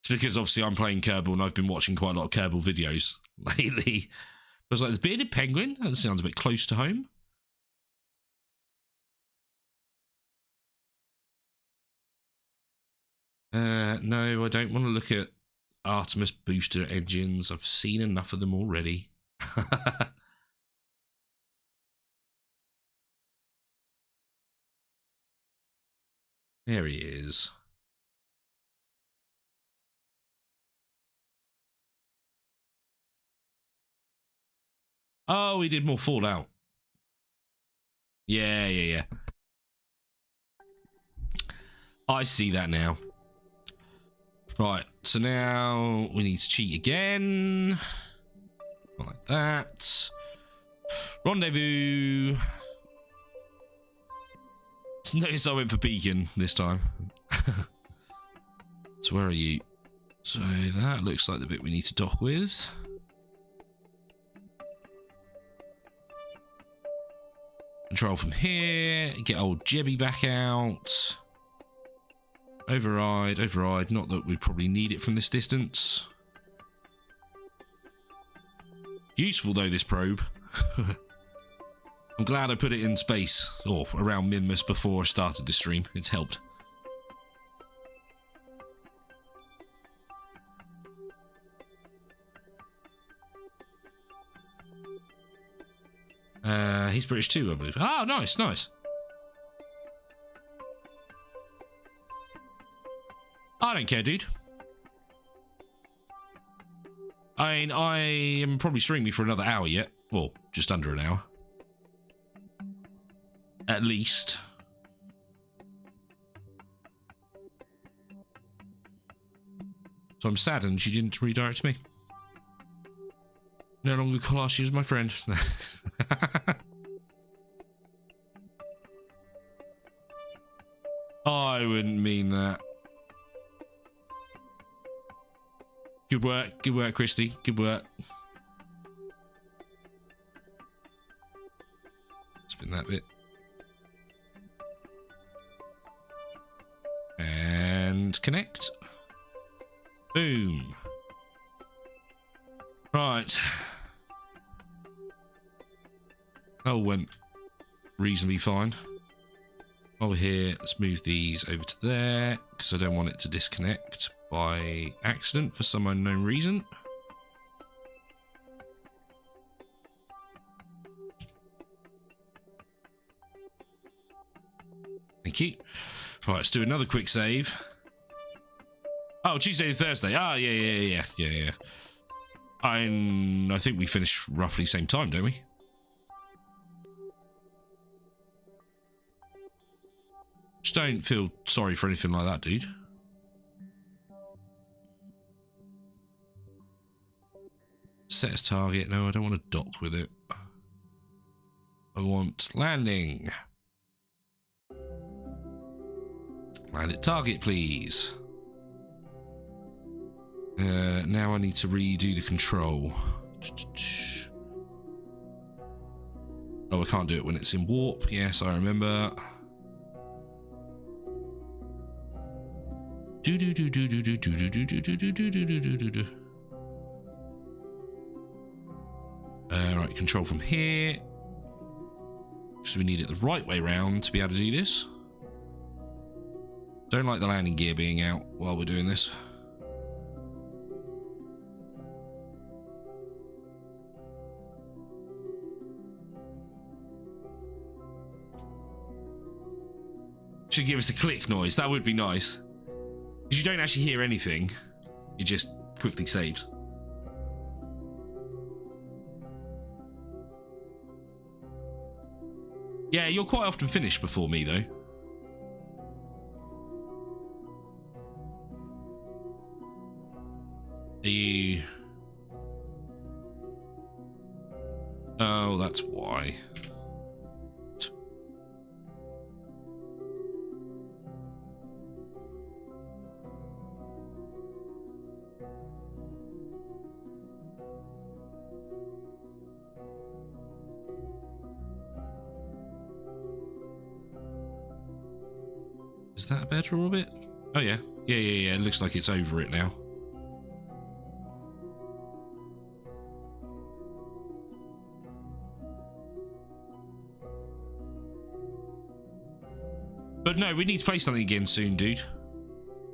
It's because obviously I'm playing Kerbal and I've been watching quite a lot of Kerbal videos lately. I was like, the Bearded Penguin? That sounds a bit close to home. No, I don't want to look at Artemis booster engines. I've seen enough of them already. There he is. Oh, we did more Fallout. Yeah. I see that now. Right, so now we need to cheat again. Like that. Rendezvous. Notice I went for beacon this time. So where are you? So that looks like the bit we need to dock with. Control from here. Get old Jebby back out. Override. Not that we'd probably need it from this distance. Useful though, this probe. I'm glad I put it in space, or around Minmus before I started this stream. It's helped. He's British too, I believe. Oh, nice. I don't care, dude. I mean, I am probably streaming for another hour yet. Well, just under an hour. At least. So I'm saddened she didn't redirect me. No longer class you as my friend. I wouldn't mean that. Good work, Christy. Good work. Spin that bit. And connect. Boom. Right. That all went reasonably fine. Over here, let's move these over to there, because I don't want it to disconnect by accident for some unknown reason. Thank you. Right, let's do another quick save. Oh, Tuesday to Thursday. Ah, yeah. I think we finish roughly same time, don't we? Just don't feel sorry for anything like that, dude. Set as target. No, I don't want to dock with it. I want landing. Land at target, please. Now I need to redo the control. Oh, I can't do it when it's in warp. Yes, I remember. Right, control from here. So we need it the right way round to be able to do this. Don't like the landing gear being out while we're doing this. Should give us a click noise. That would be nice. Because you don't actually hear anything. It just quickly saves. Yeah, you're quite often finished before me, though. Are you... Oh, that's why. Is that a better orbit? Oh yeah. Yeah. It looks like it's over it now. But no, we need to play something again soon, dude.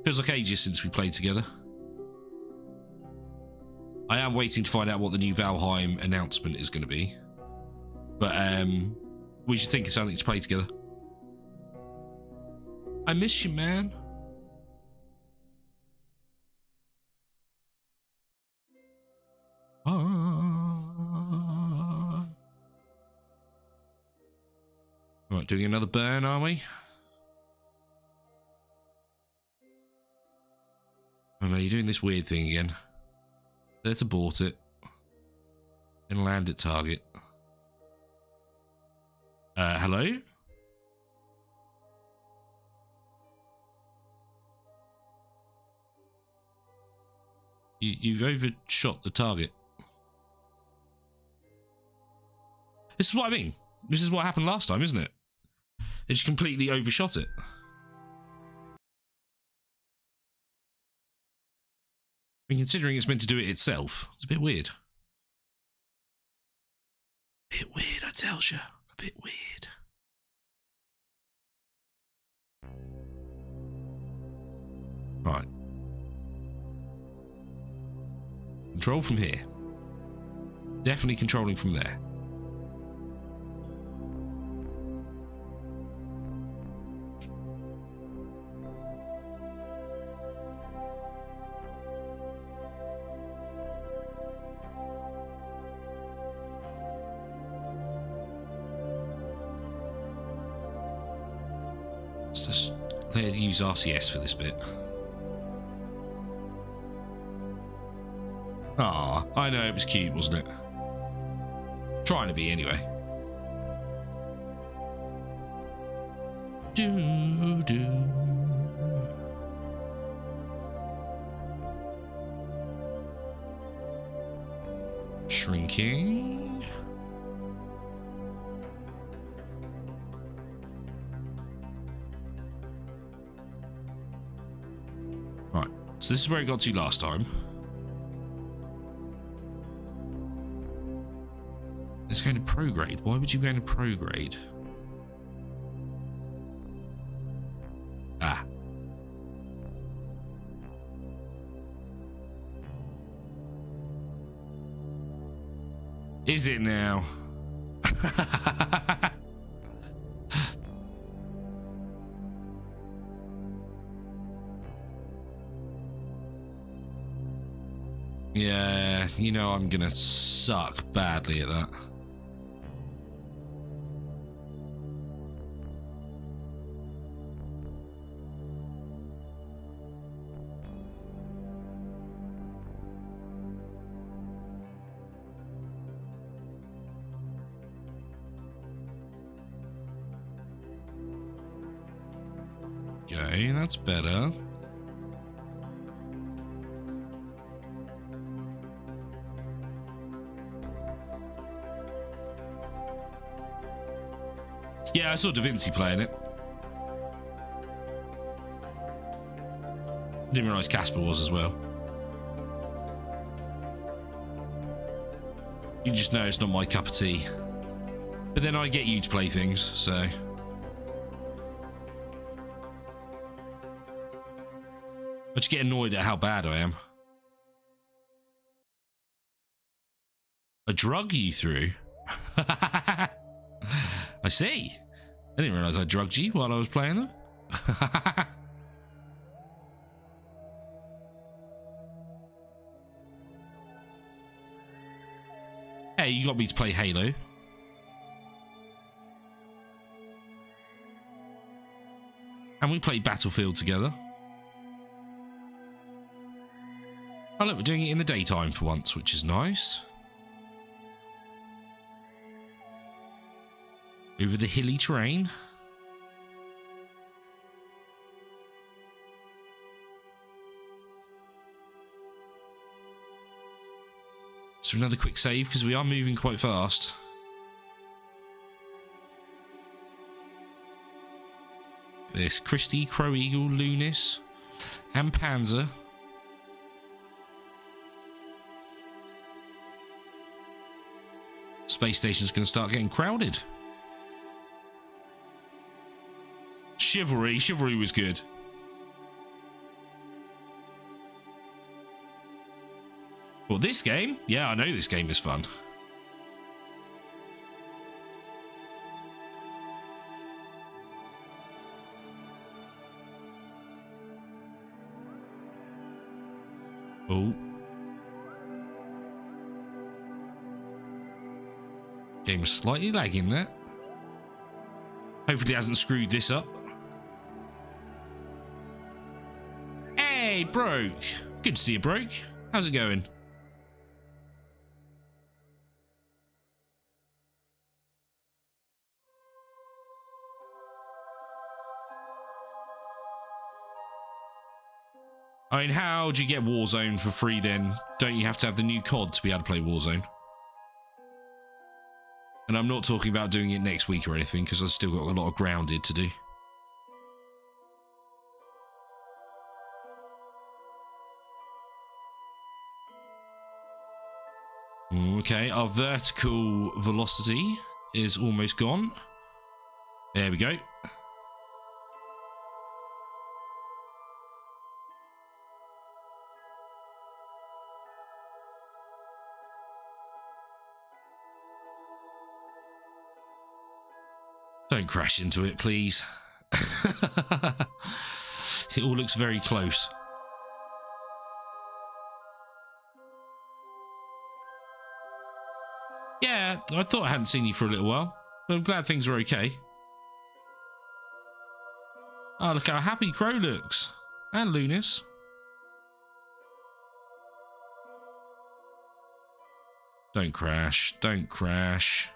Feels like ages since we played together. I am waiting to find out what the new Valheim announcement is going to be. But we should think of something to play together. I miss you, man. Right, doing another burn, are we? Oh no, you're doing this weird thing again. Let's abort it. Then land at target. Hello? You've overshot the target. This is what I mean. This is what happened last time, isn't it? It just completely overshot it. I mean, considering it's meant to do it itself, it's a bit weird. A bit weird, I tell you. A bit weird. Right. Control from here. Definitely controlling from there. Let's just let it use RCS for this bit. Ah, I know it was cute, wasn't it? Trying to be, anyway. Shrinking. Right, so this is where it got to last time. It's going to prograde. Why would you go into prograde? Ah. Is it now? Yeah, you know I'm gonna suck badly at that. go. That's better. Yeah, I saw Da Vinci playing it. Didn't realise Casper was as well. You just know it's not my cup of tea. But then I get you to play things, so... I just get annoyed at how bad I am. I drug you through? I see. I didn't realise I drugged you while I was playing them. Hey, you got me to play Halo. And we played Battlefield together. Oh look, we're doing it in the daytime for once, which is nice. Over the hilly terrain. So another quick save, because we are moving quite fast. This Christie, Crow Eagle, Lunis, and Panzer. Space station's going to start getting crowded. Chivalry was good. Well, this game? Yeah, I know this game is fun. Oh. Game was slightly lagging there. Hopefully it hasn't screwed this up. Hey, Broke. Good to see you, Broke. How's it going? I mean, how do you get Warzone for free then? Don't you have to have the new COD to be able to play Warzone? And I'm not talking about doing it next week or anything, because I've still got a lot of grounded to do. Okay, our vertical velocity is almost gone. There we go. Don't crash into it, please. It all looks very close. Yeah, I thought I hadn't seen you for a little while, but I'm glad things are okay. Oh, look how happy Crow looks. And Lunis. Don't crash. Don't crash.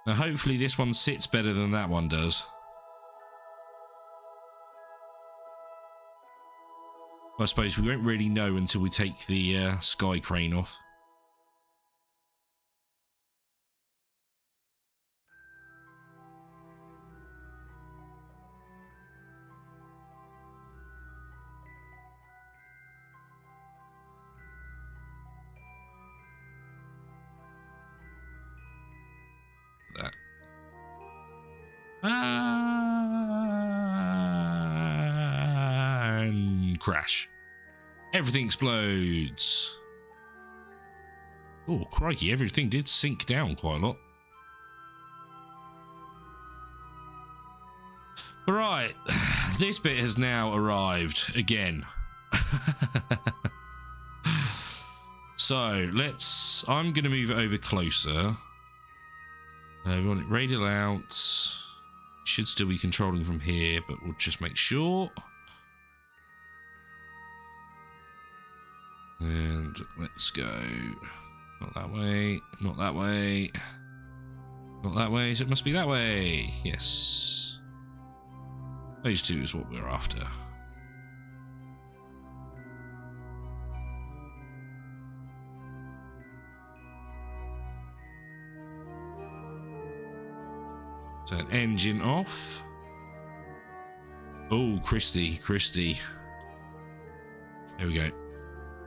Now, hopefully this one sits better than that one does. I suppose we won't really know until we take the sky crane off. That. And crash. Everything explodes. Oh, crikey, everything did sink down quite a lot. Right, this bit has now arrived again. So, I'm going to move it over closer. We want it radial out. Should still be controlling from here, but we'll just make sure. And let's go. Not that way. Not that way. Not that way, so it must be that way. Yes. Those two is what we're after. Turn engine off. Oh, Christy. There we go.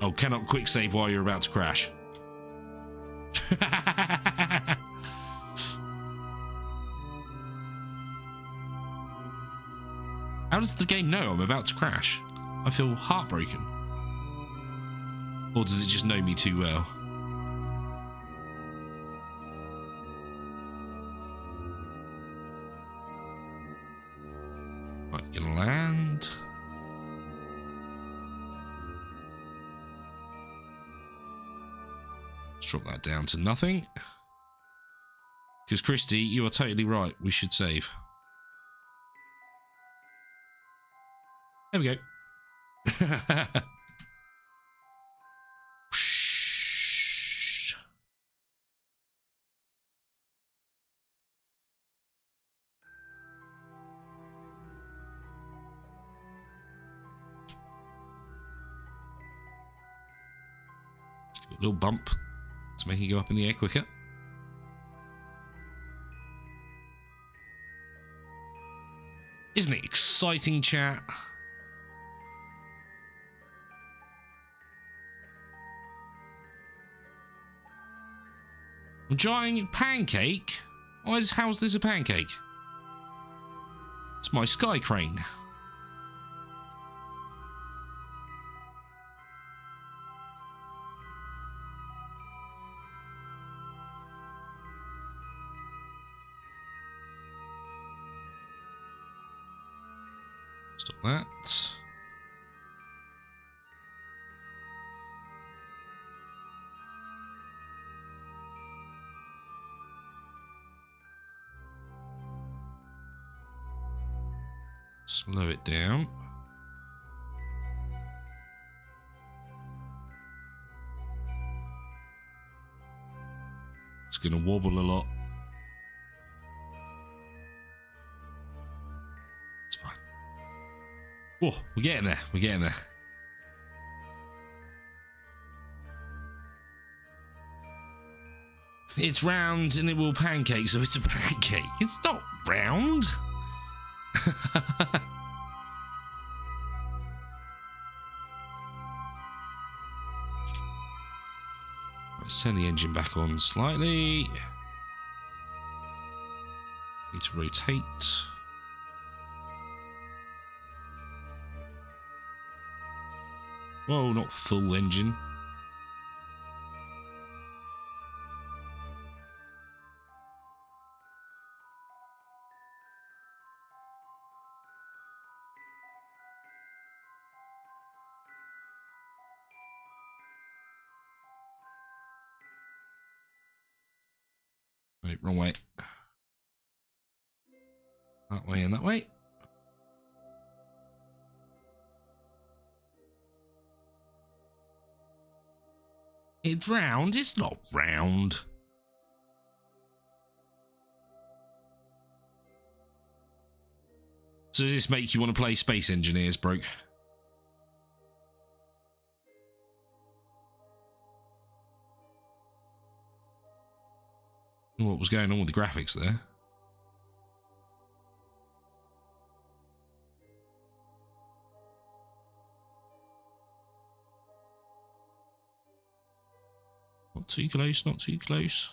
Oh, cannot quick save while you're about to crash. How does the game know I'm about to crash? I feel heartbroken. Or does it just know me too well? Right, gonna land. Let's drop that down to nothing. Because Christy, you are totally right. We should save. There we go. A little bump to make it go up in the air quicker. Isn't it exciting, chat? A giant pancake? How's this a pancake? It's my sky crane. Stop that. Slow it down. It's going to wobble a lot. It's fine. Oh, we're getting there. We're getting there. It's round and it will pancake, so it's a pancake. It's not round. Let's turn the engine back on slightly. Need to rotate. Whoa, not full engine. Right, wrong way. That way and that way. It's round. It's not round. So does this make you want to play Space Engineers, Broke? What was going on with the graphics there? Not too close, not too close.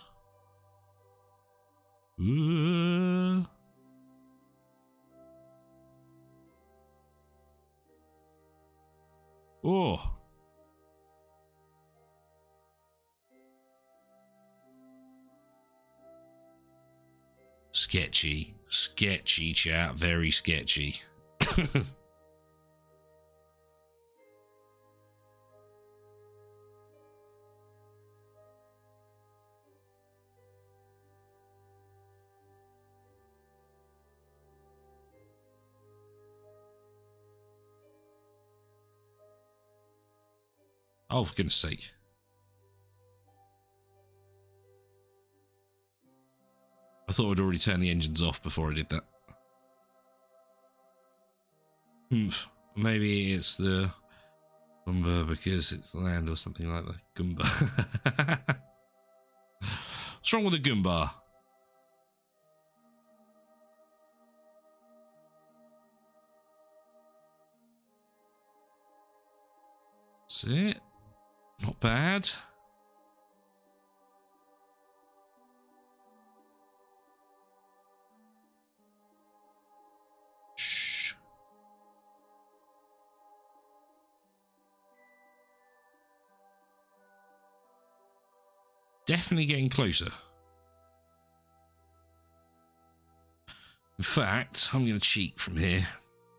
Oh. Sketchy. Sketchy, chat. Very sketchy. Oh, for goodness sake. I thought I'd already turned the engines off before I did that. Maybe it's the Gumba because it's the land or something like that. Gumba. What's wrong with the Goomba? That's it. Not bad. Shh. Definitely getting closer. In fact, I'm going to cheat from here.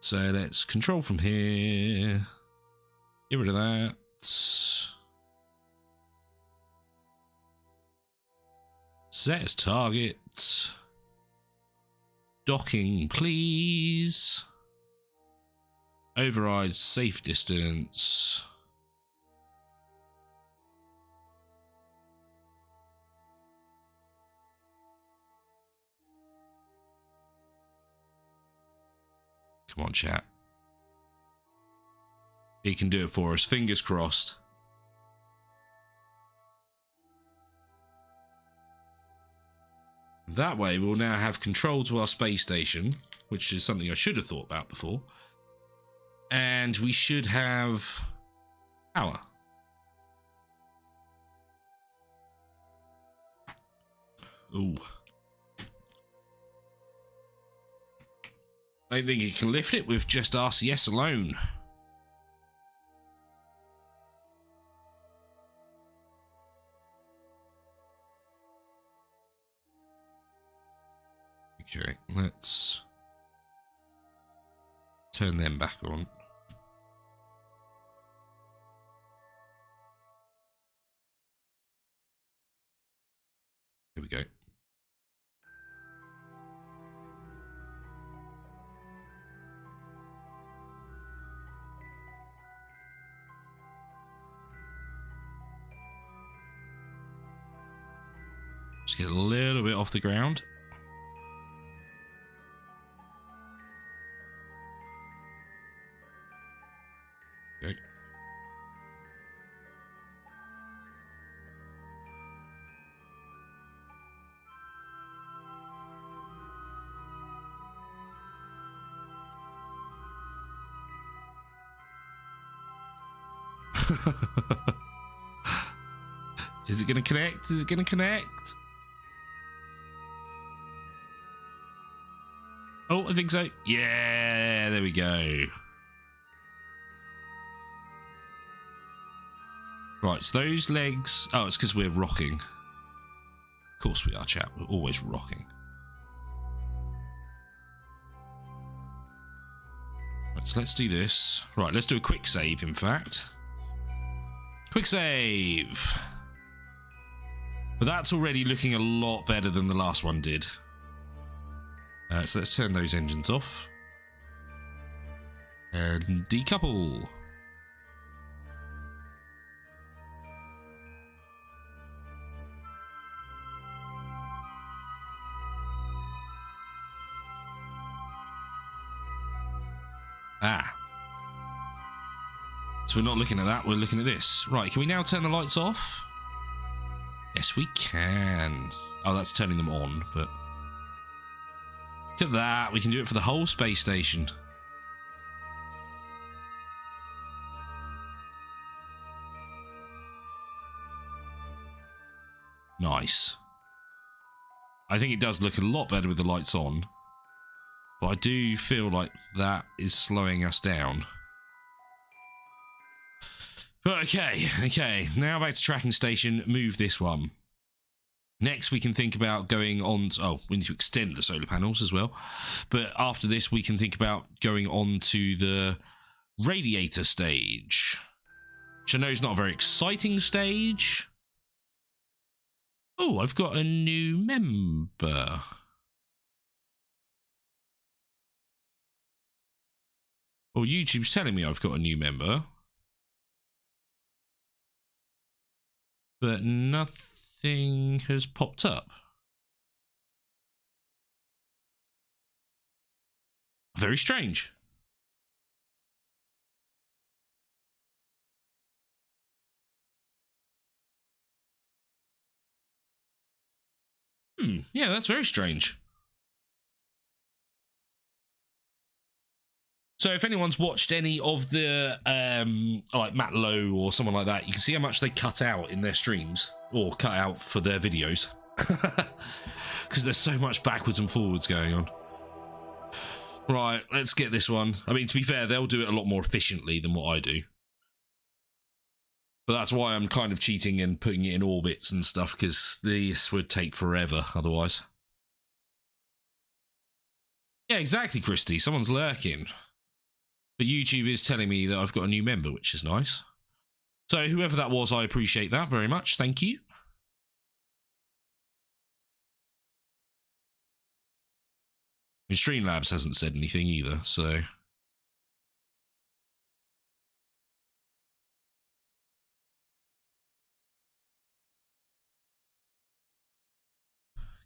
So let's control from here. Get rid of that. Set as target. Docking, please. Override safe distance. Come on, chat. He can do it for us. Fingers crossed. That way, we'll now have control to our space station, which is something I should have thought about before. And we should have power. Ooh. I don't think you can lift it with just RCS alone. Okay, let's turn them back on. Here we go. Just get a little bit off the ground. Okay. Is it going to connect? Is it going to connect? Oh, I think so. Yeah, there we go. Right, so those legs... Oh, it's because we're rocking. Of course we are, chat. We're always rocking. Right, so let's do this. Right, let's do a quick save, in fact. Quick save. But that's already looking a lot better than the last one did. So let's turn those engines off. And decouple. Ah. So we're not looking at that, we're looking at this. Right, can we now turn the lights off? Yes, we can. Oh, that's turning them on, but... Look at that, we can do it for the whole space station. Nice. I think it does look a lot better with the lights on. But I do feel like that is slowing us down. Okay. Now back to tracking station. Move this one. Next, we can think about going on... Oh, we need to extend the solar panels as well. But after this, we can think about going on to the radiator stage. Which I know is not a very exciting stage. Oh, I've got a new member. Well, YouTube's telling me I've got a new member. but nothing has popped up. Very strange. Yeah, that's very strange. So if anyone's watched any of the, like Matt Lowe or someone like that, you can see how much they cut out in their streams, or cut out for their videos. Because there's so much backwards and forwards going on. Right, let's get this one. I mean, to be fair, they'll do it a lot more efficiently than what I do. But that's why I'm kind of cheating and putting it in orbits and stuff, because this would take forever otherwise. Yeah, exactly, Christy. Someone's lurking. But YouTube is telling me that I've got a new member, which is nice. So whoever that was, I appreciate that very much. Thank you. And Streamlabs hasn't said anything either, so...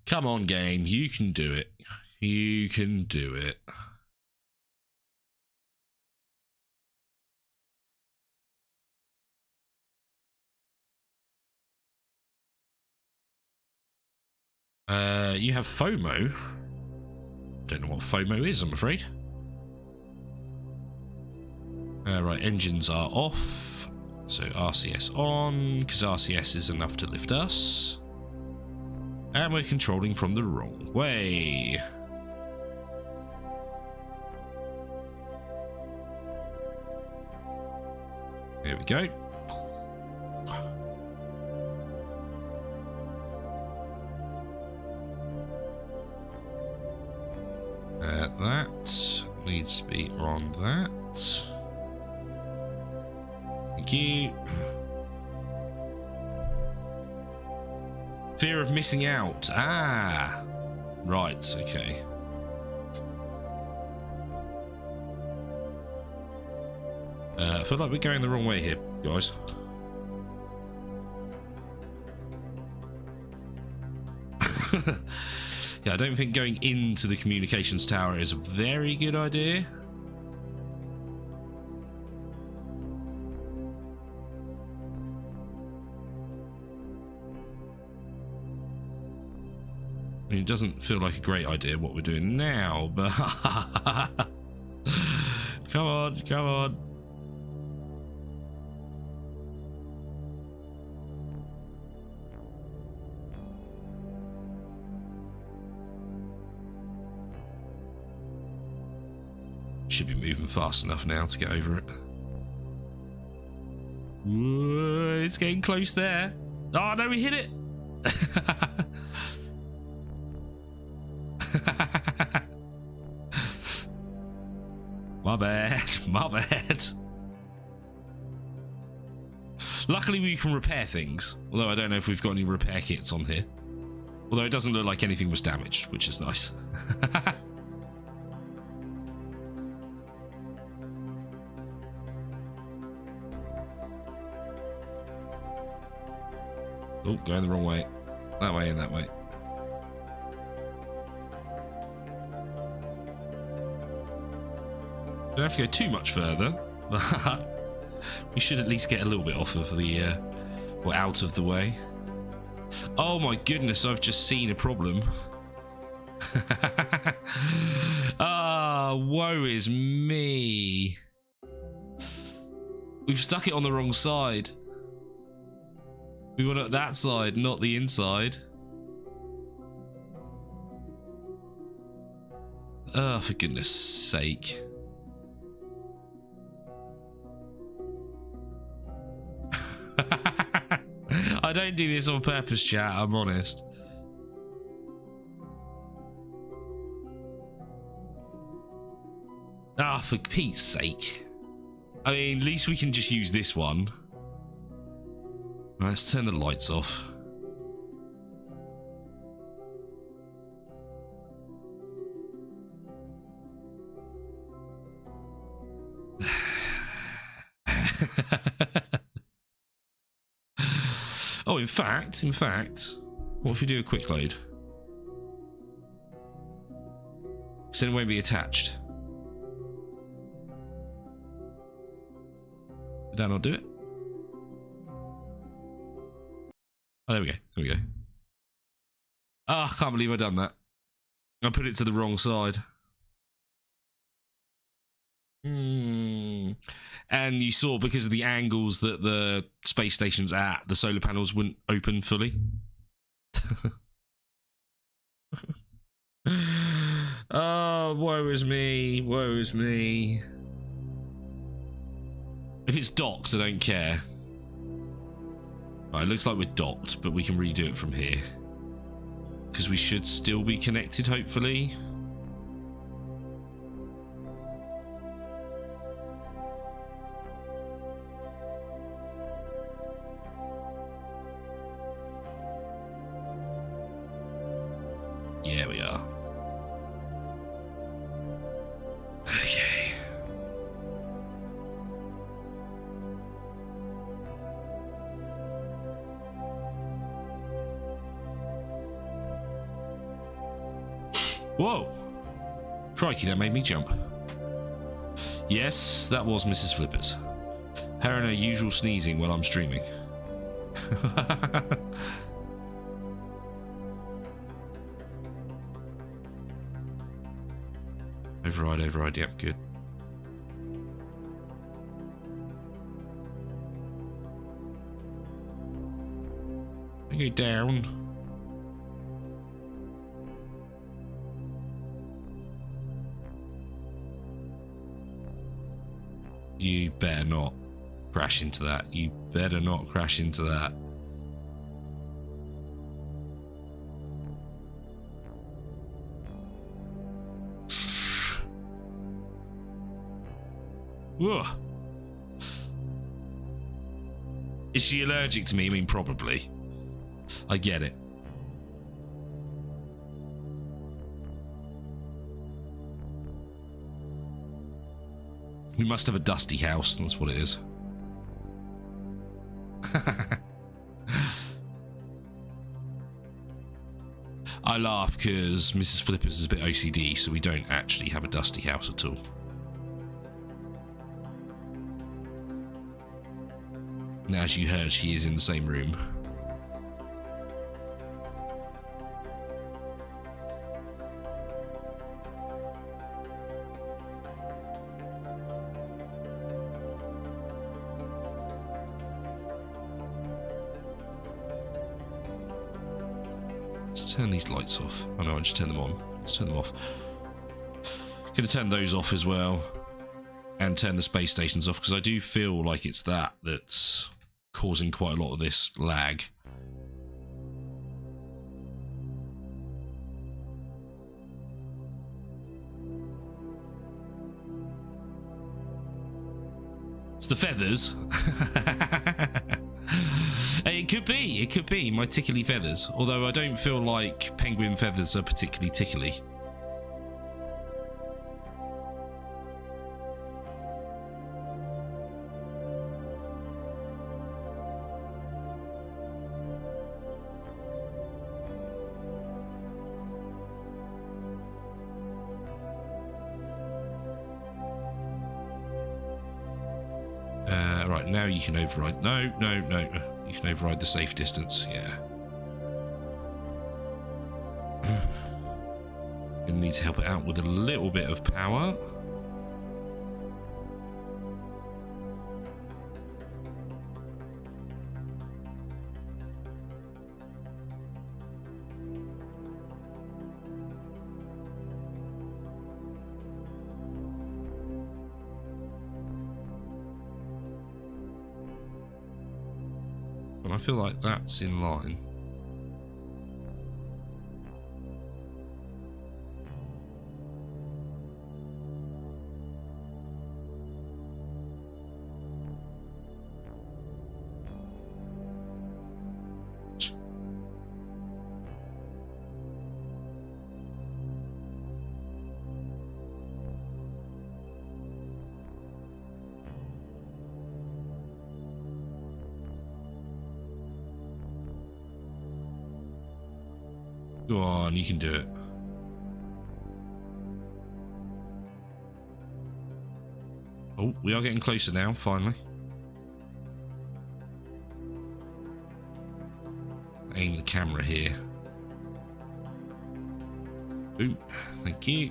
Come on, game. You can do it. You can do it. You have FOMO. Don't know what FOMO is, I'm afraid. Right, engines are off. So RCS on, because RCS is enough to lift us. And we're controlling from the wrong way. There we go. That needs to be on that. Thank you. Fear of missing out. Ah, right, okay. I feel like we're going the wrong way here, guys. Yeah, I don't think going into the communications tower is a very good idea. I mean, it doesn't feel like a great idea what we're doing now, but... Come on, come on. Should be moving fast enough now to get over it. Whoa, it's getting close there. Oh no, we hit it. My bad, my bad. Luckily we can repair things, although I don't know if we've got any repair kits on here. Although it doesn't look like anything was damaged, which is nice. Oh, going the wrong way. That way and that way. Don't have to go too much further, but we should at least get a little bit off of the, or out of the way. Oh my goodness, I've just seen a problem. Ah, woe is me. We've stuck it on the wrong side. We want it that side, not the inside. Oh, for goodness sake. I don't do this on purpose, chat, I'm honest. Ah, for Pete's sake. I mean, at least we can just use this one. Right, let's turn the lights off. Oh, in fact, what if we do a quick load? So it won't be attached. Did that not do it? Oh, there we go. There we go. Ah, I can't believe I've done that. I put it to the wrong side. And you saw, because of the angles that the space station's at, the solar panels wouldn't open fully. Oh, woe is me. Woe is me. If it's docked, I don't care. Right, it looks like we're docked, but we can redo it from here. Because we should still be connected, hopefully. Yeah, we are. Okay. Whoa! Crikey, that made me jump. Yes, that was Mrs. Flippers. Her and her usual sneezing while I'm streaming. Override, yep, good. Go down. You better not crash into that. You better not crash into that. Whoa. Is she allergic to me? I mean, probably. I get it. We must have a dusty house, that's what it is. I laugh because Mrs. Flippers is a bit OCD, so we don't actually have a dusty house at all. And as you heard, she is in the same room. Let's turn these lights off. Oh no, I just turned them on. Let's turn them off. Gonna turn those off as well. And turn the space stations off, because I do feel like it's that's causing quite a lot of this lag. It's the feathers. It could be my tickly feathers. Although I don't feel like penguin feathers are particularly tickly. Right, now you can override. No. You can override the safe distance, yeah. Gonna need to help it out with a little bit of power. I feel like that's in line. Go on, you can do it. Oh, we are getting closer now, finally. Aim the camera here. Ooh, thank you.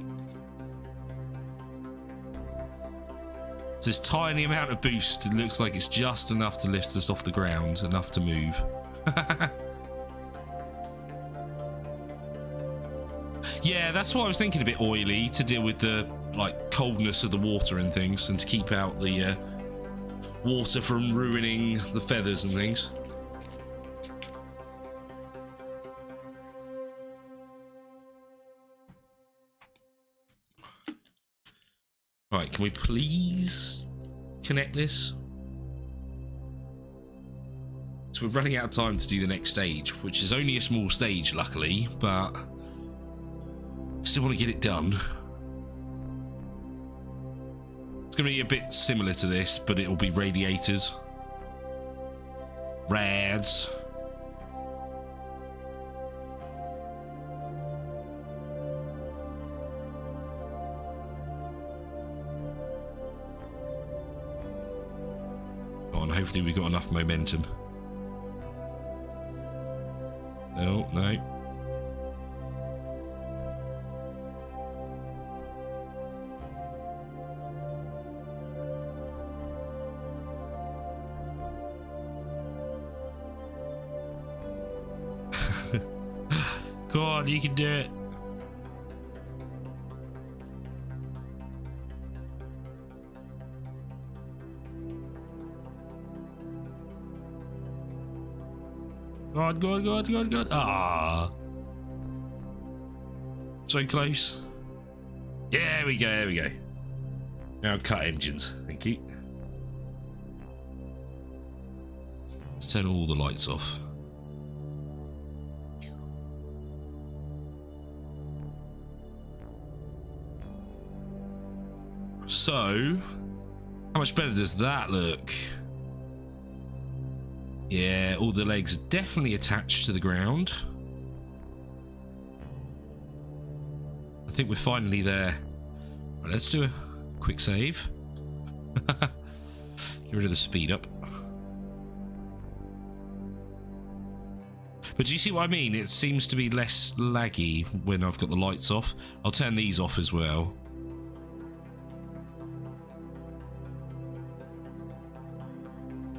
So this tiny amount of boost, it looks like it's just enough to lift us off the ground, enough to move. Yeah, that's what I was thinking, a bit oily to deal with the like coldness of the water and things, and to keep out the water from ruining the feathers and things. Right, can we please connect this? So we're running out of time to do the next stage, which is only a small stage, luckily, but still want to get it done. It's going to be a bit similar to this, but it'll be radiators. Rads. Hopefully we've got enough momentum. No, no. Go on, you can do it. God, God, God, God, God. Ah. So close. Yeah, there we go, there we go. Now cut engines. Thank you. Let's turn all the lights off. So, how much better does that look? Yeah, all the legs are definitely attached to the ground. I think we're finally there. Right, let's do a quick save. Get rid of the speed up. But do you see what I mean? It seems to be less laggy when I've got the lights off. I'll turn these off as well.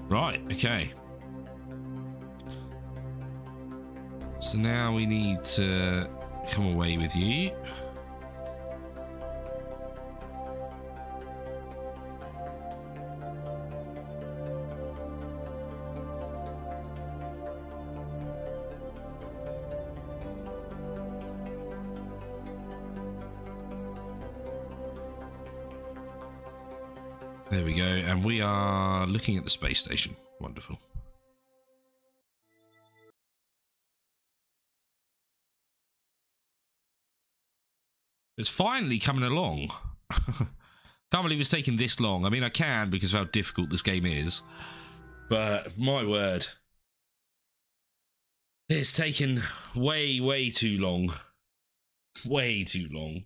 Right, okay. So now we need to come away with you. There we go, and we are looking at the space station. Wonderful. It's finally coming along. Can't believe it's taken this long. I mean, I can because of how difficult this game is. But, my word. It's taken way, way too long. Way too long.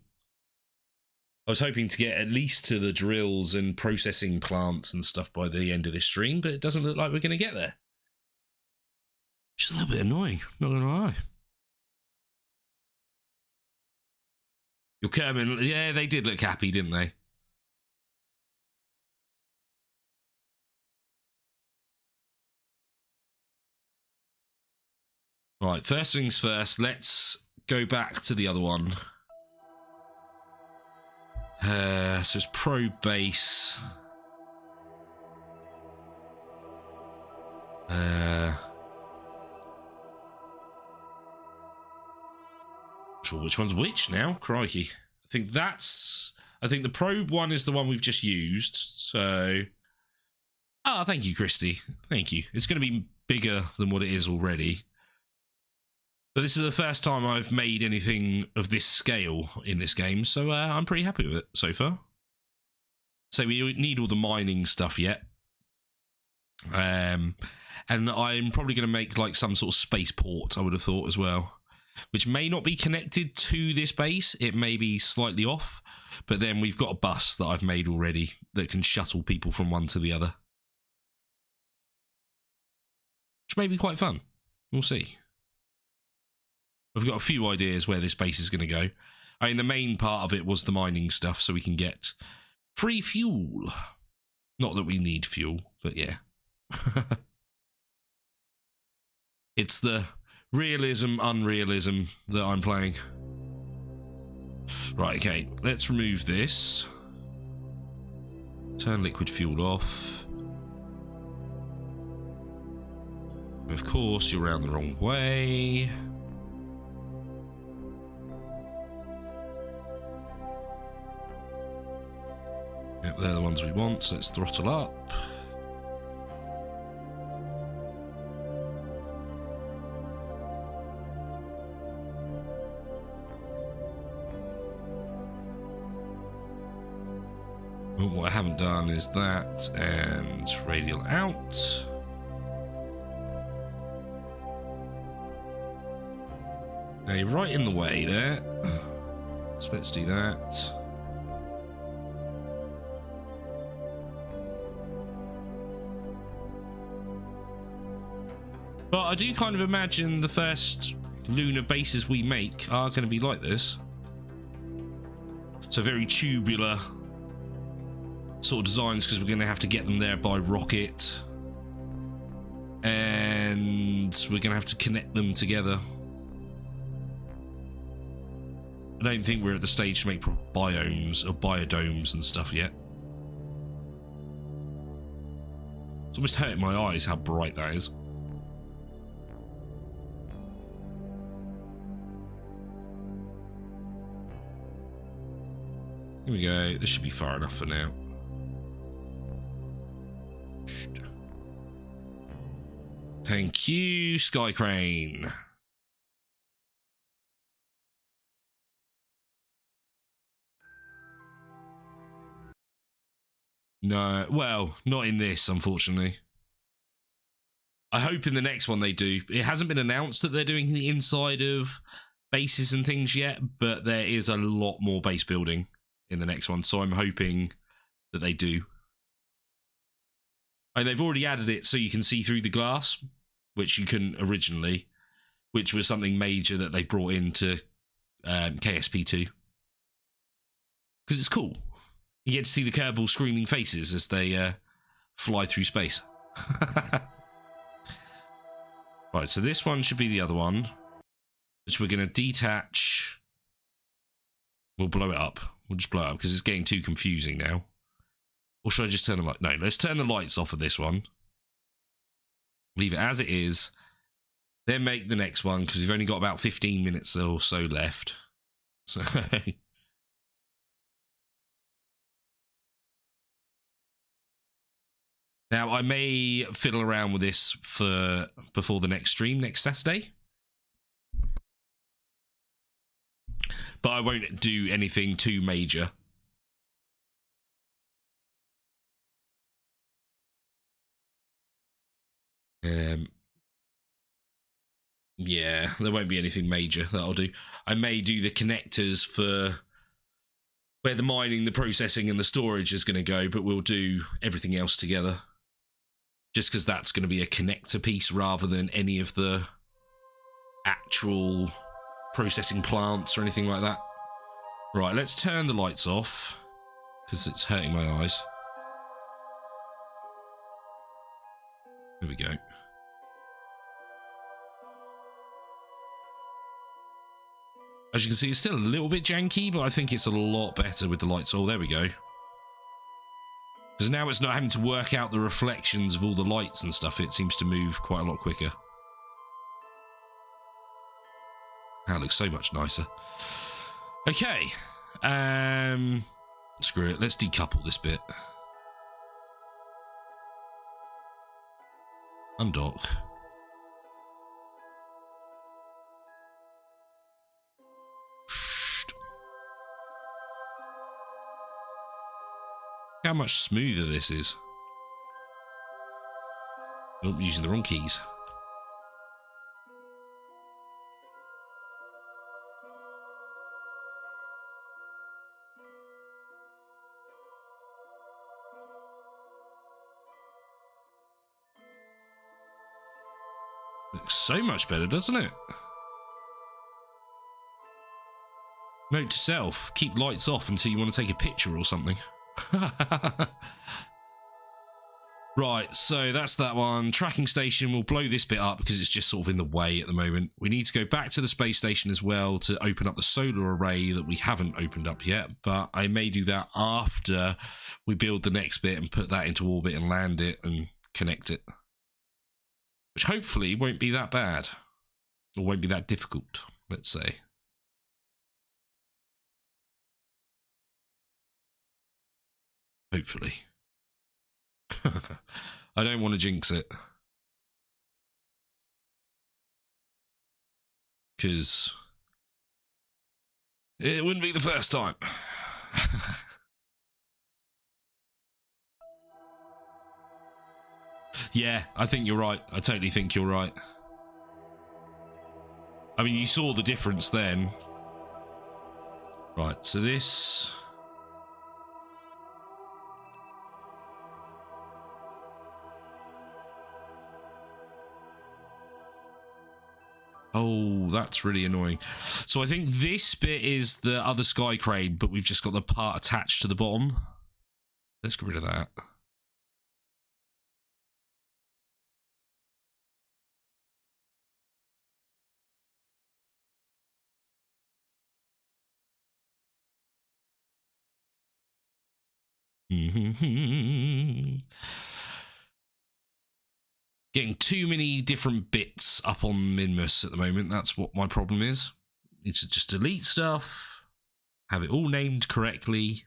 I was hoping to get at least to the drills and processing plants and stuff by the end of this stream, but it doesn't look like we're going to get there. Which is a little bit annoying, not going to lie. Your Kerbal, yeah, they did look happy, didn't they? Right, first things first, let's go back to the other one. So it's Pro Base. Sure which one's which now? Crikey. I think the probe one is the one we've just used. So, thank you, Christy. Thank you. It's going to be bigger than what it is already. But this is the first time I've made anything of this scale in this game, so I'm pretty happy with it so far. So we don't need all the mining stuff yet. And I'm probably going to make like some sort of spaceport, I would have thought as well. which may not be connected to this base. It may be slightly off, but then we've got a bus that I've made already that can shuttle people from one to the other, which may be quite fun. We'll see. I've got a few ideas where this base is going to go. I mean, the main part of it was the mining stuff, so we can get free fuel. Not that we need fuel, but yeah. It's the realism, unrealism that I'm playing. Right, okay, let's remove this. Turn liquid fuel off. Of course, you're around the wrong way. Yep, they're the ones we want, so let's throttle up. Oh, what I haven't done is that, and radial out. Now you're right in the way there, so let's do that. But I do kind of imagine the first lunar bases we make are going to be like this. So very tubular sort of designs, because we're going to have to get them there by rocket. And we're going to have to connect them together. I don't think we're at the stage to make biomes or biodomes and stuff yet. It's almost hurting my eyes how bright that is. Here we go. This should be far enough for now. Thank you, Sky Crane. No, well, not in this, unfortunately. I hope in the next one they do. It hasn't been announced that they're doing the inside of bases and things yet, but there is a lot more base building in the next one, so I'm hoping that they do. And they've already added it so you can see through the glass, which you couldn't originally, which was something major that they brought into KSP2. Because it's cool. You get to see the Kerbal screaming faces as they fly through space. Right, so this one should be the other one, which we're going to detach. We'll blow it up. We'll just blow it up because it's getting too confusing now. Or should I just turn the light? No, let's turn the lights off of this one. Leave it as it is. Then make the next one because we've only got about 15 minutes or so left. So... Now, I may fiddle around with this for before the next stream next Saturday. But I won't do anything too major. Yeah, there won't be anything major that I'll do. I may do the connectors for where the mining, the processing, and the storage is going to go, but we'll do everything else together. Just because that's going to be a connector piece rather than any of the actual processing plants or anything like that. Right, let's turn the lights off because it's hurting my eyes. There we go. As you can see, it's still a little bit janky, but I think it's a lot better with the lights. Oh, there we go. Because now it's not having to work out the reflections of all the lights and stuff. It seems to move quite a lot quicker. That looks so much nicer. Okay. Screw it. Let's decouple this bit. Undock. How much smoother this is. Oh, using the wrong keys. Looks so much better, doesn't it? Note to self, keep lights off until you want to take a picture or something. Right, so that's that one. Tracking station, we'll blow this bit up because it's just sort of in the way at the moment. We need to go back to the space station as well to open up the solar array that we haven't opened up yet, but I may do that after we build the next bit and put that into orbit and land it and connect it. Which hopefully won't be that bad. Or won't be that difficult, let's say. Hopefully. I don't want to jinx it. Because it wouldn't be the first time. Yeah, I think you're right. I totally think you're right. I mean, you saw the difference then. Right, so this... Oh, that's really annoying. So I think this bit is the other sky crane, but we've just got the part attached to the bottom. Let's get rid of that. Getting too many different bits up on Minmus at the moment. That's what my problem is. Need to just delete stuff, have it all named correctly.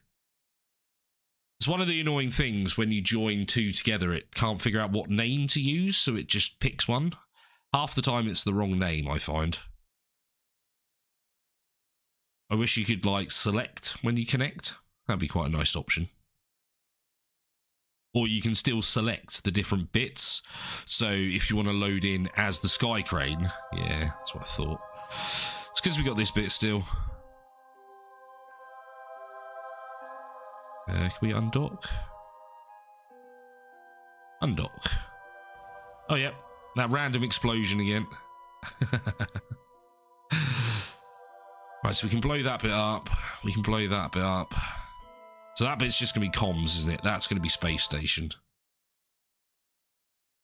It's one of the annoying things when you join two together, it can't figure out what name to use, so it just picks one. Half the time it's the wrong name, I find. I wish you could, like, select when you connect. That'd be quite a nice option. Or you can still select the different bits. So if you want to load in as the sky crane, yeah, that's what I thought. It's because we got this bit still. Can we undock? Undock. Oh, yeah, that random explosion again. Right, so we can blow that bit up. We can blow that bit up. So that bit's just going to be comms, isn't it? That's going to be space station.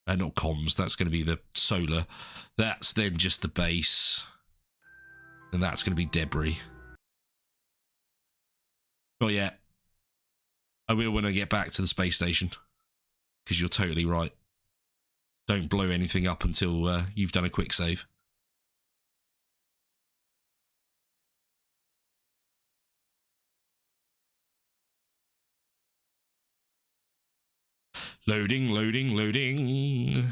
Not comms, that's going to be the solar. That's then just the base. And that's going to be debris. Oh, yeah. I will when I get back to the space station. Because you're totally right. Don't blow anything up until you've done a quick save. Loading, loading, loading.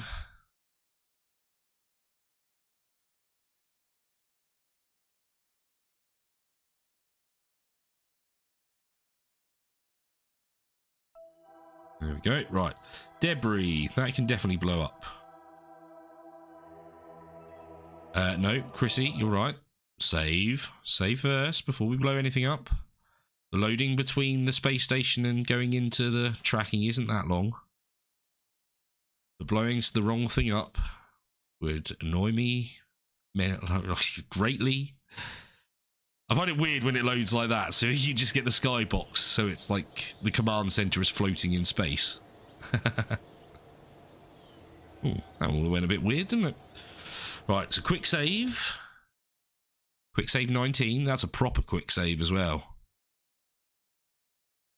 There we go. Right. Debris. That can definitely blow up. No, Chrissy, you're right. Save. Save first before we blow anything up. The loading between the space station and going into the tracking isn't that long. The blowing the wrong thing up would annoy me greatly. I find it weird when it loads like that, so you just get the skybox, so it's like the command center is floating in space. Ooh, that one went a bit weird, didn't it? Right, so quick save. Quick save 19, that's a proper quick save as well.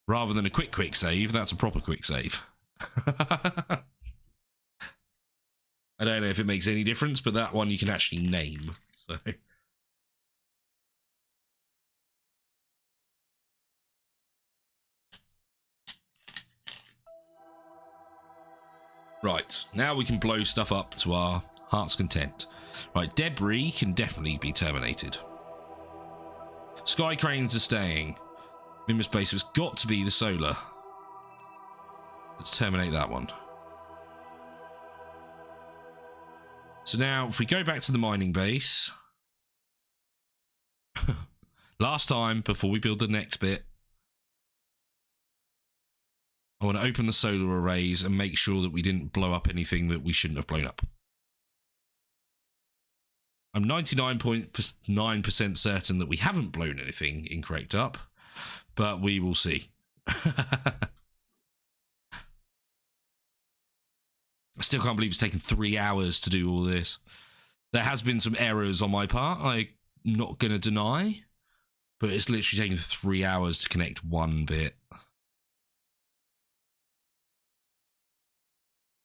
Rather than a quick save, that's a proper quick save. I don't know if it makes any difference, but that one you can actually name. So, right, now we can blow stuff up to our heart's content. Right, debris can definitely be terminated. Sky cranes are staying. Minmus base has got to be the solar. Let's terminate that one. So now, if we go back to the mining base, last time, before we build the next bit, I want to open the solar arrays and make sure that we didn't blow up anything that we shouldn't have blown up. I'm 99.9% certain that we haven't blown anything incorrect up, but we will see. I still can't believe it's taken 3 hours to do all this. There has been some errors on my part, I'm not going to deny, but it's literally taken 3 hours to connect one bit.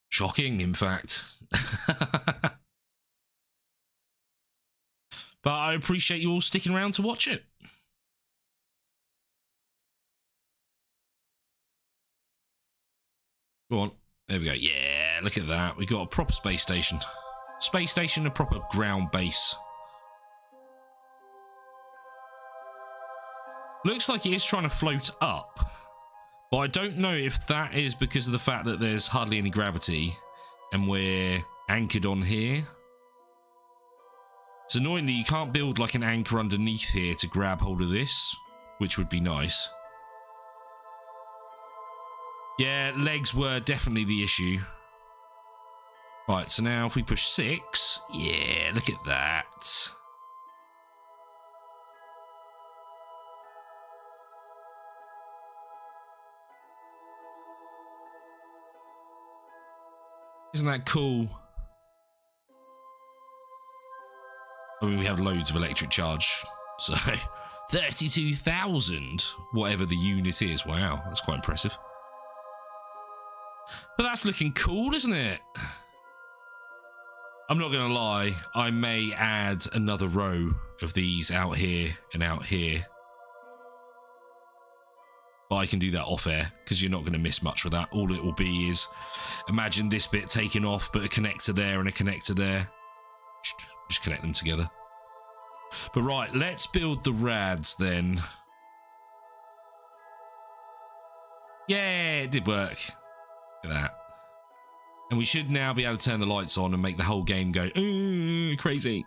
Shocking, in fact. But I appreciate you all sticking around to watch it. Go on. There we go. Yeah, look at that. We got a proper space station. Space station, a proper ground base. Looks like it is trying to float up. But I don't know if that is because of the fact that there's hardly any gravity and we're anchored on here. It's annoying that you can't build like an anchor underneath here to grab hold of this, which would be nice. Yeah, legs were definitely the issue. Right, so now if we push 6, yeah, look at that. Isn't that cool? I mean, we have loads of electric charge, so 32,000, whatever the unit is. Wow, that's quite impressive. But that's looking cool, isn't it? I'm not going to lie, I may add another row of these out here and out here. But I can do that off air, because you're not going to miss much with that. All it will be is, imagine this bit taken off, but a connector there and a connector there. Just connect them together. But right, let's build the rads then. Yeah, it did work. Look at that. And we should now be able to turn the lights on and make the whole game go crazy.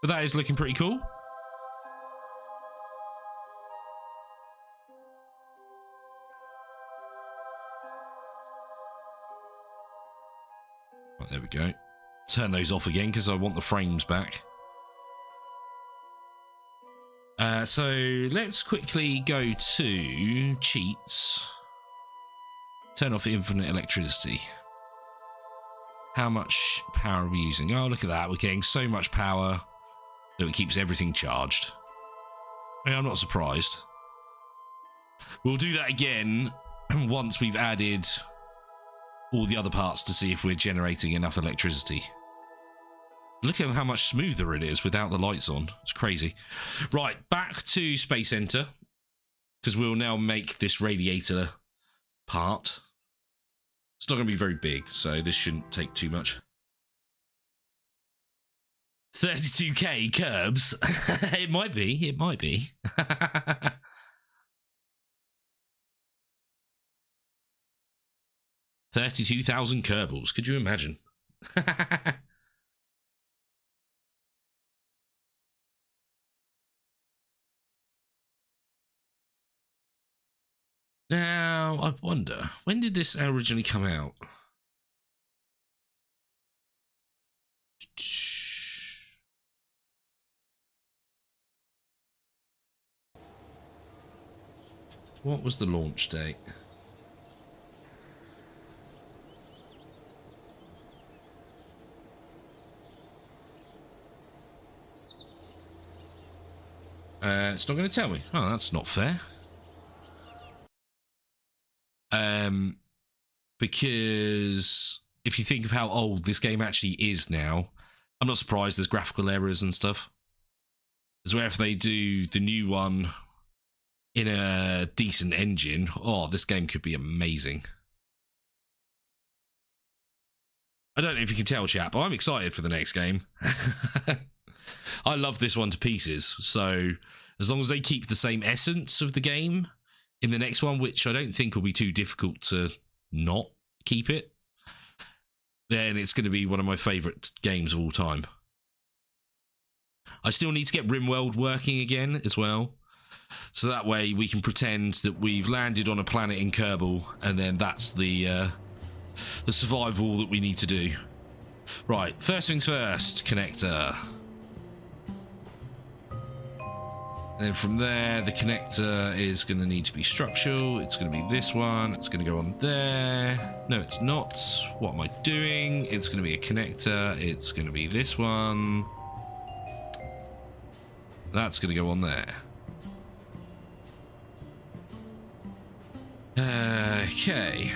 But that is looking pretty cool. Right, there we go. Turn those off again because I want the frames back. So let's quickly go to cheats. Turn off infinite electricity. How much power are we using? Oh, look at that. We're getting so much power that it keeps everything charged. I mean, I'm not surprised. We'll do that again once we've added all the other parts to see if we're generating enough electricity. Look at how much smoother it is without the lights on. It's crazy. Right, back to Space Center, because we'll now make this radiator part. It's not going to be very big, so this shouldn't take too much. 32k Kerbs. It might be. It might be. 32,000 Kerbals. Could you imagine? Now, I wonder, when did this originally come out? What was the launch date? It's not going to tell me. Oh, that's not fair. Because if you think of how old this game actually is now, I'm not surprised there's graphical errors and stuff. As well, if they do the new one in a decent engine, oh, this game could be amazing. I don't know if you can tell, chat, but I'm excited for the next game. I love this one to pieces, so as long as they keep the same essence of the game in the next one, which I don't think will be too difficult to not keep it, then it's going to be one of my favourite games of all time. I still need to get RimWorld working again as well, so that way we can pretend that we've landed on a planet in Kerbal, and then that's the the survival that we need to do. Right, first things first, connector. And then from there, the connector is going to need to be structural. It's going to be this one. It's going to go on there. No, it's not. What am I doing? It's going to be a connector. It's going to be this one. That's going to go on there. Okay.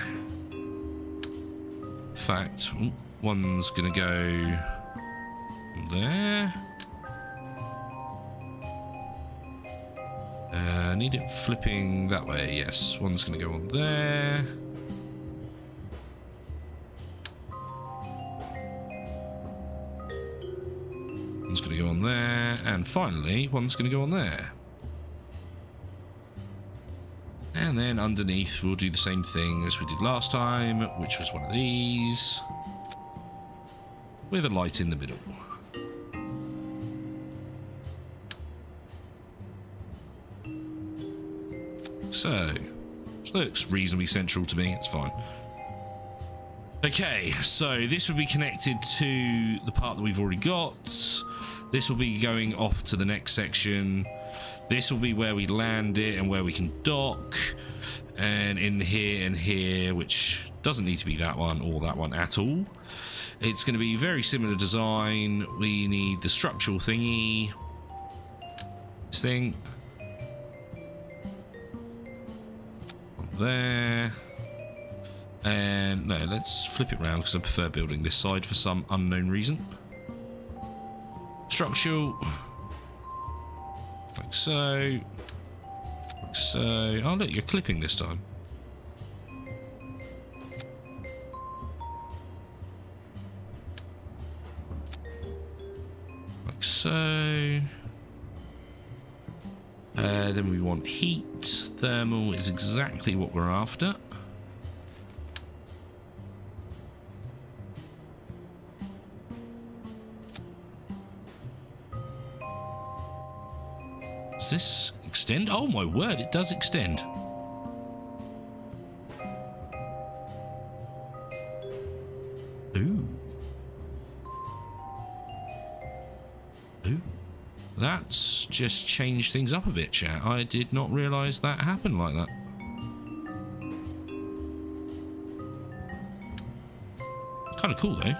In fact, one's going to go there. I need it flipping that way. Yes, one's going to go on there. One's going to go on there. And finally, one's going to go on there. And then underneath, we'll do the same thing as we did last time, which was one of these, with a light in the middle. So, this looks reasonably central to me. It's fine. Okay, so this will be connected to the part that we've already got. This will be going off to the next section. This will be where we land it and where we can dock. And in here and here, which doesn't need to be that one or that one at all. It's going to be very similar design. We need the structural thingy. This thing. There. And no, let's flip it around because I prefer building this side for some unknown reason. Structural. Like so. Like so. Oh look, you're clipping this time. Like so. Then we want heat. Thermal is exactly what we're after. Does this extend? Oh my word, it does extend. Ooh. Ooh. That's just changed things up a bit, chat. I did not realise that happened like that. Kind of cool though.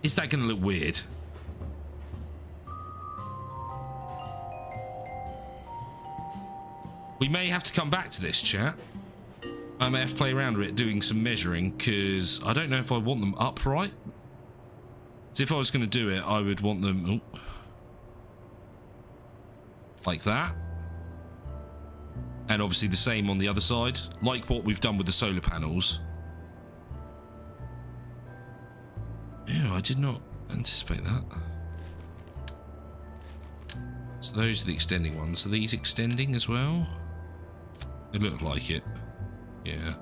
Is that going to look weird? We may have to come back to this, chat. I may have to play around with it, doing some measuring, because I don't know if I want them upright. So if I was going to do it, I would want them like that. And obviously the same on the other side, like what we've done with the solar panels. Ew, I did not anticipate that. So those are the extending ones. Are these extending as well? They look like it. Yeah.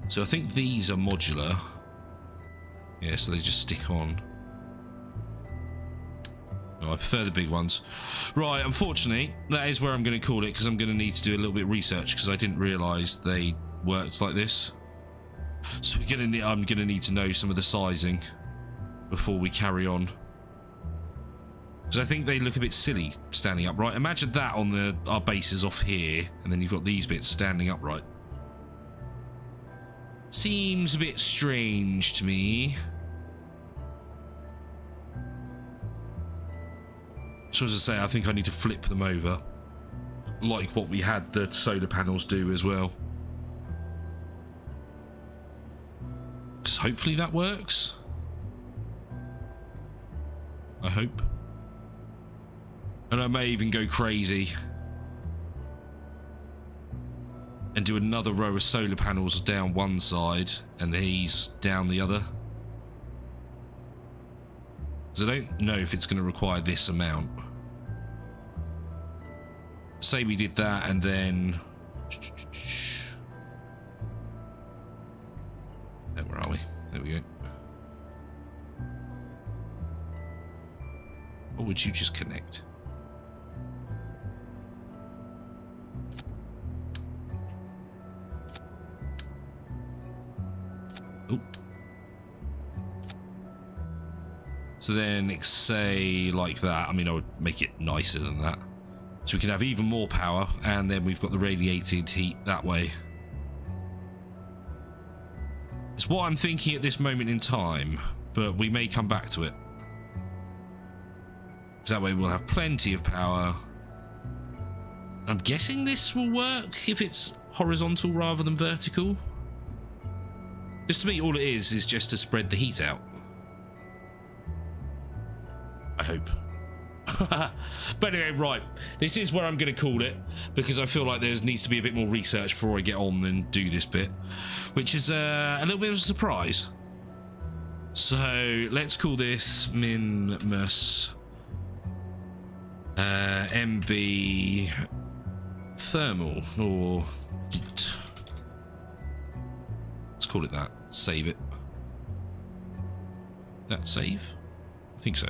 So I think these are modular. Yeah, so they just stick on. No, I prefer the big ones. Right, unfortunately, that is where I'm going to call it, because I'm going to need to do a little bit of research, because I didn't realise they worked like this. So I'm gonna need to know some of the sizing before we carry on, because I think they look a bit silly standing upright. Imagine that on our bases off here, and then you've got these bits standing upright. Seems a bit strange to me. So as I say, I think I need to flip them over, like what we had the solar panels do as well. Hopefully that works. I hope. And I may even go crazy and do another row of solar panels down one side and these down the other. Because I don't know if it's going to require this amount. say we did that, and then where are we? There we go. Or would you just connect? Oh. So then, say like that. I mean, I would make it nicer than that. So we can have even more power, and then we've got the radiated heat that way. It's what I'm thinking at this moment in time, but we may come back to it. So that way we'll have plenty of power. I'm guessing this will work if it's horizontal rather than vertical. Just to me, all it is just to spread the heat out. I hope. But anyway, right, this is where I'm going to call it, because I feel like there needs to be a bit more research before I get on and do this bit, which is a little bit of a surprise. So let's call this Minmus MB thermal or heat. Let's call it that. Save it. That save? I think so.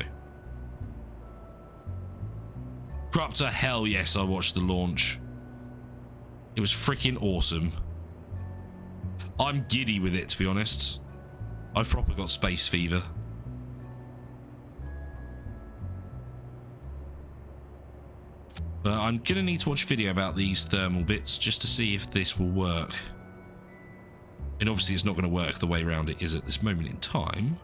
Corruptor, hell yes, I watched the launch. It was freaking awesome. I'm giddy with it, to be honest. I've proper got space fever. But I'm gonna need to watch a video about these thermal bits just to see if this will work. And obviously it's not going to work the way around it is at this moment in time.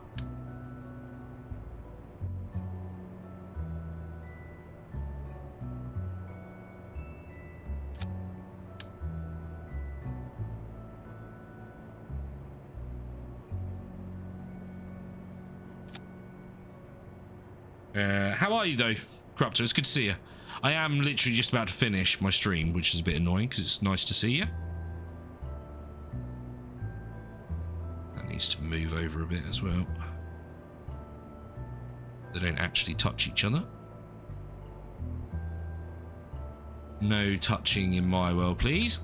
How are you though, Corruptor? It's good to see you. I am literally just about to finish my stream, which is a bit annoying because it's nice to see you. That needs to move over a bit as well. They don't actually touch each other. No touching in my world, please.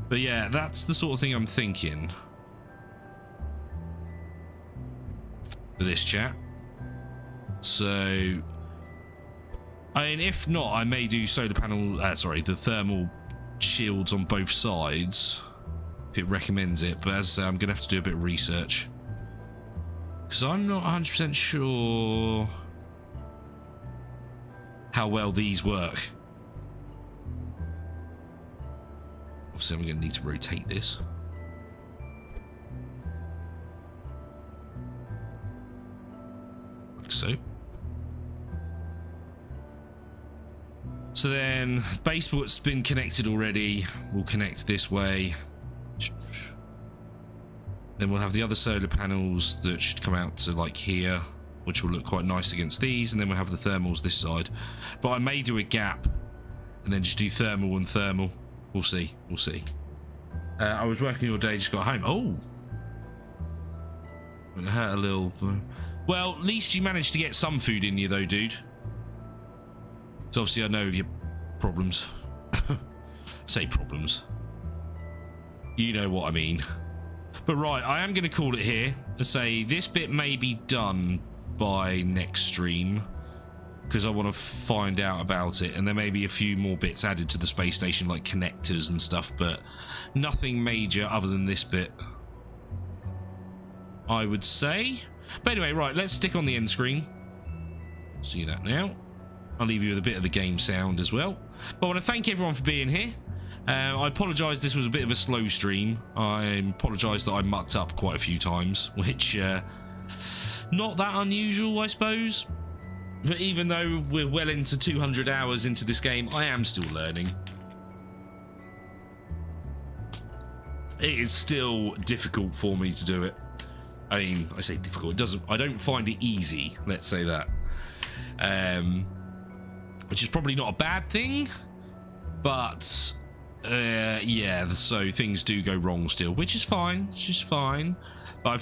But yeah, that's the sort of thing I'm thinking for this chat. So, I mean, if not, I may do solar panel, the thermal shields on both sides if it recommends it. But as I say, I'm going to have to do a bit of research because I'm not 100% sure how well these work. Obviously, I'm going to need to rotate this. Like so. So then, baseboard's been connected already. We'll connect this way. Then we'll have the other solar panels that should come out to like here, which will look quite nice against these. And then we'll have the thermals this side. But I may do a gap and then just do thermal and thermal. We'll see. We'll see. I was working all day, just got home. Oh, it hurt a little. Well, at least you managed to get some food in you, though, dude. So obviously, I know of your problems. Say problems. You know what I mean. But right, I am going to call it here and say this bit may be done by next stream, because I want to find out about it, and there may be a few more bits added to the space station like connectors and stuff, but nothing major other than this bit, I would say. But anyway, right, let's stick on the end screen. See that now. I'll leave you with a bit of the game sound as well. But I want to thank everyone for being here. I apologise this was a bit of a slow stream. I apologise that I mucked up quite a few times, which not that unusual, I suppose. But even though we're well into 200 hours into this game, I am still learning. It is still difficult for me to do it. I mean, I say difficult. I don't find it easy, let's say that. Which is probably not a bad thing, but Yeah, so things do go wrong still, which is fine. But I